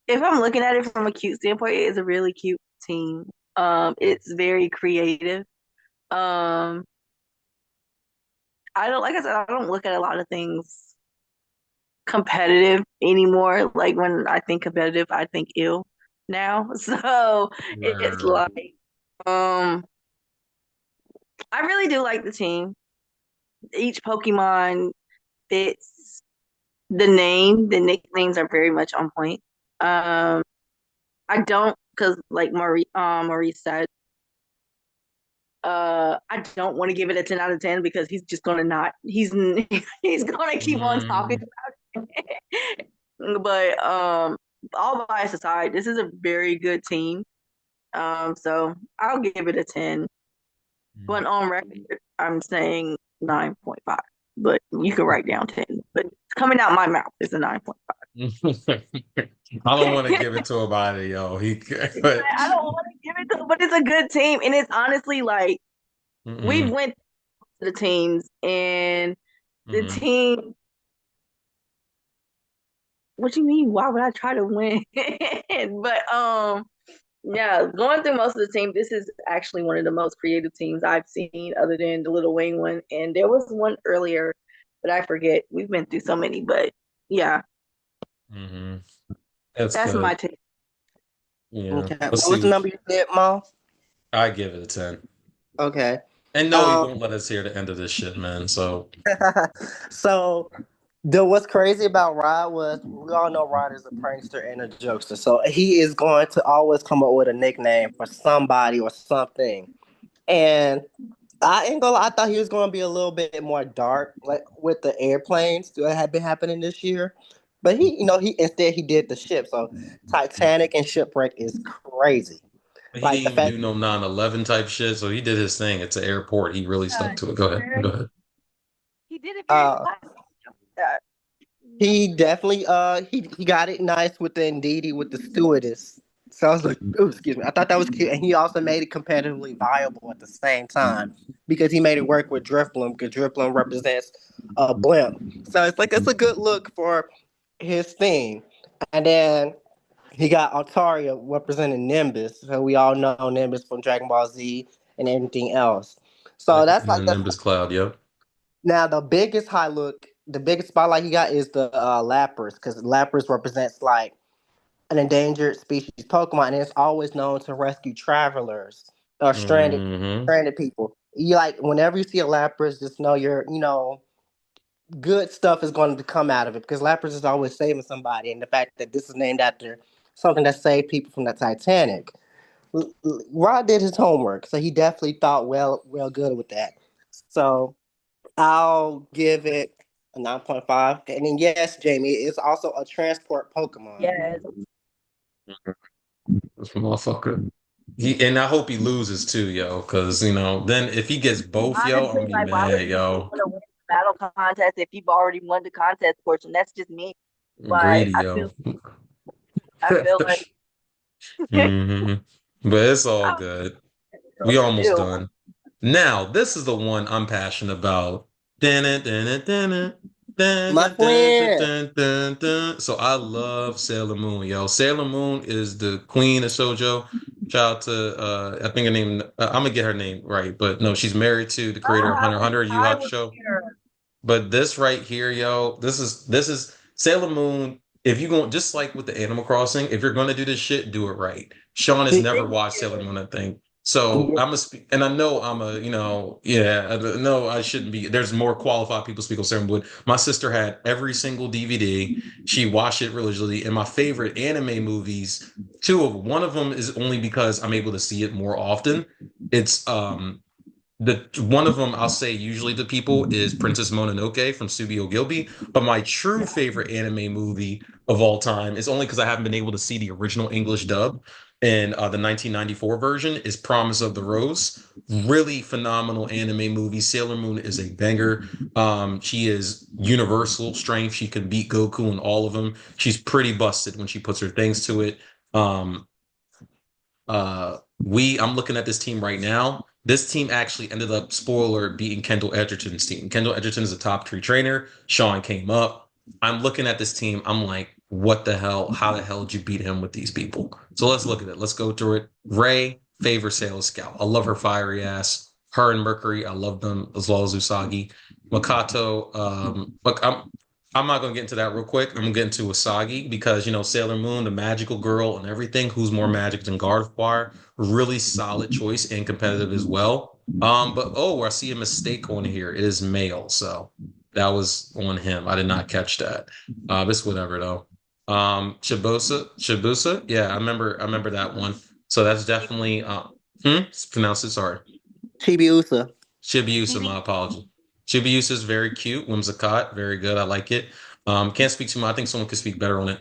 if I'm looking at it from a cute standpoint, it is a really cute team. It's very creative. Um, I don't like I said, I don't look at a lot of things competitive anymore. Like when I think competitive, I think ill now. So it's Right. like, um, I really do like the team. Each Pokemon fits the name. The nicknames are very much on point. I don't because like Maurice said. I don't want to give it a 10 out of 10 because he's just gonna not he's gonna keep on talking Mm, about it. But all bias aside, this is a very good team. So I'll give it a 10. But on record, I'm saying 9.5. But you can write down 10. But coming out my mouth is a 9.5. I don't want to give it to a body, yo. But I don't want to give it to, but it's a good team, and it's honestly like we mm-mm, went to the teams, and the mm-mm. team. What do you mean? Why would I try to win? But yeah, going through most of the team, this is actually one of the most creative teams I've seen, other than the Little Wayne one. And there was one earlier, but I forget. We've been through so many, but yeah, Mm-hmm. That's that's my good. take. Yeah. Okay. Let's What was the see. number you said, Mo? I give it a 10. Okay. And no, he Um. won't let us hear the end of this shit, man. So So what's crazy about Rod was we all know Rod is a prankster and a jokester. So he is going to always come up with a nickname for somebody or something. And I ain't gonna lie, I thought he was gonna be a little bit more dark, like with the airplanes that have been happening this year. But he instead he did the ship. So Titanic and shipwreck is crazy. he didn't Like the even fact do no 9/11 type shit. So he did his thing. It's an airport. He really stuck to it. Go ahead. Go ahead. He did it very uh classy. Uh, he definitely he got it nice with the Indeedy with the stewardess. So I was like, oh, excuse me. I thought that was cute. And he also made it competitively viable at the same time because he made it work with Drifblim because Drifblim represents a blimp. So it's like it's a good look for his theme. And then he got Altaria representing Nimbus. So we all know Nimbus from Dragon Ball Z and everything else. So that's And like then the Nimbus Cloud. Yep. now the biggest spotlight he got is the Lapras because Lapras represents like an endangered species Pokemon, and it's always known to rescue travelers or Hmm. stranded people. You like whenever you see a Lapras, just know good stuff is going to come out of it because Lapras is always saving somebody, and the fact that this is named after something that saved people from the Titanic. Rod did his homework, so he definitely thought well good with that. So I'll give it a 9.5. And then yes, Jamie, it's also a transport Pokemon. yes, This motherfucker. And I hope he loses too, yo. Because then if he gets both, yo, I'm honestly, gonna be like, why would mad, you even yo. want to win the battle contest if you've already won the contest portion? That's just me. Like, Greedy, yo. I feel like, Hmm. But it's all I good. don't We know what to almost do. done. Now, this is the one I'm passionate about. Dun, dun, dun, dun, dun, dun, My dun, dun, dun, friend. dun, dun, dun. So I love Sailor Moon, yo. Sailor Moon is the queen of shoujo. Shout out to I think her name I'm gonna get her name right, but no, she's married to the creator of Oh, Hunter x Hunter, Yu Yu I was Hakusho. here. But this right here, yo, this is Sailor Moon. If you going just like with the Animal Crossing, if you're gonna do this shit, do it right. Sean has never Thank watched Sailor you. Moon, I think. So I'm a speak, and I know I'm a, yeah, no, I shouldn't be. There's more qualified people speak on Sailor Moon. My sister had every single DVD. She watched it religiously. And my favorite anime movies, one of them is only because I'm able to see it more often. It's the one of them I'll say usually to people is Princess Mononoke from Studio Ghibli, but my true favorite anime movie of all time is only because I haven't been able to see the original English dub and the 1994 version is Promise of the Rose. Really phenomenal anime movie. Sailor Moon is a banger. She is universal strength. She can beat Goku in all of them. She's pretty busted when she puts her things to it. Um, I'm looking at this team right now. This team actually ended up, spoiler, beating Kendall Edgerton's team. Kendall Edgerton is a top 3 trainer. Sean came up. I'm looking at this team. I'm like, what the hell? How the hell did you beat him with these people? So let's look at it. Let's go through it. Ray, favorite sales scout. I love her fiery ass. Her and Mercury, I love them as well as Usagi. Makato, look, I'm not gonna get into that real quick. I'm gonna get into Usagi because Sailor Moon, the magical girl, and everything. Who's more magic than Gardevoir? Really solid choice and competitive as well. But I see a mistake on here. It is male, so that was on him. I did not catch that. It's whatever though. Shibusa. Yeah, I remember that one. So that's definitely pronounce it. Sorry. Chibiusa. Chibiusa, TV. my apology. Chibiusa is very cute. Whimsicott, very good. I like it. Can't speak too much. I think someone could speak better on it.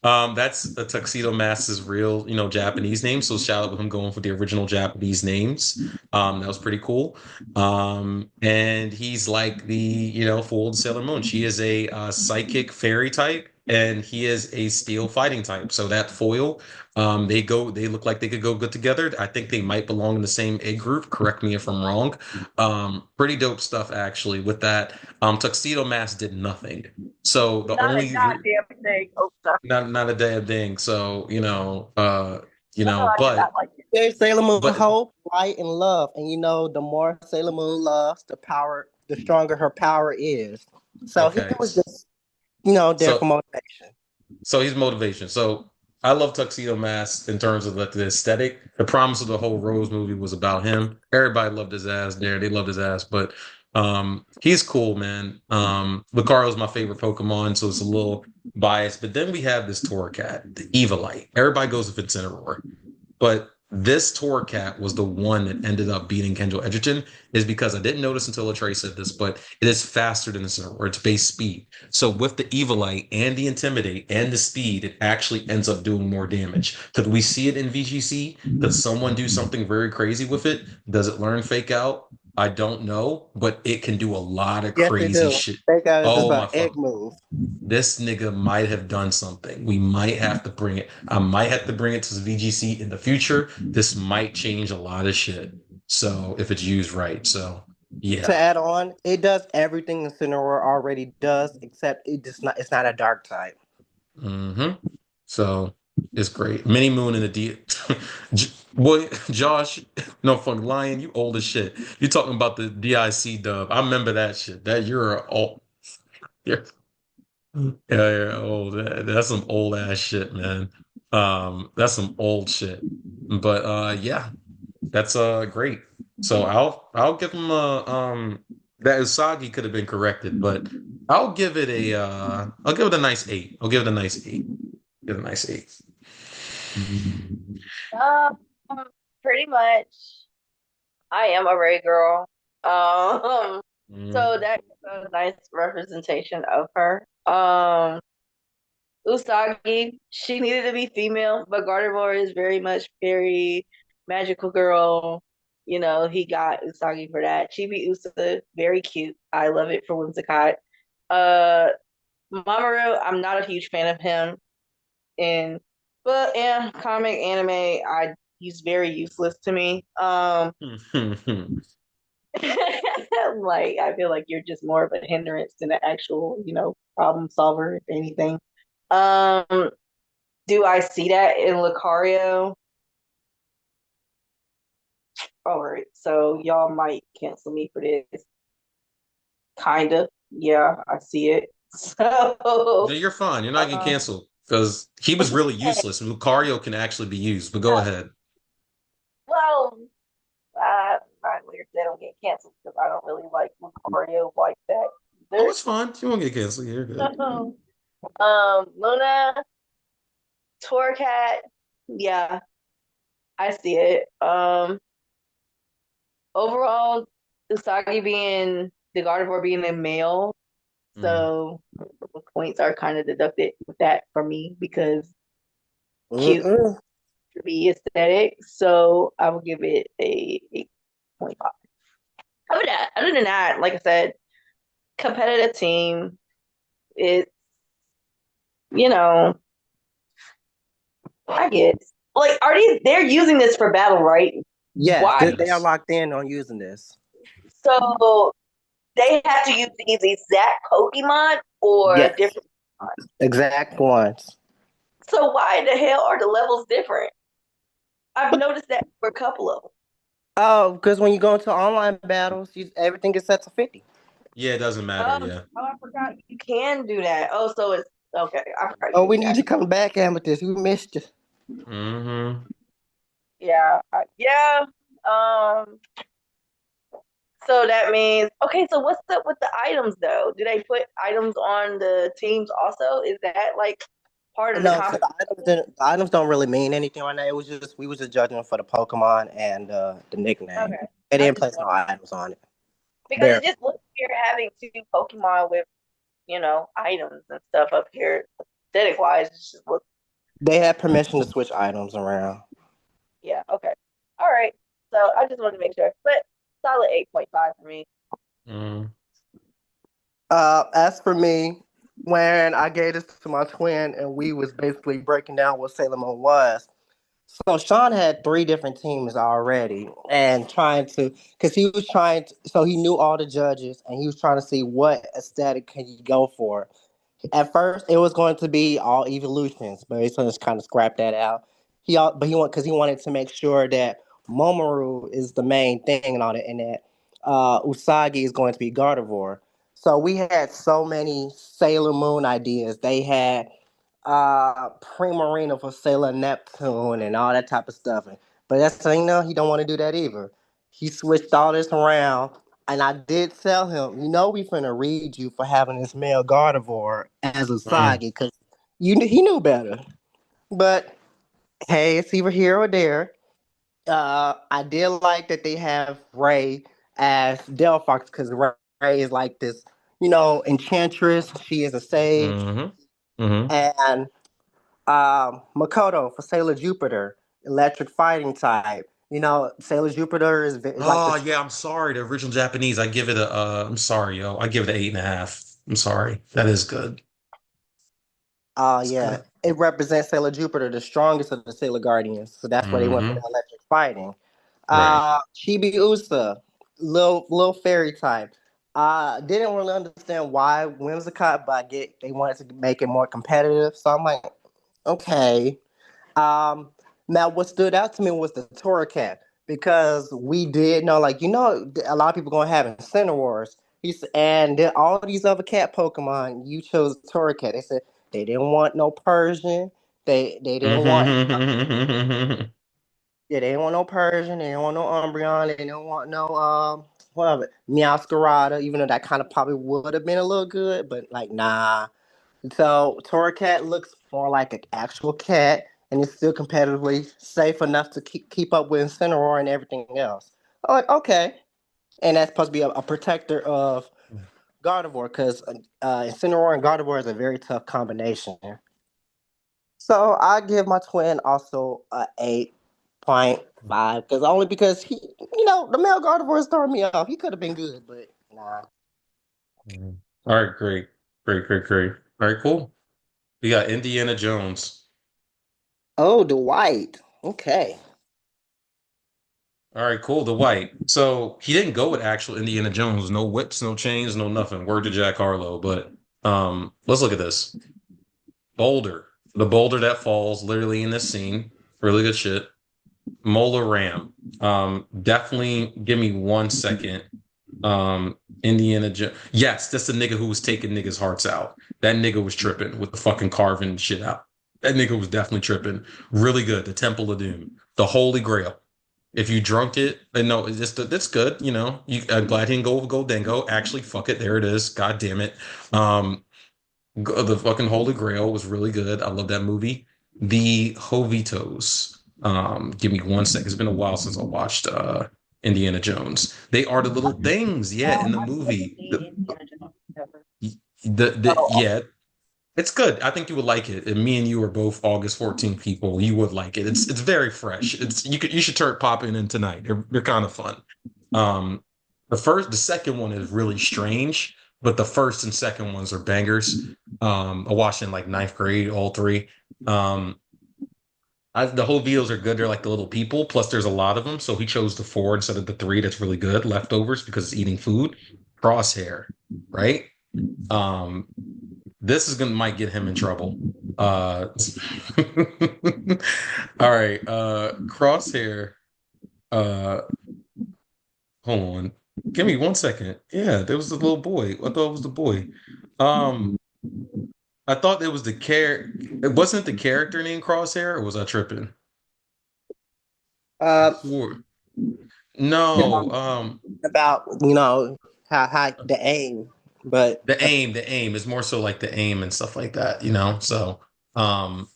That's a Tuxedo Mask's real, Japanese name. So shout out with him going for the original Japanese names. That was pretty cool. And he's like the, full Sailor Moon. She is a psychic fairy type, and he is a steel fighting type. So that foil, they look like they could go good together. I think they might belong in the same egg group. Correct me if I'm wrong. Pretty dope stuff actually. With that, Tuxedo Mask did nothing. So the Not a only goddamn thing. Oh, sorry. not a damn thing. So, Oh, I did not like it. There's Sailor Moon but Hope, Light, and Love. And the more Sailor Moon loves, the stronger her power is. So he okay. was just, there for So motivation. so he's motivation. So I love Tuxedo Mask in terms of like the aesthetic. The promise of the whole Rose movie was about him. Everybody loved his ass there. They loved his ass, but he's cool, man. Lucario's my favorite Pokemon, so it's a little biased. But then we have this Torracat, the Evilite. Everybody goes with Incineroar. But this Torracat was the one that ended up beating Kendall Edgerton, is because I didn't notice until Trey said this, but it is faster than the Incineroar, or it's base speed. So with the Evilite and the Intimidate and the speed, it actually ends up doing more damage. Could we see it in VGC? Could someone do something very crazy with it? Does it learn Fake Out? I don't know, but it can do a lot of Yes, they crazy do. shit. They got it's Oh an my egg fuck. move. This nigga might have done something. We might have to bring it. I might have to bring it to VGC in the future. This might change a lot of shit. So if it's used right. So To yeah. add on, it does everything Incineroar already does, except it's not a dark type. hmm So it's great. Mini Moon and the D. Boy, Josh, no fucking Lion, you old as shit. You talking about the DIC dub. I remember that shit. That you're old. You're, yeah, you're old. That's some old ass shit, man. That's some old shit. But yeah, that's great. So I'll give him a that Usagi could have been corrected, but I'll give it a nice eight. I'll give it a nice eight. Give it a nice eight. Um, pretty much. I am a Ray girl. Um, so Mm, that's a nice representation of her. Usagi, she needed to be female, but Gardevoir is very magical girl. He got Usagi for that. Chibi Usa, very cute. I love it for Whimsicott. Uh, Mamoru, I'm not a huge fan of him but yeah, comic anime, he's very useless to me. Like I feel like you're just more of a hindrance than an actual, problem solver, if anything. Um, do I see that in Lucario? All right, so y'all might cancel me for this. Kinda. Yeah, I see it. So, You're fine. You're not getting uh, canceled because he was really useless, and Lucario can actually be used. But go ahead. well, not weird they don't get canceled because I don't really like Lucario like that Oh, either. it's fine. You won't get canceled. You're good. Luna, Torcat, yeah, I see it. Overall, Usagi being the Gardevoir being a male, Mm. so the points are kind of deducted with that for me because cute Mm-mm. to be aesthetic. So I will give it a 8.5. Other than that, like I said, competitive team. It's you know, I guess like they're using this for battle, right? Yes, Why? they are Yes. locked in on using this. So they have to use these exact Pokemon or Yes, different ones. exact ones. So why the hell are the levels different? I've But noticed that for a couple of them. oh, because when you go into online battles, everything is set to 50. Yeah, it doesn't matter. Oh, Yeah. I forgot you can do that. Oh, so it's okay. I forgot you Oh, can we do need that. you to come back, Amethyst. We missed you. hmm Yeah, yeah. Um, so that means okay. So what's up with the items though? Do they put items on the teams also? Is that like part of the No, so competition? the items don't really mean anything right now. It was just we was just judging for the Pokemon and the nickname. Okay, They I didn't just place want no items on it. because Bare. it just looks weird having two Pokemon with items and stuff up here. Aesthetic wise, it just looks. They had permission to switch items around. Yeah, okay. All right. So I just wanted to make sure. But solid 8.5 for me. Mm, As for me, when I gave this to my twin and we was basically breaking down what Sailor Moon was. So Sean had three different teams already, and trying to, because he was trying to, so he knew all the judges, and he was trying to see what aesthetic can he go for. At first, it was going to be all evolutions, but he's going to kind of scrap that out. But he want because he wanted to make sure that Momoru is the main thing and all that, and that Usagi is going to be Gardevoir. So we had so many Sailor Moon ideas. They had Primarina for Sailor Neptune and all that type of stuff. But that's the thing, no, he don't want to do that either. He switched all this around, and I did tell him, we finna read you for having this male Gardevoir as mm, Usagi, because he knew better. But hey, it's either here or there. I did like that they have Ray as Delphox because Ray is like this, enchantress. She is a sage, mm-hmm, mm-hmm. and Makoto for Sailor Jupiter, electric fighting type. Sailor Jupiter is like Oh the yeah, I'm sorry. The original Japanese, I give it a. I'm sorry, yo. I give it an 8.5. I'm sorry. That is good. It's yeah, good. it represents Sailor Jupiter, the strongest of the Sailor Guardians. So that's why they went for the Mm-hmm. electric fighting. Right. Chibi Usa, little fairy type. Didn't really understand why Whimsicott, but I get they wanted to make it more competitive. So I'm like, okay. Um, Now what stood out to me was the Torracat because we did know, like a lot of people gonna have Incineroars. And then all these other cat Pokemon, you chose Torracat. They said they didn't want no Persian. They didn't want Yeah, they didn't want no Persian. They didn't want no Umbreon. They didn't want no whatever Meowscarada. Even though that kind of probably would have been a little good, but like nah. So Torracat looks more like an actual cat, and it's still competitively safe enough to keep up with Incineroar and everything else. I'm like, okay, and that's supposed to be a protector of Gardevoir because Incineroar and Gardevoir is a very tough combination. So I give my twin also a 8.5 because only because the male Gardevoir is throwing me off. He could have been good, but nah. Mhm. All right, great. Great, great, great. All right, cool. We got Indiana Jones. Oh, the white. Okay. All right, cool. The white. So he didn't go with actual Indiana Jones. No whips, no chains, no nothing. Word to Jack Harlow. But let's look at this. Boulder. The boulder that falls literally in this scene. Really good shit. Mola Ram. Definitely give me 1 second. Indiana Jones. Yes, that's the nigga who was taking niggas' hearts out. That nigga was tripping with the fucking carving shit out. That nigga was definitely tripping. Really good. The Temple of Doom. The Holy Grail. If you drunk it, and no, it's just that's good. I'm glad he didn't go with Goldango. Actually, fuck it, there it is. God damn it. Um, the fucking Holy Grail was really good. I love that movie. The Jovitos. Give me 1 second. It's been a while since I watched Indiana Jones. They are the little things, yeah, in the I've never movie. seen Indiana Jones ever. Oh, Yeah, it's good. I think you would like it. And me and you are both August 14th people. You would like it. It's very fresh. You should turn pop in tonight. They're kind of fun. Um, the second one is really strange, but the first and second ones are bangers. I watched in like ninth grade, all three. Um, the whole videos are good. They're like the little people. Plus, there's a lot of them, so he chose the four instead of the three. That's really good. Leftovers because it's eating food. Crosshair, right? Um, this is gonna might get him in trouble. All right. Crosshair. Uh, hold on. Give me 1 second. Yeah, there was the little boy. I thought it was the boy. Um, I thought it was the It wasn't the character named Crosshair, or was I tripping? I uh, swore. No. about how the aim, but The aim is more so like the aim and stuff like that. So. Um,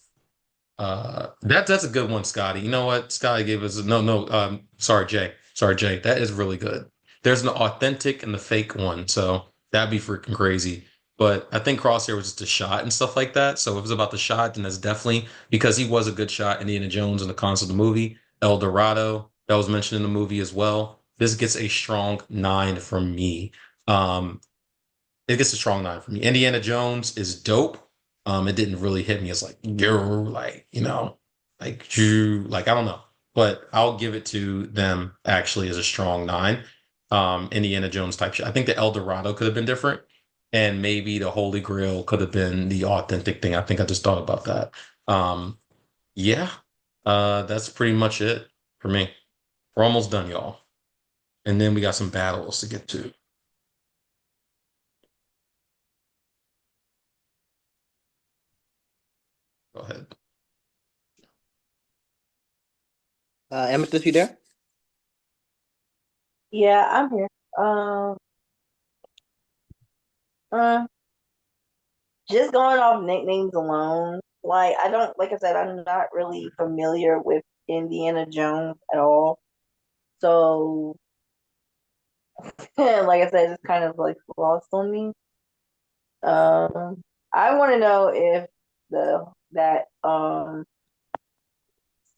that's a good one, Scotty. You know what? Scotty gave us no. Sorry, Jay. Sorry, Jay. That is really good. There's an authentic and the fake one, so that'd be freaking crazy. But I think Crosshair was just a shot and stuff like that. So if it was about the shot, then that's definitely because he was a good shot. Indiana Jones in the concept of the movie, El Dorado that was mentioned in the movie as well. This gets a strong nine from me. Um, it gets a strong nine for me. Indiana Jones is dope. It didn't really hit me as like you're like, like I don't know. But I'll give it to them actually as a strong nine. Indiana Jones type shit. I think the El Dorado could have been different. And maybe the Holy Grail could have been the authentic thing. I think I just thought about that. Um, yeah. That's pretty much it for me. We're almost done, y'all. And then we got some battles to get to. Go ahead. Amethyst, you there? Yeah, I'm here. Um, uh, just going off nicknames alone, like I don't, like I said, I'm not really familiar with Indiana Jones at all. So, like I said, it's kind of like lost on me. I want to know if the that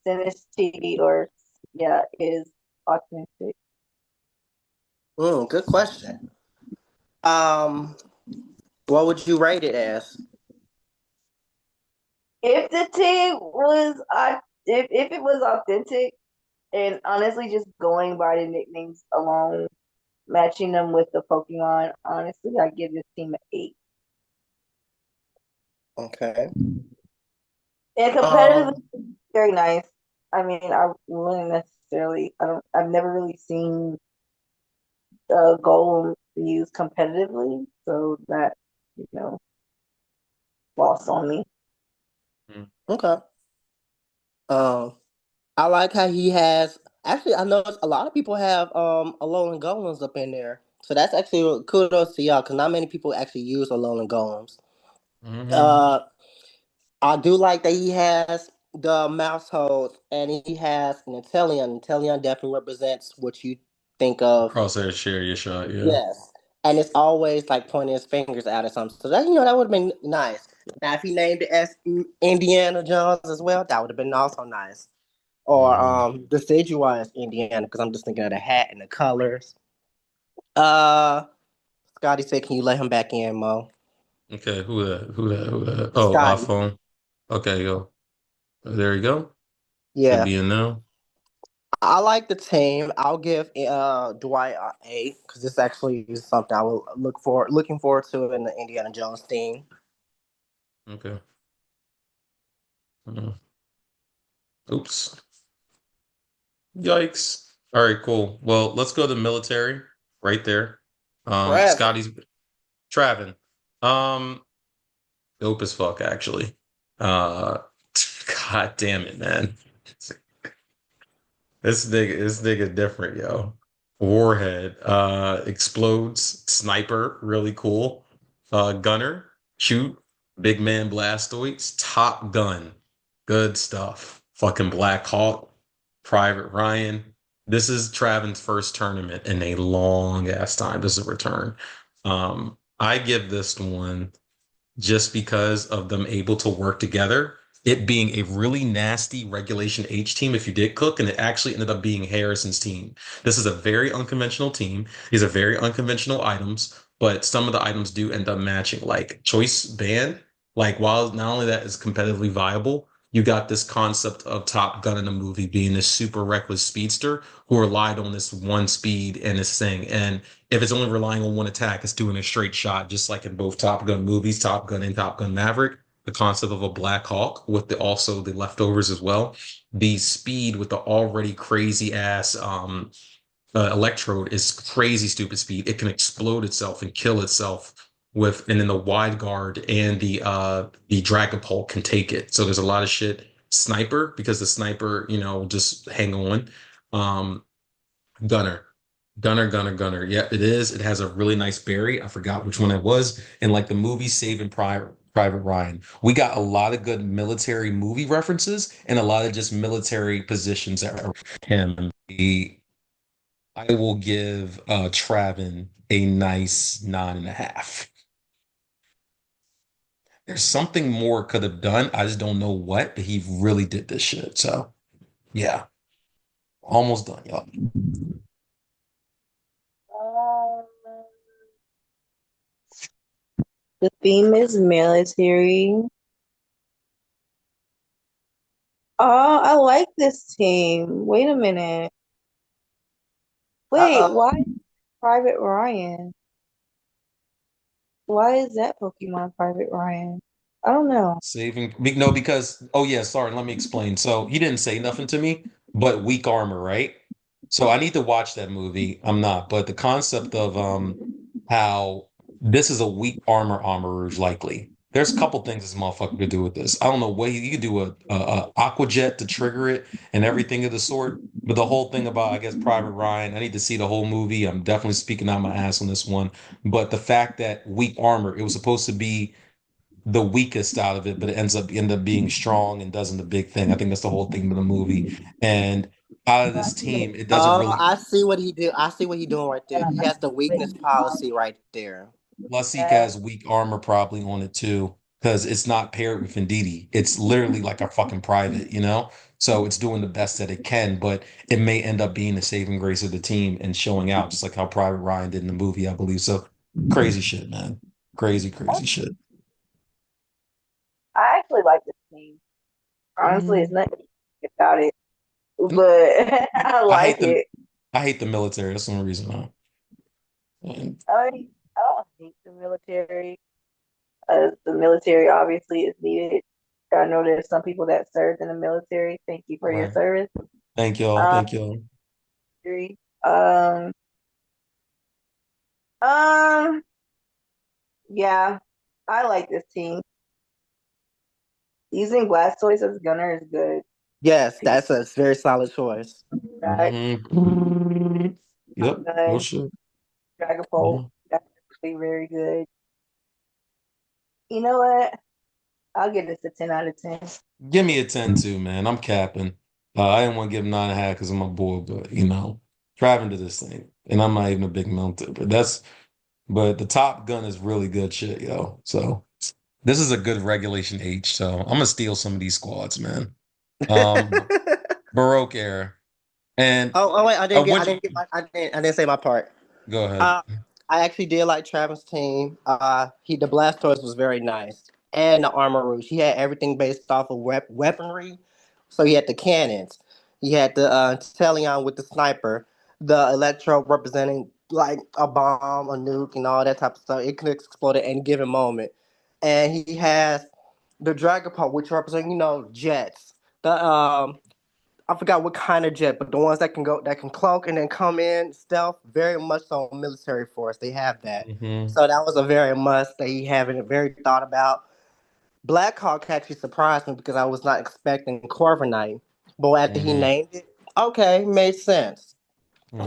Synesty or yeah is authentic. Good question. Um, what would you rate it as? If the team was if it was authentic and honestly just going by the nicknames alone, matching them with the Pokemon, honestly, I give this team an 8. Okay. And competitively, Um, very nice. I mean, I wouldn't necessarily. I've never really seen Golem used competitively, so that you know lost on me. Mm. okay. Um, I like how he has. Actually, I know a lot of people have Alolan Golems up in there, so that's actually kudos to y'all because not many people actually use Alolan Golems. Hmm. Uh, I do like that he has the mouse holes and he has an Inteleon. Inteleon definitely represents what you think of. Crosshair share your shot, yeah. Yes. And it's always like pointing his fingers out or something. So that that would have been nice. Now if he named it as Indiana Jones as well, that would have been also nice. Or Hmm. Decidueye Indiana, because I'm just thinking of the hat and the colors. Uh Scotty said, can you let him back in, Mo? Okay, who that? Who that? Who that? Oh, Scotty. iPhone. Okay, go. There you go. Should Yeah. be in now. I like the team. I'll give Dwight an A because this actually is something I will looking forward to in the Indiana Jones team. Okay. Uh, oops. Yikes. All right, cool. Well, let's go to military right there. Forever. Scotty's Travin. Um, dope as fuck, actually. Uh, God damn it, man. This nigga different, yo. Warhead, explodes, sniper, really cool. Gunner, shoot, big man blastoids, Top Gun, good stuff. Fucking Black Hawk, Private Ryan. This is Travin's first tournament in a long ass time. This is a return. I give this one just because of them able to work together. It being a really nasty Regulation H team, if you did cook, and it actually ended up being Harrison's team. This is a very unconventional team. These are very unconventional items, but some of the items do end up matching. Like Choice Band, like while not only that is competitively viable, you got this concept of Top Gun in the movie being this super reckless speedster who relied on this one speed and this thing. And if it's only relying on one attack, it's doing a straight shot, just like in both Top Gun movies, Top Gun and Top Gun Maverick. The concept of a Black Hawk with the also the leftovers as well. The speed with the already crazy ass electrode is crazy stupid speed. It can explode itself and kill itself with, and then the wide guard and the Dragapult can take it. So there's a lot of shit. Sniper because the sniper, just hang on. Um, Gunner. Gunner. Yeah, it is. It has a really nice berry. I forgot which one it was. And like the movie Saving Private Ryan. We got a lot of good military movie references and a lot of just military positions that are him. I will give Travin a nice 9.5. There's something more could have done. I just don't know what, but he really did this shit. So yeah, almost done, y'all. Um, the theme is military. Oh, I like this team. Wait a minute. Wait, Uh-oh. why Private Ryan? Why is that Pokemon Private Ryan? I don't know. No, because oh yeah, sorry, let me explain. So he didn't say nothing to me, but weak armor, right? So I need to watch that movie. I'm not, but the concept of how this is a weak armor rouge likely. There's a couple things this motherfucker could do with this. I don't know what you could do a aqua jet to trigger it and everything of the sort. But the whole thing about I guess Private Ryan, I need to see the whole movie. I'm definitely speaking out my ass on this one. But the fact that weak armor, it was supposed to be the weakest out of it, but it ends up being strong and doesn't the big thing. I think that's the whole thing of the movie. And out of this team, it doesn't Oh, really. I see what he did. I see what he's doing right there. He has the weakness policy right there. Lasika has weak armor probably on it too, because it's not paired with Indeedee. It's literally like a fucking private, you know? So it's doing the best that it can, but it may end up being the saving grace of the team and showing out, just like how Private Ryan did in the movie, I believe. So crazy shit, man. Crazy, crazy shit. I actually like this team. Honestly, it's Mm. nothing about it, And but I I like hate the it. I hate the military. That's the only reason. And I don't hate the military. The military obviously is needed. I know there's some people that served in the military. Thank you for your right. service. Thank y'all. Um, Thank y'all. um, um, yeah, I like this team. Using Blastoise as gunner is good. Yes, He's that's a very solid choice. got Mhm. Yep. No gun, shit. Dragapult. Mhm. That's actually very good. You know what? I'll give this a 10 out of 10. Give me a 10 too, man. I'm capping. I didn't want to give him 9.5 because I'm a boy, but driving to this thing. And I'm not even a big mountain, but the Top Gun is really good shit, yo. So this is a good regulation H. So I'm gonna steal some of these squads, man. Um, Baroque era. And Oh, wait, once you I didn't say my part. go ahead. Uh, I actually did like Travis' team. The Blastoise was very nice, and the Armor Rouge. He had everything based off of weaponry. So he had the cannons, he had the Teleon with the sniper, the Electro representing like a bomb, a nuke, and all that type of stuff. It can explode at any given moment, and he has the Dragapult, which represent jets. The I forgot what kind of jet, but the ones that can cloak and then come in stealth, very much so military force. They have that. Hmm. So that was a very must that he having it very thought about. Black Hawk actually surprised me because I was not expecting Corviknight. But after he Hmm. named it, okay, made sense.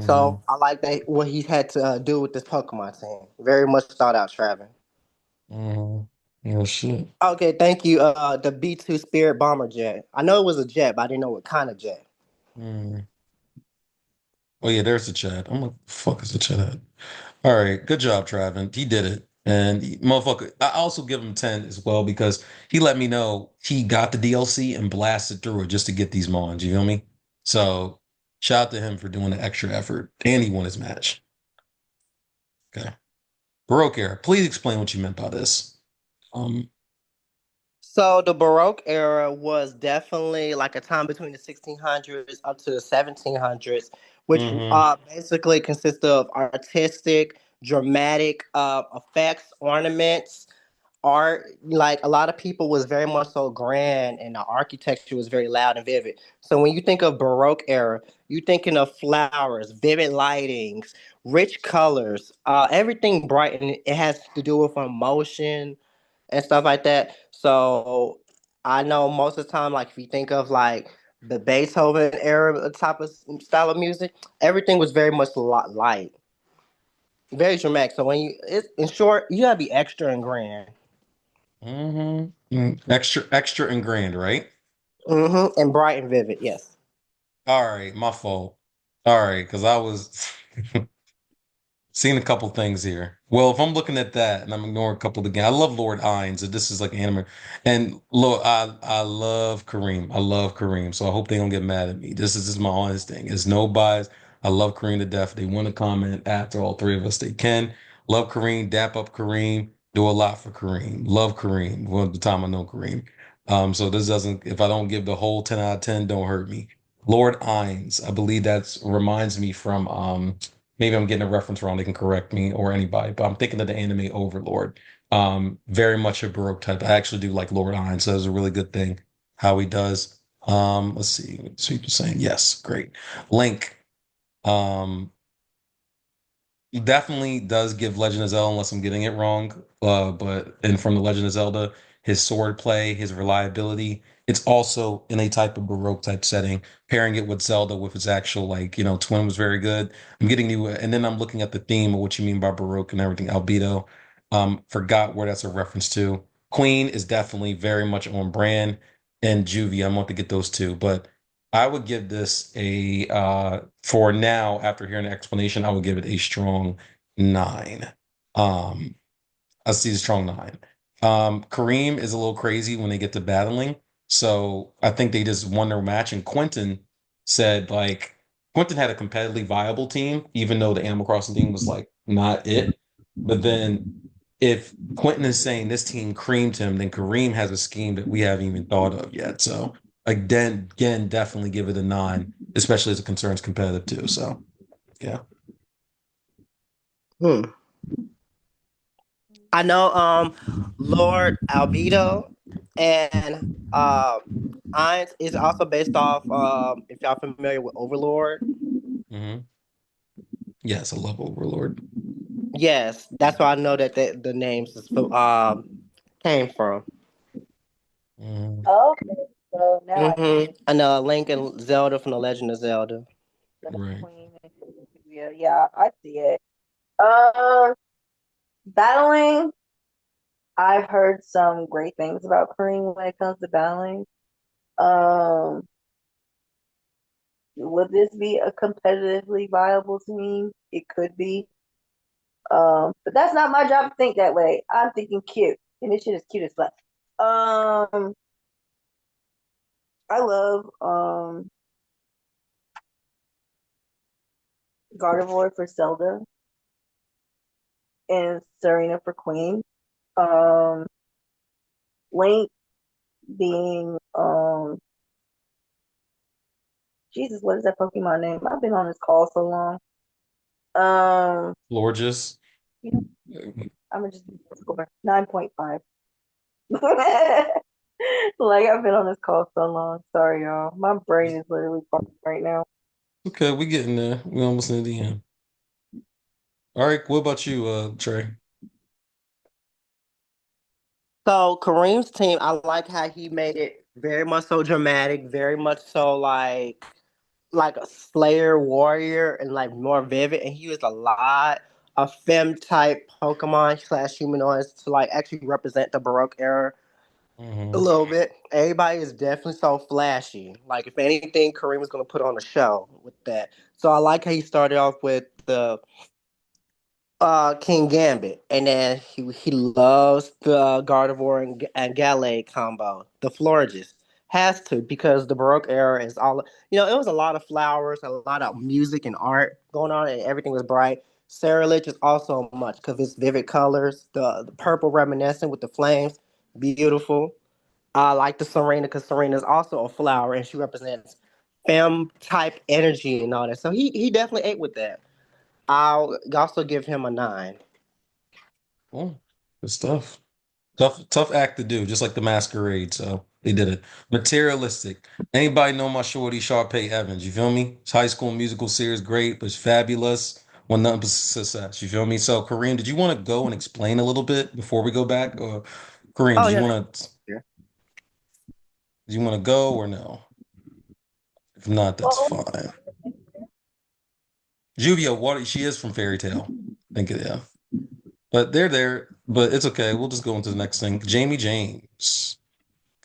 So Hmm. I like that what he had to do with this Pokemon team. Very much thought out, Travis. Hmm. Yeah, shit. Okay, thank you. The B2 Spirit Bomber jet. I know it was a jet, but I didn't know what kind of jet. Mm. Oh yeah, there's the chat. I'm like, fuck is the chat at? All right, good job, Travin. He did it. And motherfucker, I also give him 10 as well because he let me know he got the DLC and blasted through it just to get these mons. You feel me? So shout out to him for doing the extra effort. And he won his match. Okay. Baroque era. Please explain what you meant by this. Um, So the Baroque era was definitely like a time between the 1600s up to the 1700s, which mm-hmm, basically consists of artistic, dramatic effects, ornaments, art. Like a lot of people was very much so grand, and the architecture was very loud and vivid. So when you think of Baroque era, you thinking of flowers, vivid lightings, rich colors, everything bright, and it has to do with emotion and stuff like that. So I know most of the time, like if you think of like the Beethoven era type of style of music, everything was very much light, very dramatic. So when in short, you gotta be extra and grand. Extra, extra, and grand, right? And bright and vivid, yes. All right, my fault. All right, because I was seen a couple things here. Well, if I'm looking at that and I'm ignoring a couple of the games, I love Lord Hines. And this is like anime. And look, I love Kareem. I love Kareem. So I hope they don't get mad at me. This is just my honest thing. It's no bias. I love Kareem to death. They want to comment after all three of us. They can. Love Kareem. Dap up Kareem. Do a lot for Kareem. Love Kareem. Well, the time I know Kareem. So this doesn't. If I don't give the whole 10 out of 10, don't hurt me. Lord Hines. I believe that reminds me from maybe I'm getting a reference wrong. They can correct me or anybody, but I'm thinking of the anime Overlord. Very much a Baroque type. I actually do like Lord Hines, so it's a really good thing how he does. Let's see. So you're saying yes, great. Link. Um, definitely does give Legend of Zelda, unless I'm getting it wrong. But and from the Legend of Zelda, his sword play, his reliability, it's also in a type of Baroque type setting. Pairing it with Zelda with its actual twin was very good. I'm getting new, and then I'm looking at the theme of what you mean by Baroque and everything. Albedo, forgot where that's a reference to. Queen is definitely very much on brand, and Juvie. I want to get those two, but I would give this a for now, after hearing the explanation, I would give it a strong nine. Um, I see a strong nine. Kareem is a little crazy when they get to battling. So I think they just won their match. And Quentin said Quentin had a competitively viable team, even though the Animal Crossing team was like not it. But then if Quentin is saying this team creamed him, then Kareem has a scheme that we haven't even thought of yet. So again, definitely give it a nine, especially as it concerns competitive too. So yeah. Hmm. I know Lord Albedo and Ainz is also based off if y'all familiar with Overlord. hmm Yes, I love Overlord. Yes, that's why I know that the names came from. Mm, Okay, so now I get it. And Link and Zelda from the Legend of Zelda. The right. Queen and Julia. Yeah, I see it. Um, battling. I've heard some great things about Kareem when it comes to battling. Um, would this be a competitively viable team? It could be. But that's not my job to think that way. I'm thinking cute, and this shit is cute as fuck. Um, I love Gardevoir for Zelda and Serena for Queen. Um, Link being Jesus, what is that Pokemon name? I've been on this call so long. Um, Florges. you know, I'm gonna just score 9.5. Like I've been on this call so long. Sorry, y'all. My brain is literally fucking right now. Okay, we getting there. We almost near the end. All right, what about you, Trey? So Kareem's team, I like how he made it very much so dramatic, very much so like a Slayer warrior and like more vivid. And he used a lot of fem type Pokemon slash humanoids to like actually represent the Baroque era a hmm little bit. Everybody is definitely so flashy. Like if anything, Kareem was gonna put on a show with that. So I like how he started off with the King Gambit, and then he loves the Gardevoir and Gallade combo. The Florges has to because the Baroque era is all it was a lot of flowers, a lot of music and art going on, and everything was bright. Sarah Lich is also much because it's vivid colors, the purple reminiscent with the flames, beautiful. I like the Serena because Serena is also a flower and she represents femme type energy and all that. So he definitely ate with that. I'll also give him a nine. Cool. Good stuff. Tough act to do, just like the masquerade. So they did it. Materialistic. Anybody know my shorty Sharpay Evans? You feel me? It's High School Musical series, great, but it's fabulous. One nothing but success. You feel me? So Kareem, did you want to go and explain a little bit before we go back? Or Kareem, Oh did you yeah. want to go or no? If not, that's Well, fine. Juvia, what she is from Fairy Tale. I think yeah. But they're there. but it's okay. We'll just go into the next thing. Jamie James.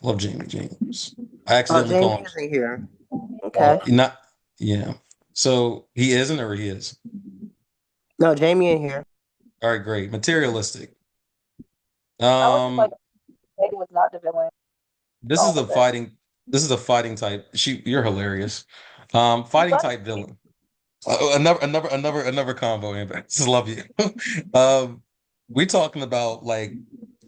Love Jamie James. I Oh, accidentally Jamie call him. isn't here. Okay. Not. Yeah. So he isn't, or he is. No, Jamie in here. All right, great. Materialistic. I was just like, Um, Megan was not the villain. this is All the of that. fighting. This is a fighting type. You're hilarious. She's Fighting funny. type villain. Another combo, Amber. Just love you. We talking about like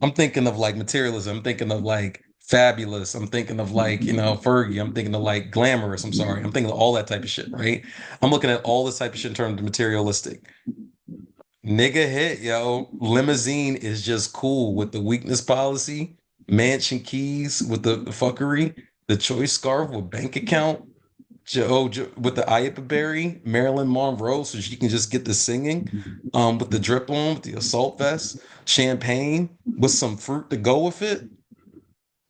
I'm thinking of like materialism. I'm thinking of like fabulous. I'm thinking of like Fergie. I'm thinking of like glamorous. I'm sorry. I'm thinking of all that type of shit. Right. I'm looking at all this type of shit in terms of materialistic. Nigga hit, yo. Limousine is just cool with the weakness policy, mansion keys with the fuckery, the choice scarf with bank account, Joe with the Iapa berry, Marilyn Monroe, so she can just get the singing, with the drip on, with the assault vest, champagne with some fruit to go with it.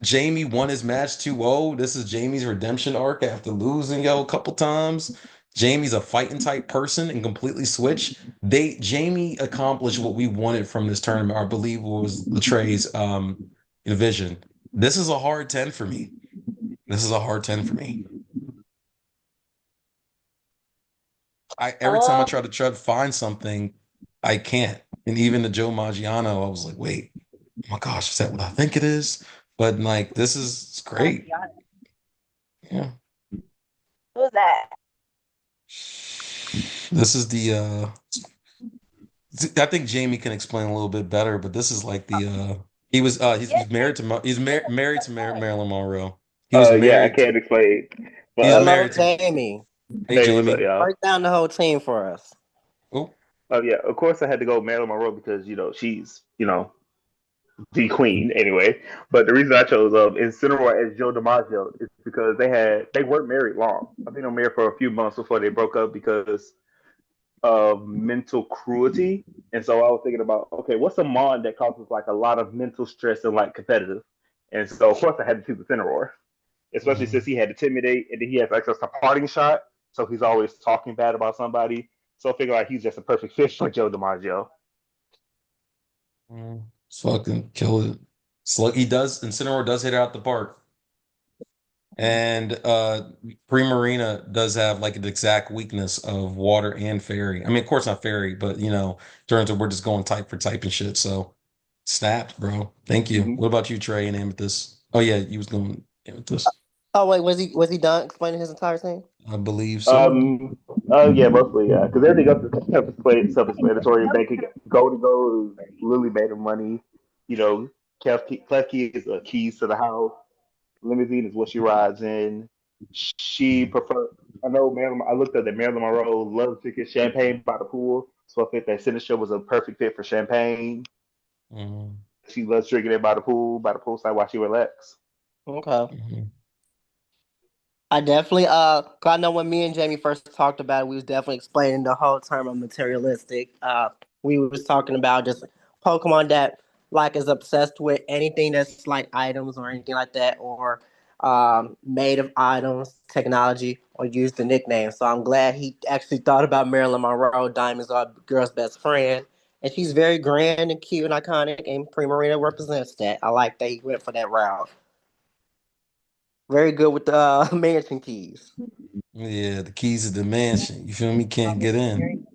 Jamie won his match 2-0. This is Jamie's redemption arc after losing a couple times. Jamie's a fighting type person and completely switched. Jamie accomplished what we wanted from this tournament. I believe was Latrey's vision. This is a hard 10 for me. This is a hard 10 for me. I every time I try to find something, I can't. And even the Joe Maggiano, I was like, wait, oh my gosh, is that what I think it is? But like this is great. Yeah. Who's that? This is the I think Jamie can explain a little bit better, but this is like the Yeah, he's married to married to Marilyn Monroe. Yeah, I can't explain. He was But Hello, married to Jamie. Hey hey, what's up, Jamie. y'all? Break down the whole team for us. Oh, Oh yeah, of course I had to go Marilyn Monroe because she's the queen anyway. But the reason I chose Incineroar as Joe DiMaggio is because they weren't married long. I think they were married for a few months before they broke up because of mental cruelty. And so I was thinking about, okay, what's a mon that causes like a lot of mental stress and like competitive? And so of course I had to choose Incineroar, especially since he had Intimidate and then he has access to Parting Shot, so he's always talking bad about somebody. So I figure like he's just a perfect fit for Joe DiMaggio. fucking kill it. So he does Incineroar does hit it out the park. And Primarina does have like an exact weakness of water and fairy. I mean, of course not fairy, but turns out we're just going type for type and shit. So snapped, bro. Thank you. Mm-hmm. What about you, Trey and Amethyst? Oh yeah, you was going Amethyst. Oh wait, was he done explaining his entire team? I believe so. Um, yeah, mostly, yeah, because everything else is self-explanatory. They could go to go. Lily made her money. You know, Klefki is a keys to the house. Limousine is what she rides in. She prefer. I know Marilyn. I looked at that Marilyn Monroe loves to get champagne by the pool, so I think that Sinister was a perfect fit for champagne. Mhm, She loves drinking it by the poolside while she relax. Okay. mhm. I definitely 'cause I know when me and Jamie first talked about it, we was definitely explaining the whole term of materialistic. We was talking about just Pokemon that like is obsessed with anything that's like items or anything like that, or made of items, technology, or used the nickname. So I'm glad he actually thought about Marilyn Monroe. Diamond's our girl's best friend, and she's very grand and cute and iconic, and Primarina represents that. I like that he went for that route. Very good with the mansion keys. Yeah, the keys to the mansion. You feel me? Can't get in.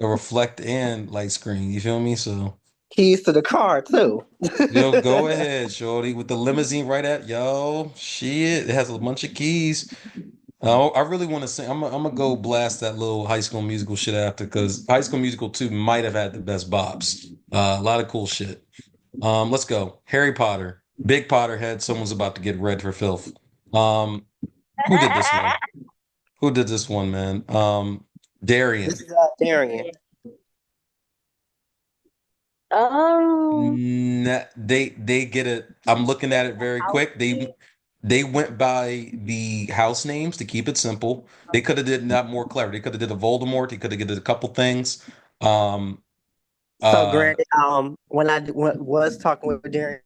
A reflect and light screen. You feel me? So Keys to the car too. yo, go ahead, shorty, with the limousine right at yo. Shit, it has a bunch of keys. I really want to sing. I'm gonna go blast that little High School Musical shit after because High School Musical 2 might have had the best bops. A lot of cool shit. Let's go. Harry Potter. Big Potterhead. Someone's about to get read for filth. Um, who did this one? Who did this one, man? This Darian. is Darian. Um, They get it. I'm looking at it very quick. They went by the house names to keep it simple. They could have did that more clever. They could have did a Voldemort. They could have did a couple things. Um, So uh, granted, when was talking with Darian,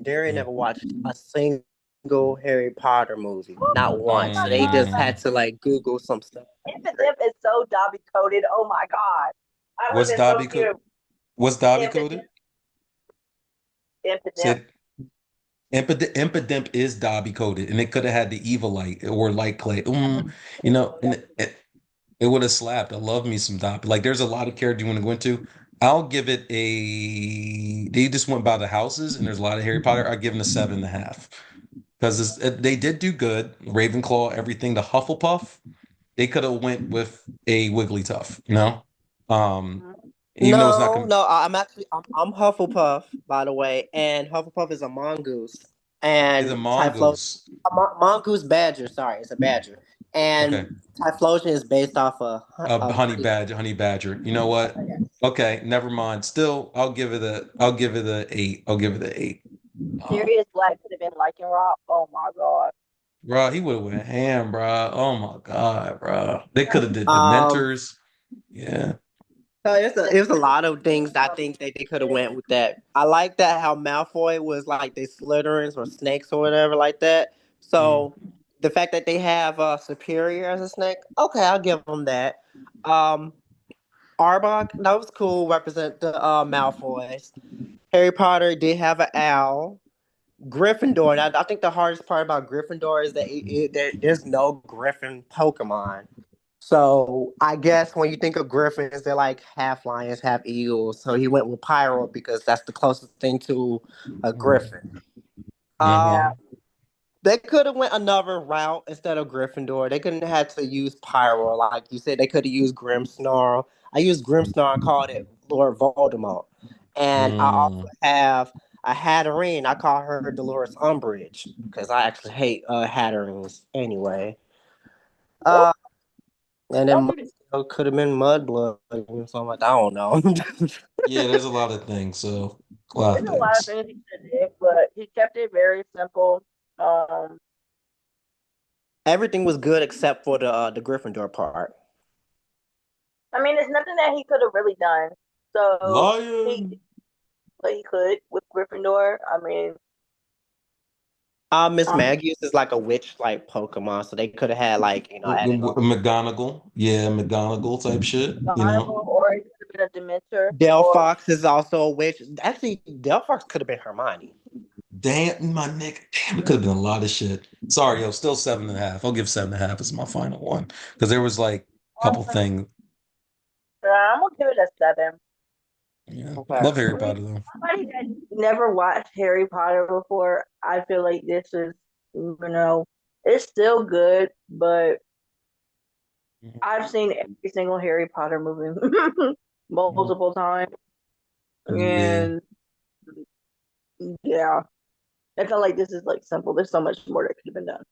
Darian never watched a single Harry Potter movie, not one. So they just had mm, to like Google some stuff. Infant is so Dobby coded. Oh my god, I would what's have been so Dobby cute. code? What's Dobby Infant coded? Impidimp. Said Impidimp is Dobby coded, and it could have had the evil light or light clay. You know, and it would have slapped. I love me some Dobby. Like, there's a lot of character you want to go into. I'll give it a. They just went by the houses, and there's a lot of Harry Potter. I give them a 7.5 because they did do good. Ravenclaw, everything. The Hufflepuff, they could have went with a Wigglytuff. You know, um, even though it's not No, gonna. no, I'm Hufflepuff, by the way, and Hufflepuff is a mongoose, It's a and Typhlosion mongoose. mongoose badger. Sorry, it's a badger, Okay. and Typhlosion is based off A of honey honey. badger, honey badger. You know what? Okay, never mind. Still, I'll give it a eight. I'll give it an eight. Um, Sirius Black could have been Lycanroc. Oh my god. bro, he would have went ham, bro. Oh my God, bro. They could have did the Um, mentors. Yeah. so it's a lot of things I think that they could have went with that. I like that how Malfoy was like they Slytherins or snakes or whatever like that. Mm, So the fact that they have Superior as a snake, okay, I'll give them that. Um, Arbok, that was cool. Represent the Malfoys. Harry Potter did have an owl. Gryffindor. And I think the hardest part about Gryffindor is that there's no Griffin Pokemon. So I guess when you think of Griffins, they're like half lions, half eagles. So he went with Pyro because that's the closest thing to a Griffin. hmm Um, they could have went another route instead of Gryffindor. They couldn't have had to use Pyro, like you said. They could have used Grimmsnarl. I used Grimmsnarl and called it Lord Voldemort. And I also mm. have a Hatterene. I call her Dolores Umbridge because I actually hate Hatterenes anyway. What? Uh, and Y'all then pretty could have been Mudblood or something like that. I don't know. Yeah, there's a lot of things. So a lot there's of a lot of things. things he could have did, but he kept it very simple. Um, Everything was good except for the Gryffindor part. I mean, there's nothing that he could have really done. So he, Lion. but he could with Gryffindor. I mean, Miss um, Magius is like a witch like Pokemon, so they could have had like added on. McGonagall. Yeah, McGonagall type shit. You know. Donovan, or he could have been a Dementor, or Delphox is also a witch. Actually, Delphox could have been Hermione. Damn, my nigga. Damn, it could have been a lot of shit. Sorry, yo, still 7.5. I'll give 7.5 as my final one. Because there was like a couple things. I'm gonna give it a 7. Yeah. Okay. Love Harry I mean, Potter though. somebody that never watched Harry Potter before, I feel like this is, it's still good, but I've seen every single Harry Potter movie Mhm. multiple times, Yeah. and yeah, I feel like this is like simple. There's so much more that could have been done.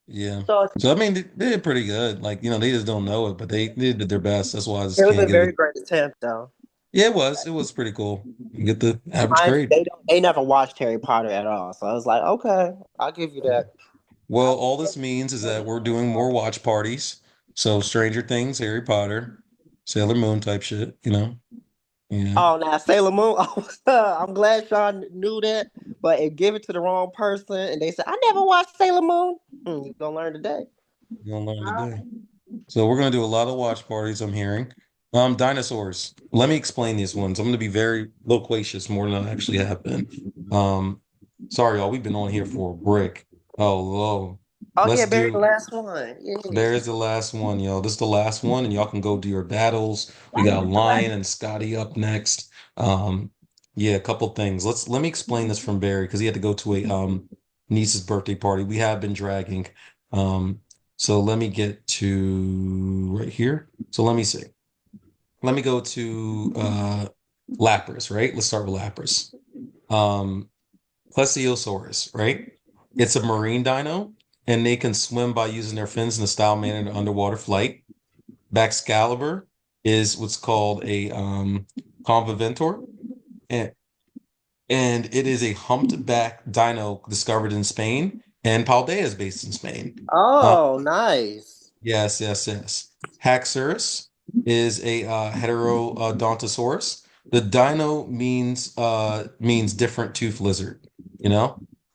Yeah. So So I mean they did pretty good. Like, they just don't know it, but they did their best. That's why I just It was can't a give very it. great attempt, though. Yeah, it was. It was pretty cool. You get the average Mind you, grade. they never watched Harry Potter at all, so I was like, okay, I'll give you that. Well, all this means is that we're doing more watch parties. So Stranger Things, Harry Potter, Sailor Moon type shit. Yeah. Oh, now Sailor Moon. I'm glad Sean knew that, but it give it to the wrong person, and they said I never watched Sailor Moon. You gonna learn today. You're gonna learn today. So we're gonna do a lot of watch parties, I'm hearing. Dinosaurs. Let me explain these ones. I'm gonna be very loquacious more than I actually have been. Um, sorry, y'all, we've been on here for a break. Oh, Lord. Oh Let's yeah, Barry, the do last one. There Yes. is the last one, yo. This is the last one, and y'all can go do your battles. We got Lion and Scotty up next. Um, yeah, a couple things. Let me explain this from Barry because he had to go to a niece's birthday party. We have been dragging. Um, so let me get to right here. So let me see. Let me go to Lapras, right? Let's start with Lapras. Um, Plesiosaurus, right? It's a marine dino, and they can swim by using their fins in a style manner in underwater flight. Baxcalibur is what's called a conviventor, and, and it is a humped back dino discovered in Spain, and Paldea is based in Spain. Uh, Oh, nice. yes, yes, yes. Haxorus is a heterodontosaurus. The dino means different tooth lizard.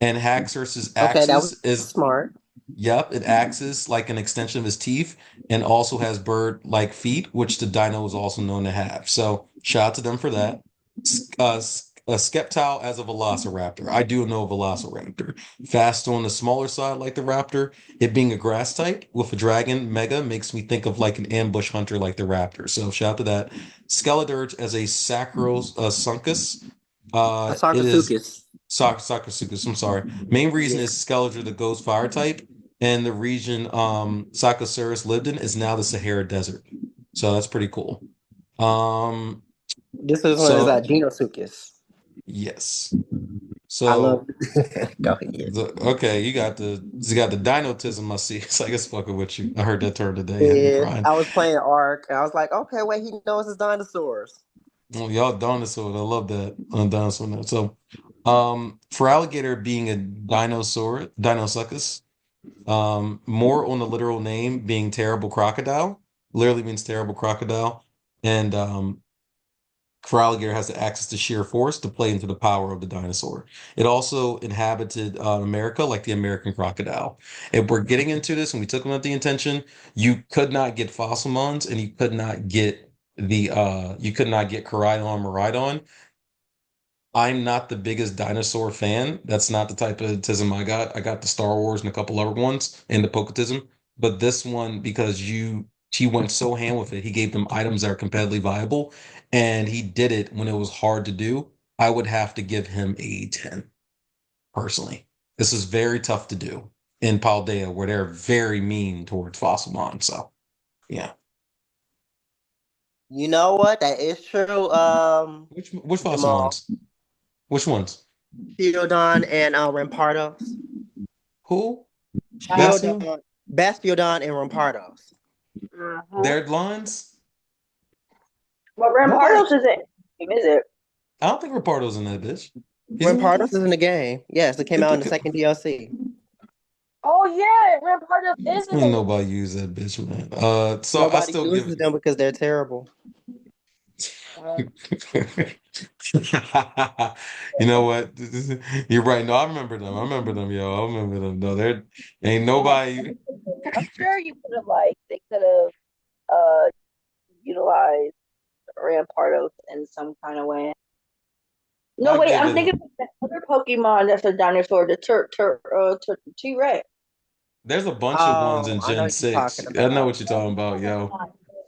And Haxorus's Okay, that was axis is smart. Yep, it acts as like an extension of his teeth and also has bird-like feet, which the dino is also known to have. So shout out to them for that. a Skeptile as a Velociraptor. I do know a Velociraptor. Fast on the smaller side, like the Raptor. It being a grass type with a dragon mega makes me think of like an ambush hunter like the Raptor. So shout out to that. Skeledirge as a Sacrosuncus. A It is Sarcosuchus. Sacrosuchus. I'm sorry. Main reason Yeah. is Skeletor, the ghost fire type, and the region Sarcosaurus lived in is now the Sahara Desert. So that's pretty cool. Um, This is one is so Genosuchus. yes. I love. So Go ahead. okay, you got the dinotism. I see. So I guess fucking with you. I heard that term today. Had me Yeah, crying. I was playing Ark, and I was like, okay, wait, he knows his dinosaurs. Oh, y'all dinosaur. I love that on dinosaur note. So, for alligator being a dinosaur, Dinosuchus, more on the literal name being terrible crocodile, literally means terrible crocodile, and for alligator has the access to sheer force to play into the power of the dinosaur. It also inhabited America like the American crocodile. If we're getting into this and we took them with the intention, you could not get Fossilmons and you could not get Coraidon Miraidon. I'm not the biggest dinosaur fan. That's not the type of tism I got. I got the Star Wars and a couple other ones and the Poketism. But this one, because he went so hand with it, he gave them items that are competitively viable, and he did it when it was hard to do. I would have to give him a 10 personally. This is very tough to do in Paldea, where they're very mean towards Fossilmon. So yeah. You know what? That is true. Which Jamal, Fossilmons? Which ones? Shieldon and Rampardos. Who? Bastion? Shieldon, Bastiodon, and Rampardos. Mhm. Their lines? But Nobody. Rampardos isn't is it? I don't think Rapardo's in that bitch. He's in that Rampardos game? is in the game. Yes, it came out in the second DLC. Oh yeah, Rampardos isn't Ain't in the nobody use that bitch, man. So I Nobody still give uses them because they're terrible. You know what? You're right. No, I remember them. I remember them, yo. I remember them. No, there ain't nobody. I'm sure you could have they could have utilized Rampardos in some kind of way. No, I'll wait, give I'm it a. thinking of that other Pokemon that's a dinosaur, the T-Rex. There's a bunch of ones Oh, in I know Gen what you're 6. talking I know about. what you're talking about, yo.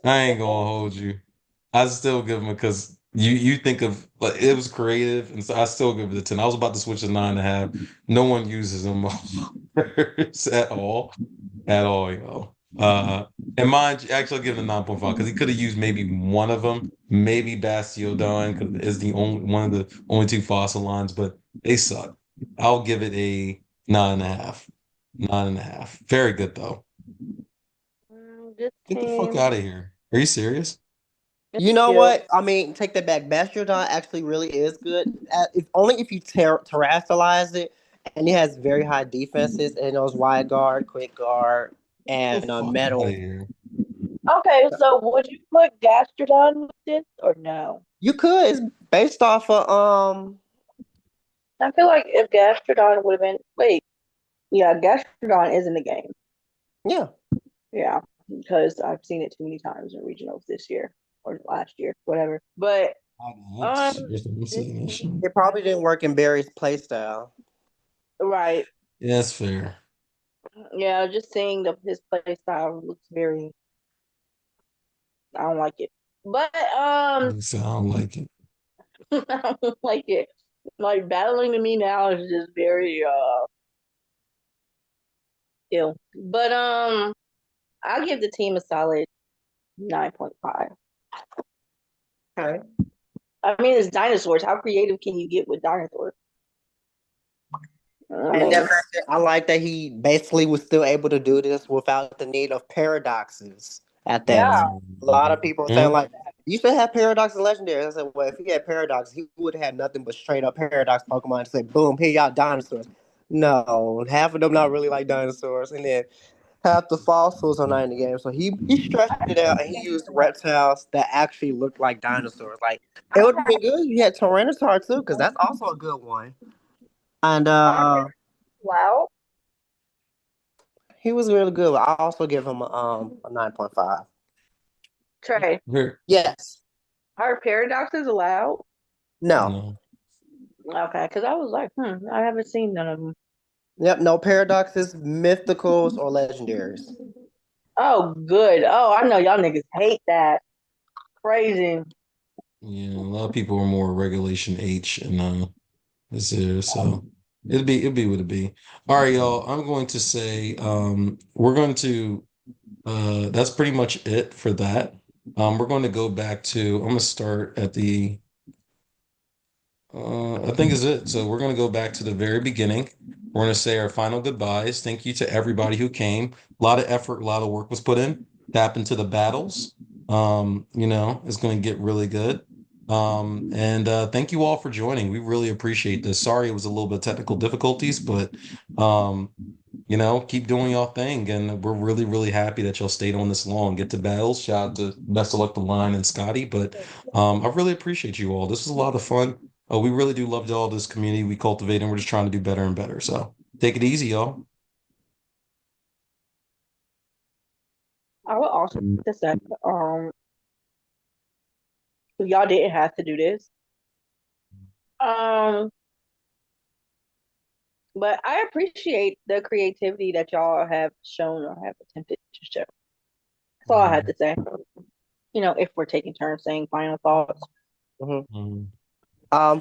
I ain't gonna hold you. I still give them because you think of like it was creative, and so I still give it a 10. I was about to switch to 9.5. No one uses them at all, yo. And mine actually I'll give it a 9.5 because he could have used maybe one of them, maybe Bastiodon because is the only one of the only two fossil lines, but they suck. I'll give it a 9.5. 9.5. Very good though. This Get the fuck team, out of here. Are you serious? it's You know cute. what? I mean, take that back. Bastiodon actually really is good. It's only if you terrestrialize it, and it has very high defenses, and it knows wide guard, quick guard, The and fuck out of metal. here. Okay, so would you put Gastrodon with this or no? You could. It's based off of I feel like if Gastrodon would have been yeah, Gastrodon is in the game. yeah. Yeah, because I've seen it too many times in regionals this year or last year, whatever. But um, That's just what I'm this saying. That shit. It probably didn't work in Barry's playstyle. right, Yeah, that's fair. yeah, just seeing his play style looks very. I don't like it, but So I don't like it. I don't like it. Like battling to me now is just very ill. But I'll give the team a solid 9.5. Okay. I mean, it's dinosaurs. How creative can you get with dinosaurs? I And mean, I like that he basically was still able to do this without the need of paradoxes at that yeah, time. A lot of people saying Mhm. like, you should have paradox and legendary. I said, well, if he had paradox, he would have had nothing but straight up paradox Pokemon and say, boom, here y'all dinosaurs. No, half of them not really like dinosaurs, and then half the fossils are not in the game. So he stretched it out and he used reptiles that actually looked like dinosaurs. Like it would have been good if you had Tyranitar too, because that's also a good one. And wow. he was really good. I also give him a 9.5. Trey, Here. Yes. are paradoxes allowed? No. No. Okay, because I was like, I haven't seen none of them. Yep, no paradoxes, mythicals, or legendaries. Oh, good. Oh, I know y'all niggas hate that. Crazy. Yeah, a lot of people are more Regulation H and this here, so it'll be what it be. All right, y'all. I'm going to say we're going to that's pretty much it for that. We're going to go back to I'm gonna start at the I think is it. So we're going to go back to the very beginning. We're going to say our final goodbyes. Thank you to everybody who came. A lot of effort, a lot of work was put in. Tap into the battles. It's going to get really good. And thank you all for joining. We really appreciate this. Sorry it was a little bit of technical difficulties, but um, keep doing your thing. And we're really, really happy that y'all stayed on this long. Get to battles. Shout out to best of luck to Line and Scotty. But I really appreciate you all. This was a lot of fun. We really do love all this community we cultivate, and we're just trying to do better and better. So take it easy, y'all. I would also just say, y'all didn't have to do this. Um, but I appreciate the creativity that y'all have shown or have attempted to show. That's all I had to say. If we're taking turns saying final thoughts. Mhm. Mm-hmm.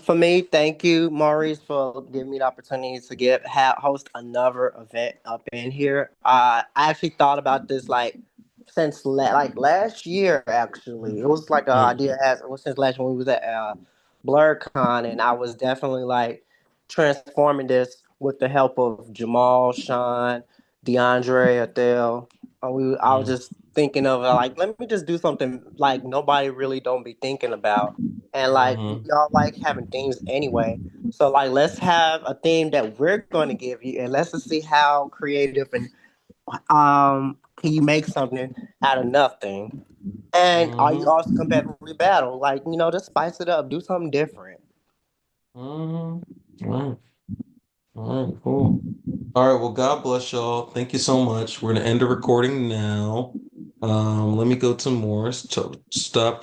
For me, thank you, Maurice, for giving me the opportunity to host another event up in here. I actually thought about this like since like last year. Actually, it was like an idea as well, since last when we was at BlurCon, and I was definitely like transforming this with the help of Jamal, Sean, DeAndre, Adele. I was just thinking of like, let me just do something like nobody really don't be thinking about, and like Mm-hmm. y'all like having themes anyway. So like let's have a theme that we're going to give you, and let's just see how creative and can you make something out of nothing. And are you Mm-hmm. also competitively battle? Like, just spice it up, do something different. Mm-hmm. All right. All right. Cool. All right. Well, God bless y'all. Thank you so much. We're gonna end the recording now. Let me go to Morris. Stop